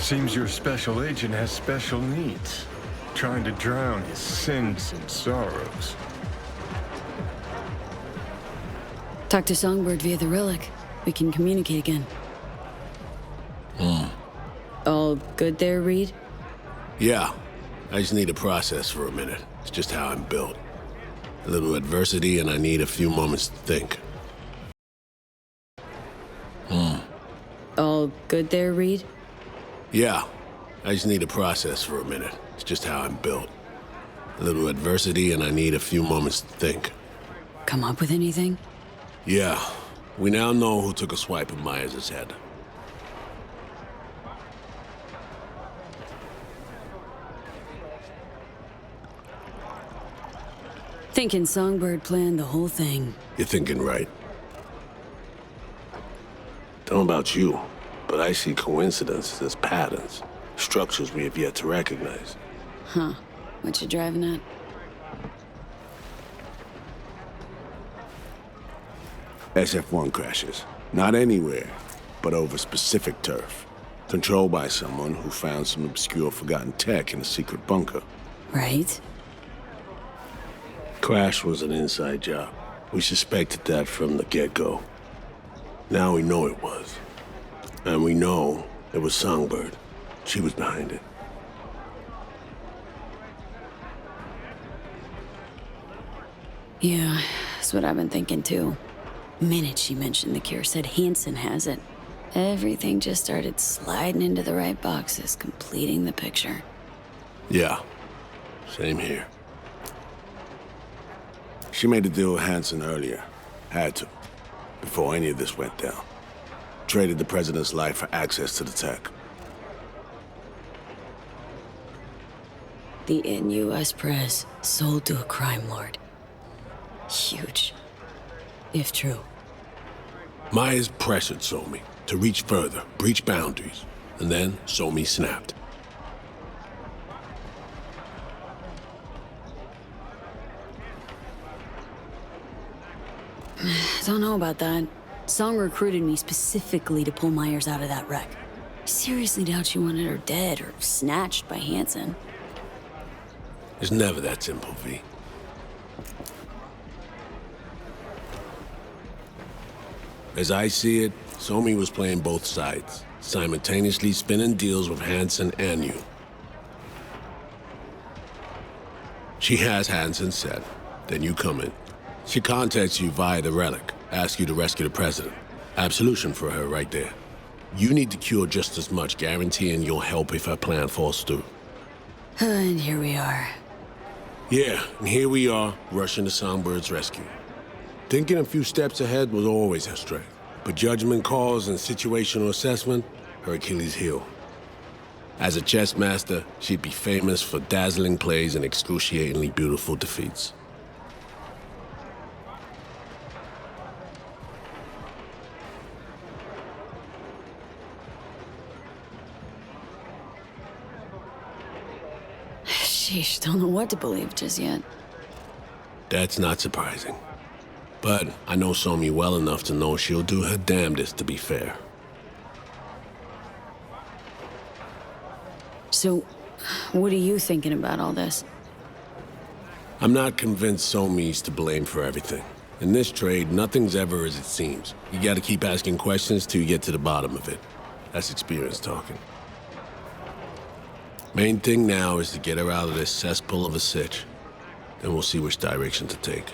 Seems your special agent has special needs. Trying to drown his sins and sorrows. Talk to Songbird via the relic. We can communicate again. All good there, Reed? Yeah. I just need to process for a minute. It's just how I'm built. A little adversity and I need a few moments to think. All good there, Reed? Yeah. I just need to process for a minute. It's just how I'm built. A little adversity and I need a few moments to think. Come up with anything? Yeah. We now know who took a swipe at Myers' head. Thinking Songbird planned the whole thing. You're thinking right. Don't know about you, but I see coincidences as patterns. Structures we have yet to recognize. Huh. What you driving at? SF-1 crashes. Not anywhere, but over specific turf. Controlled by someone who found some obscure forgotten tech in a secret bunker. Right. Crash was an inside job. We suspected that from the get-go. Now we know it was. And we know it was Songbird. She was behind it. Yeah, that's what I've been thinking too. The minute she mentioned the cure, said Hansen has it. Everything just started sliding into the right boxes, completing the picture. Yeah, same here. She made a deal with Hansen earlier. Had to. Before any of this went down. Traded the president's life for access to the tech. The NUS Press sold to a crime lord. Huge. If true. Myers pressured Somi to reach further, breach boundaries, and then Somi snapped. Don't know about that. Song recruited me specifically to pull Myers out of that wreck. I seriously doubt she wanted her dead or snatched by Hansen. It's never that simple, V. As I see it, Somi was playing both sides, simultaneously spinning deals with Hansen and you. She has Hansen set, then you come in. She contacts you via the relic, asks you to rescue the president. Absolution for her right there. You need to cure just as much, guaranteeing you'll help if her plan falls through. And here we are. Yeah, and here we are, rushing to Songbird's rescue. Thinking a few steps ahead was always her strength, but judgment calls and situational assessment, her Achilles heel. As a chess master, she'd be famous for dazzling plays and excruciatingly beautiful defeats. Sheesh, don't know what to believe just yet. That's not surprising. But I know Somi well enough to know she'll do her damnedest to be fair. So, what are you thinking about all this? I'm not convinced Somi's to blame for everything. In this trade, nothing's ever as it seems. You gotta keep asking questions till you get to the bottom of it. That's experience talking. Main thing now is to get her out of this cesspool of a sitch. Then we'll see which direction to take.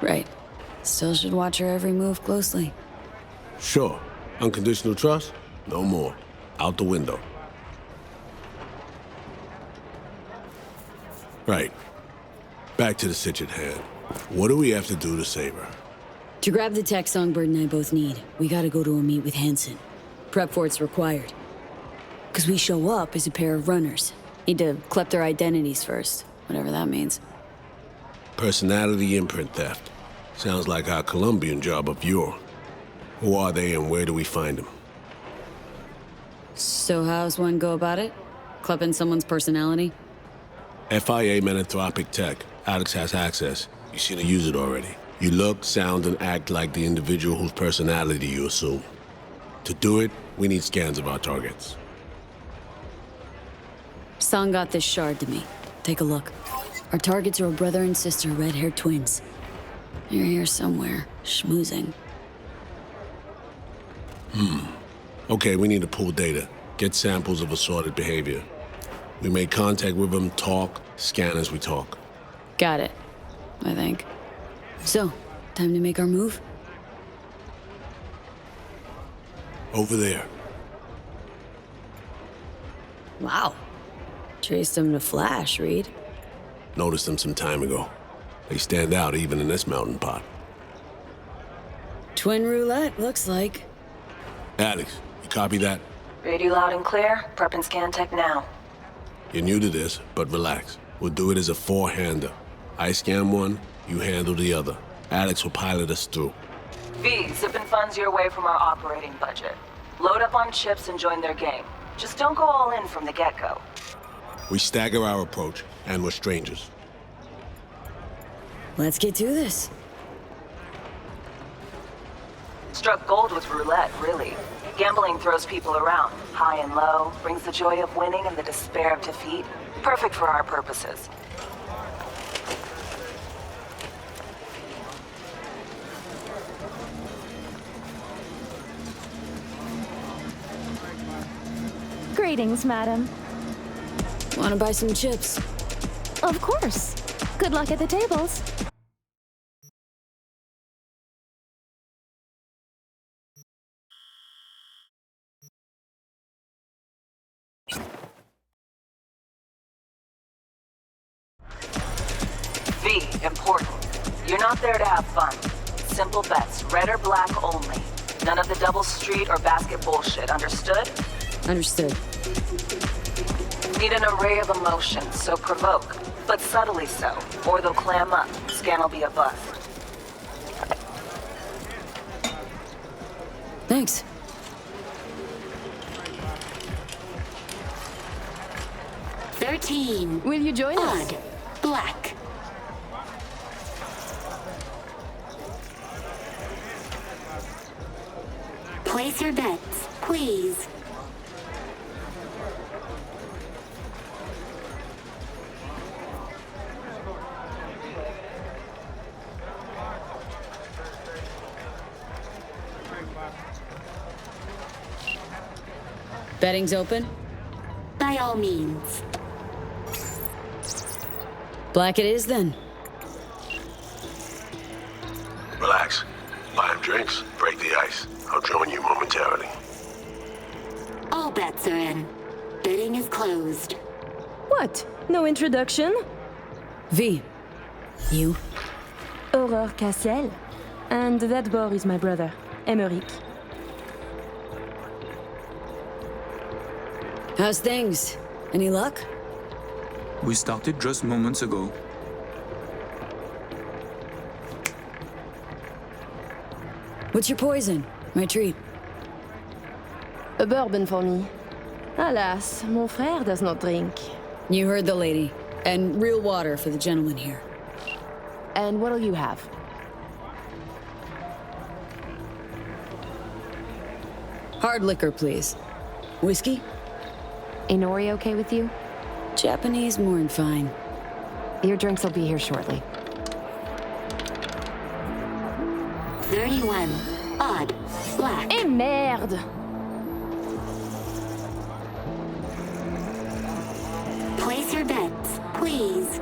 Right. Still should watch her every move closely. Sure. Unconditional trust? No more. Out the window. Right. Back to the sitch at hand. What do we have to do to save her? To grab the tech Songbird and I both need, we gotta go to a meet with Hansen. Prep for it's required. Because we show up as a pair of runners. Need to collect their identities first, whatever that means. Personality imprint theft. Sounds like our Colombian job of yore. Who are they and where do we find them? So how's one go about it? Clipping someone's personality? FIA Menanthropic Tech. Alex has access. You seem to use it already. You look, sound, and act like the individual whose personality you assume. To do it, we need scans of our targets. Song got this shard to me. Take a look. Our targets are a brother and sister, red-haired twins. You're here somewhere, schmoozing. Okay, we need to pull data. Get samples of assorted behavior. We make contact with them, talk, scan as we talk. Got it, I think. So, time to make our move? Over there. Wow. Traced them to Flash, Reed. Noticed them some time ago. They stand out even in this melting pot. Twin roulette, looks like. Alex, you copy that? Read you loud and clear. Prep and scan tech now. You're new to this, but relax. We'll do it as a four-hander. I scan one, you handle the other. Alex will pilot us through. V, zipping funds your way from our operating budget. Load up on chips and join their game. Just don't go all in from the get-go. We stagger our approach, and we're strangers. Let's get to this. Struck gold with roulette, really. Gambling throws people around, high and low, brings the joy of winning and the despair of defeat. Perfect for our purposes. Greetings, madam. Wanna buy some chips? Of course. Good luck at the tables. V, important. You're not there to have fun. Simple bets, red or black only. None of the double street or basket bullshit, understood? Understood. Need an array of emotions, so provoke. But subtly so, or they'll clam up. Scan will be a bust. Thanks. Will you join us? Odd. Black. Place your bets, please. Betting's open? By all means. Black it is, then. Relax. Buy him drinks, break the ice. I'll join you momentarily. All bets are in. Bidding is closed. What? No introduction? V. You? Aurore Cassel. And that boy is my brother, Aymeric. How's things? Any luck? We started just moments ago. What's your poison? My treat. A bourbon for me. Alas, mon frère does not drink. You heard the lady. And real water for the gentleman here. And what'll you have? Hard liquor, please. Whiskey? Inori okay with you? Japanese more than fine. Your drinks will be here shortly. 31. Odd. Black. Eh merde! Place your bets, please.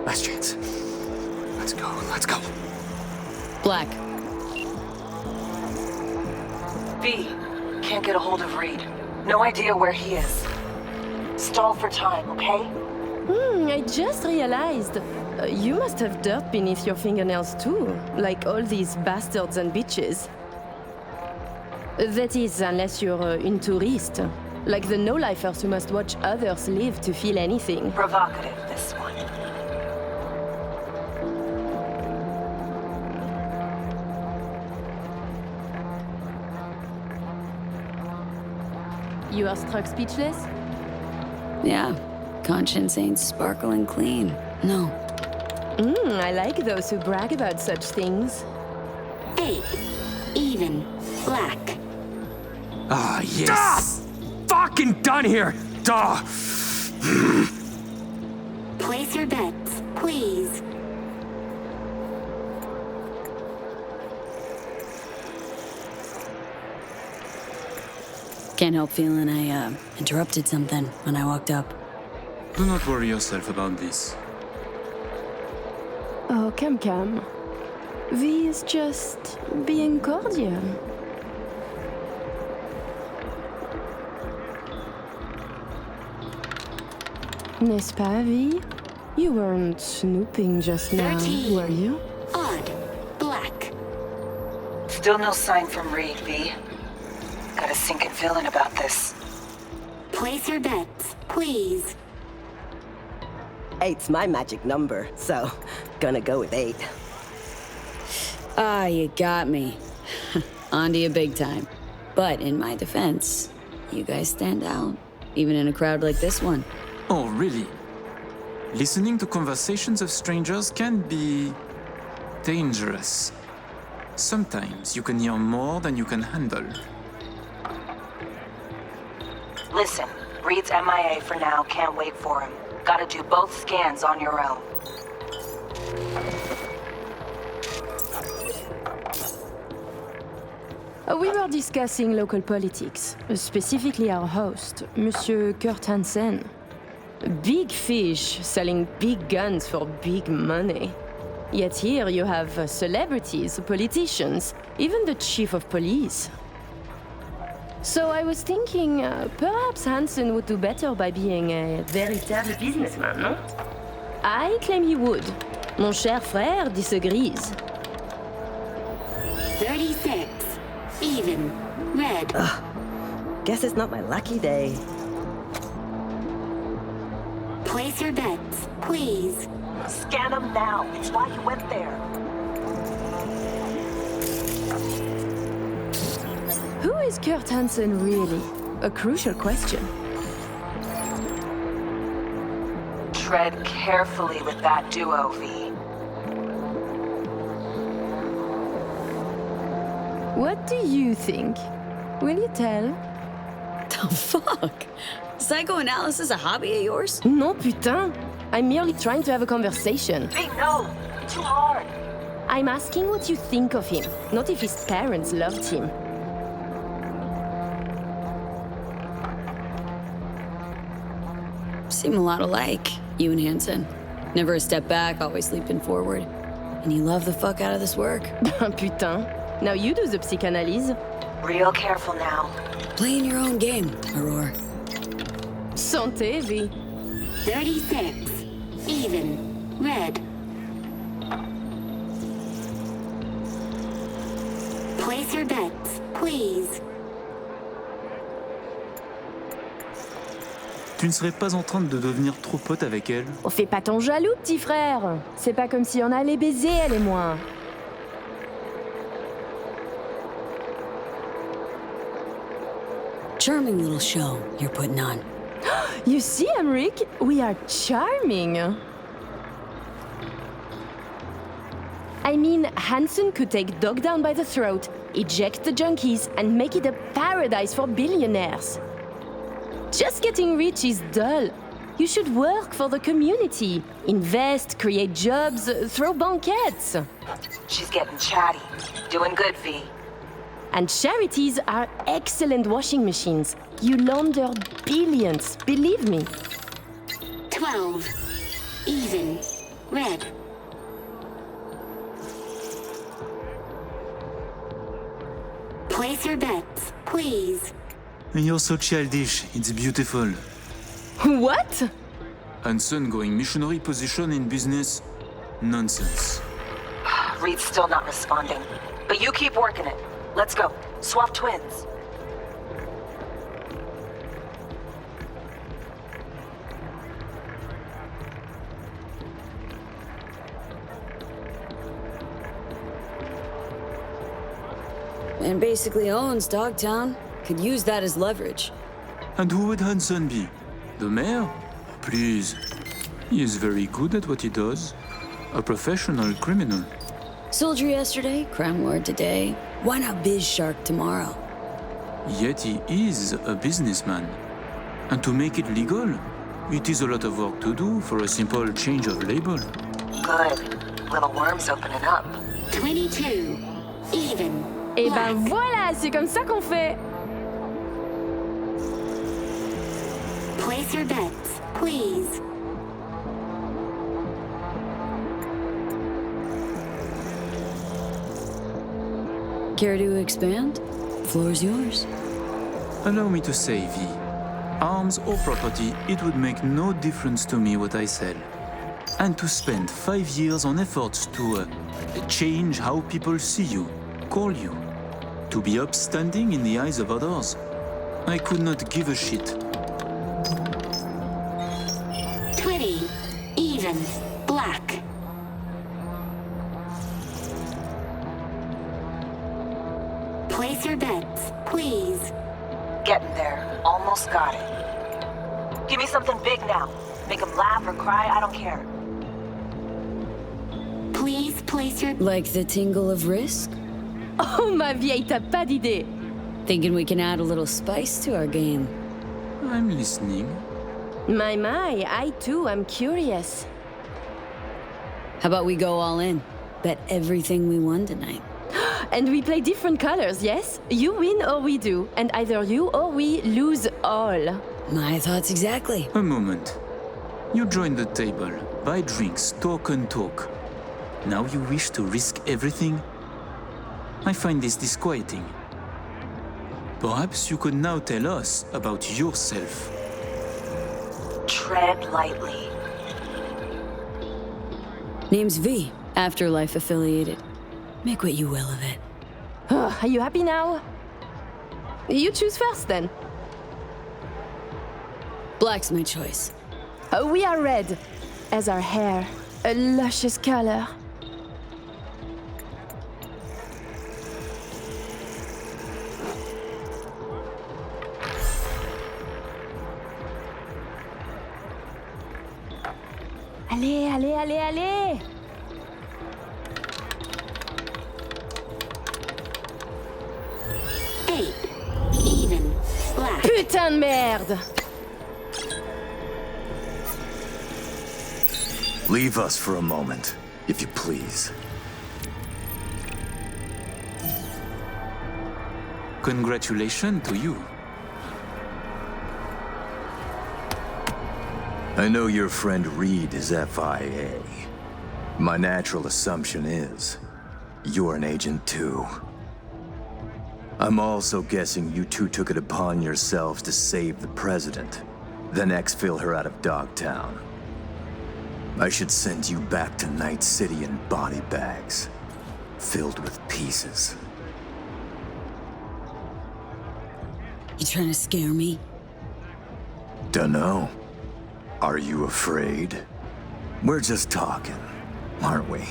Last chance. Let's go, let's go. Black. V, can't get a hold of Reed. No idea where he is. Stall for time, okay? I just realized. You must have dirt beneath your fingernails too, like all these bastards and bitches. That is, unless you're une touriste. Like the no-lifers who must watch others live to feel anything. Provocative, this one. You are struck speechless? Yeah. Conscience ain't sparkling clean. No. I like those who brag about such things. 8. Even. Black. Ah, yes! Fucking done here! Duh! Place your bets, please. Can't help feeling I interrupted something when I walked up. Do not worry yourself about this. Oh, Cam. V is just being cordial. N'est-ce pas, V? You weren't snooping just now, 13. were you? Odd. Black. Still no sign from Reed, V. Got a sinking feeling about this. Place your bets, please. 8's my magic number, so gonna go with 8. Ah, you got me. Onto you big time. But in my defense, you guys stand out, even in a crowd like this one. Oh, really? Listening to conversations of strangers can be dangerous. Sometimes you can hear more than you can handle. Listen, Reed's MIA for now. Can't wait for him. Gotta do both scans on your own. We were discussing local politics, specifically our host, Monsieur Kurt Hansen. Big fish selling big guns for big money. Yet here you have celebrities, politicians, even the chief of police. So I was thinking, perhaps Hansen would do better by being a véritable businessman, no? I claim he would. Mon cher frère disagrees. 36. Even. Red. Guess it's not my lucky day. Place your bets, please. Scan them now. It's why you went there. Who is Kurt Hansen really? A crucial question. Tread carefully with that duo, V. What do you think? Will you tell? The fuck? Psychoanalysis a hobby of yours? Non, putain. I'm merely trying to have a conversation. V, no! Too hard! I'm asking what you think of him, not if his parents loved him. Seem a lot alike, you and Hansen. Never a step back, always leaping forward. And you love the fuck out of this work. Putain. Now you do the psychanalyse. Real careful now. Playing your own game, Aurore. Santé, V. 36. Even. Red. Place your bets, please. Tu ne serais pas en train de devenir trop pote avec elle? Oh, fais pas ton jaloux, petit frère. C'est pas comme si on allait baiser, elle et moi. Charming little show you're putting on. You see, Aymeric, we are charming. I mean, Hansen could take Dog down by the throat, eject the junkies, and make it a paradise for billionaires. Just getting rich is dull. You should work for the community. Invest, create jobs, throw banquets. She's getting chatty. Doing good, V. And charities are excellent washing machines. You launder billions, believe me. 12. Even. Red. Place your bets, please. You're so childish, it's beautiful. What? Hansen going missionary position in business? Nonsense. Reed's still not responding. But you keep working it. Let's go. Swap twins. And basically owns Dogtown. Could use that as leverage. And who would Hansen be? The mayor? Please. He is very good at what he does. a professional criminal. Soldier yesterday, crime lord today. Why not biz shark tomorrow? Yet he is a businessman. And to make it legal, it is a lot of work to do for a simple change of label. Good. Little worm's opening up. 22. Even. Et ben voilà, c'est comme ça qu'on fait. Place your bets, please. Care to expand? Floor's yours. Allow me to say, V. Arms or property, it would make no difference to me what I sell. And to spend 5 years on efforts to change how people see you, call you, to be upstanding in the eyes of others, I could not give a shit. 20. Even. Black. Place your bets, please. Getting there. Almost got it. Give me something big now. Make them laugh or cry, I don't care. Please place your... Like the tingle of risk? Oh, ma vieille, t'as pas d'idée. Thinking we can add a little spice to our game. I'm listening. My, I too am curious. How about we go all in? Bet everything we won tonight. And we play different colors, yes? You win or we do, and either you or we lose all. My thoughts exactly. A moment. You join the table, buy drinks, talk and talk. Now you wish to risk everything? I find this disquieting. Perhaps you could now tell us about yourself. Tread lightly. Name's V, Afterlife affiliated. Make what you will of it. Are you happy now? You choose first then. Black's my choice. We are red, as our hair, a luscious color. Allez, allez, allez, allez! Even. Black. Putain de merde! Leave us for a moment, if you please. Congratulations to you. I know your friend Reed is FIA. My natural assumption is you're an agent too. I'm also guessing you two took it upon yourselves to save the president, then exfil her out of Dogtown. I should send you back to Night City in body bags, filled with pieces. You trying to scare me? Dunno. Are you afraid? We're just talking, aren't we?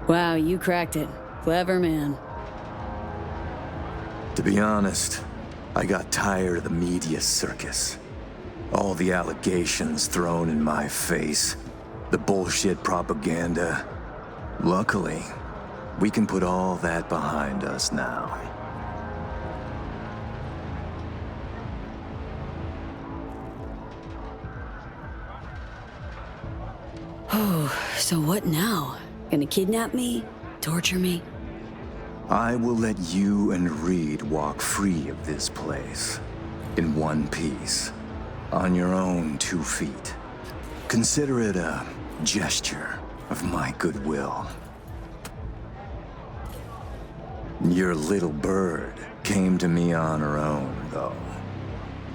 Wow, you cracked it. Clever man. To be honest, I got tired of the media circus. All the allegations thrown in my face, the bullshit propaganda. Luckily, we can put all that behind us now. Oh, so what now? Gonna kidnap me? Torture me? I will let you and Reed walk free of this place. In one piece. On your own 2 feet. Consider it a gesture of my goodwill. Your little bird came to me on her own, though.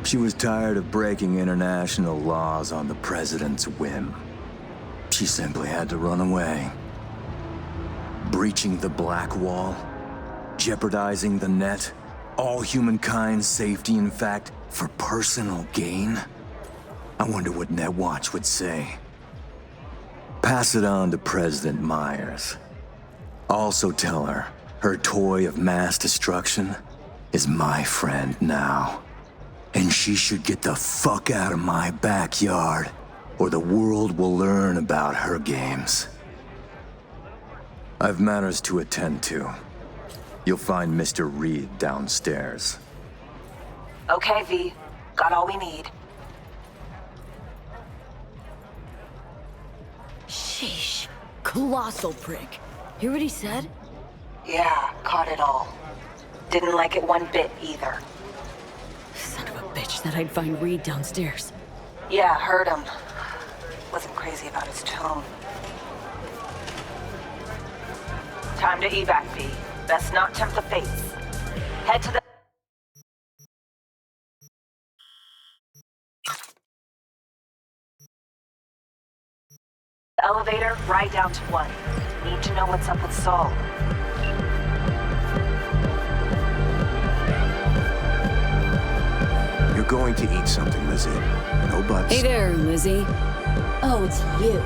She was tired of breaking international laws on the president's whim. She simply had to run away. Breaching the Black Wall, jeopardizing the net, all humankind's safety, in fact, for personal gain? I wonder what Netwatch would say. Pass it on to President Myers. Also tell her Her toy of mass destruction is my friend now. And she should get the fuck out of my backyard, or the world will learn about her games. I've matters to attend to. You'll find Mr. Reed downstairs. Okay, V. Got all we need. Sheesh. Colossal prick. Hear what he said? Yeah, caught it all. Didn't like it one bit either. Son of a bitch said I'd find Reed downstairs. Yeah, heard him. Wasn't crazy about his tone. Time to evac, V. Best not tempt the fates. Head to the elevator, right down to 1. Need to know what's up with Saul. You're going to eat something, Lizzy. No buts. Hey there, Lizzy. Oh, it's you.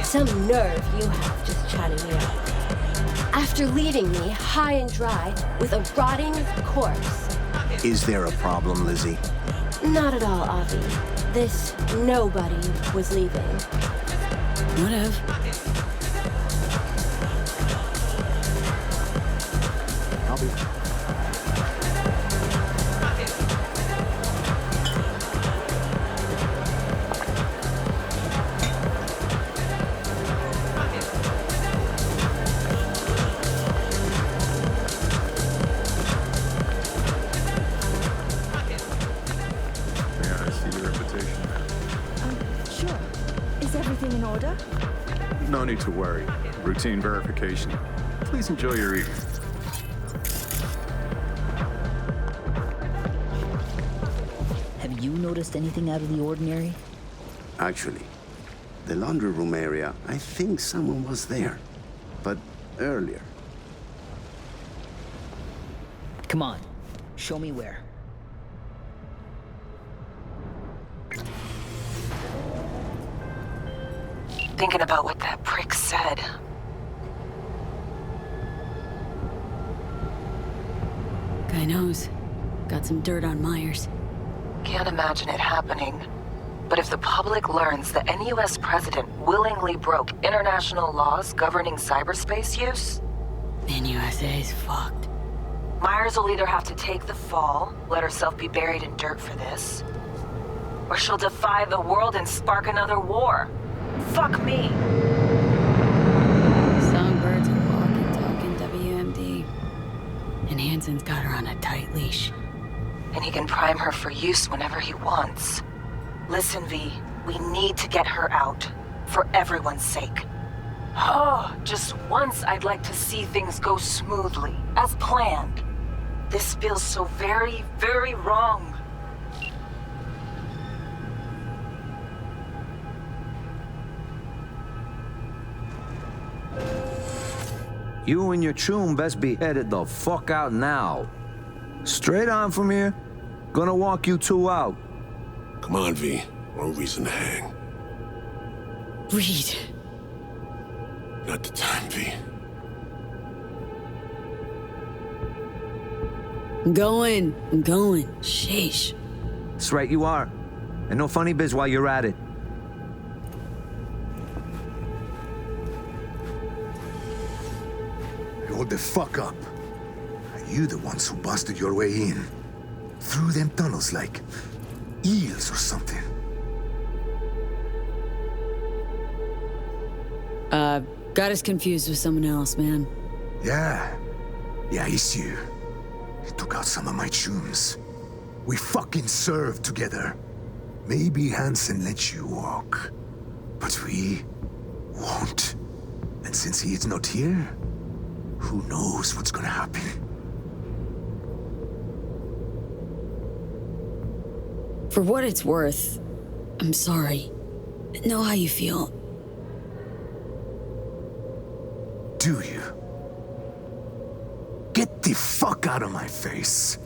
Some nerve you have just chatting me up. After leaving me high and dry with a rotting corpse. Is there a problem, Lizzy? Not at all, Avi. This nobody was leaving. Whatever. I'll be... Sure. Is everything in order? No need to worry. Routine verification. Please enjoy your evening. Have you noticed anything out of the ordinary? Actually, the laundry room area, I think someone was there. But earlier. Come on, show me where. Thinking about what that prick said. Guy knows. Got some dirt on Myers. Can't imagine it happening. But if the public learns the NUS president willingly broke international laws governing cyberspace use, NUSA's fucked. Myers will either have to take the fall, let herself be buried in dirt for this, or she'll defy the world and spark another war. Fuck me! Songbird's a walking, talking WMD. And Hansen's got her on a tight leash. And he can prime her for use whenever he wants. Listen, V, we need to get her out. For everyone's sake. Oh, just once I'd like to see things go smoothly, as planned. This feels so very, very wrong. You and your chum best be headed the fuck out now. Straight on from here. Gonna walk you two out. Come on, V. No reason to hang. Reed. Not the time, V. I'm going. Sheesh. That's right, you are. And no funny biz while you're at it. Hold the fuck up. Are you the ones who busted your way in? Through them tunnels like eels or something? Got us confused with someone else, man. Yeah, it's you. You took out some of my chums. We fucking served together. Maybe Hansen let you walk, but we won't. And since he is not here, who knows what's gonna happen? For what it's worth, I'm sorry. I know how you feel. Do you? Get the fuck out of my face.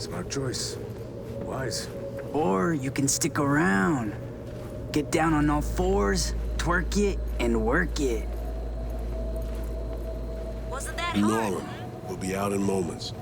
Smart choice. Wise. Or you can stick around. Get down on all fours, twerk it, and work it. Wasn't that hard? Ignore him. We'll be out in moments.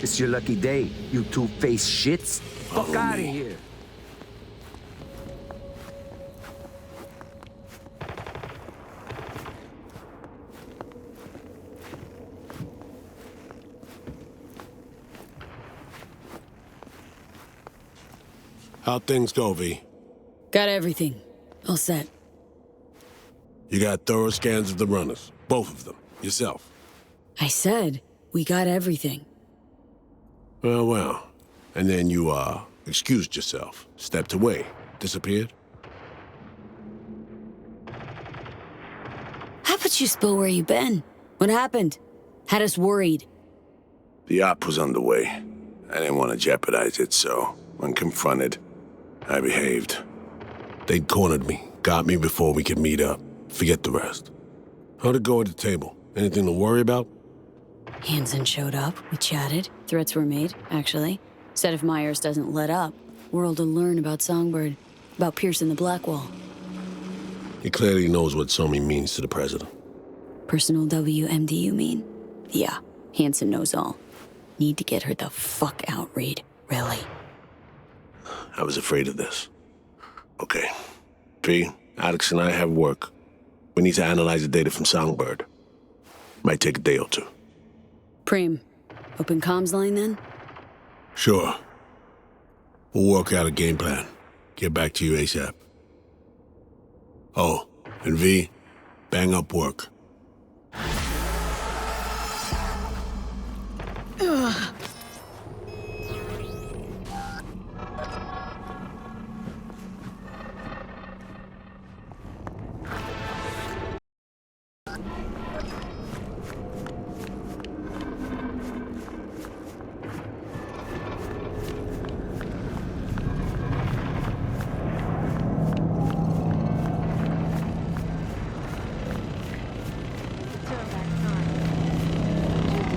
It's your lucky day, you two-faced shits. Fuck out of here. How'd things go, V? Got everything. All set. You got thorough scans of the runners. Both of them. Yourself. I said, we got everything. Well. And then you, excused yourself, stepped away, disappeared? How about you spill where you been? What happened? Had us worried. The op was underway. I didn't want to jeopardize it, so when confronted, I behaved. They'd cornered me, got me before we could meet up. Forget the rest. How'd it go at the table? Anything to worry about? Hansen showed up, we chatted. Threats were made, actually. Said if Myers doesn't let up, World will learn about Songbird, about piercing the black wall. He clearly knows what Somi means to the president. Personal WMD, you mean? Yeah, Hansen knows all. Need to get her the fuck out, Reed. Really. I was afraid of this. Okay. P, Alex and I have work. We need to analyze the data from Songbird. Might take a day or two. Preem, open comms line then? Sure. We'll work out a game plan. Get back to you ASAP. Oh, and V, bang up work. Ugh.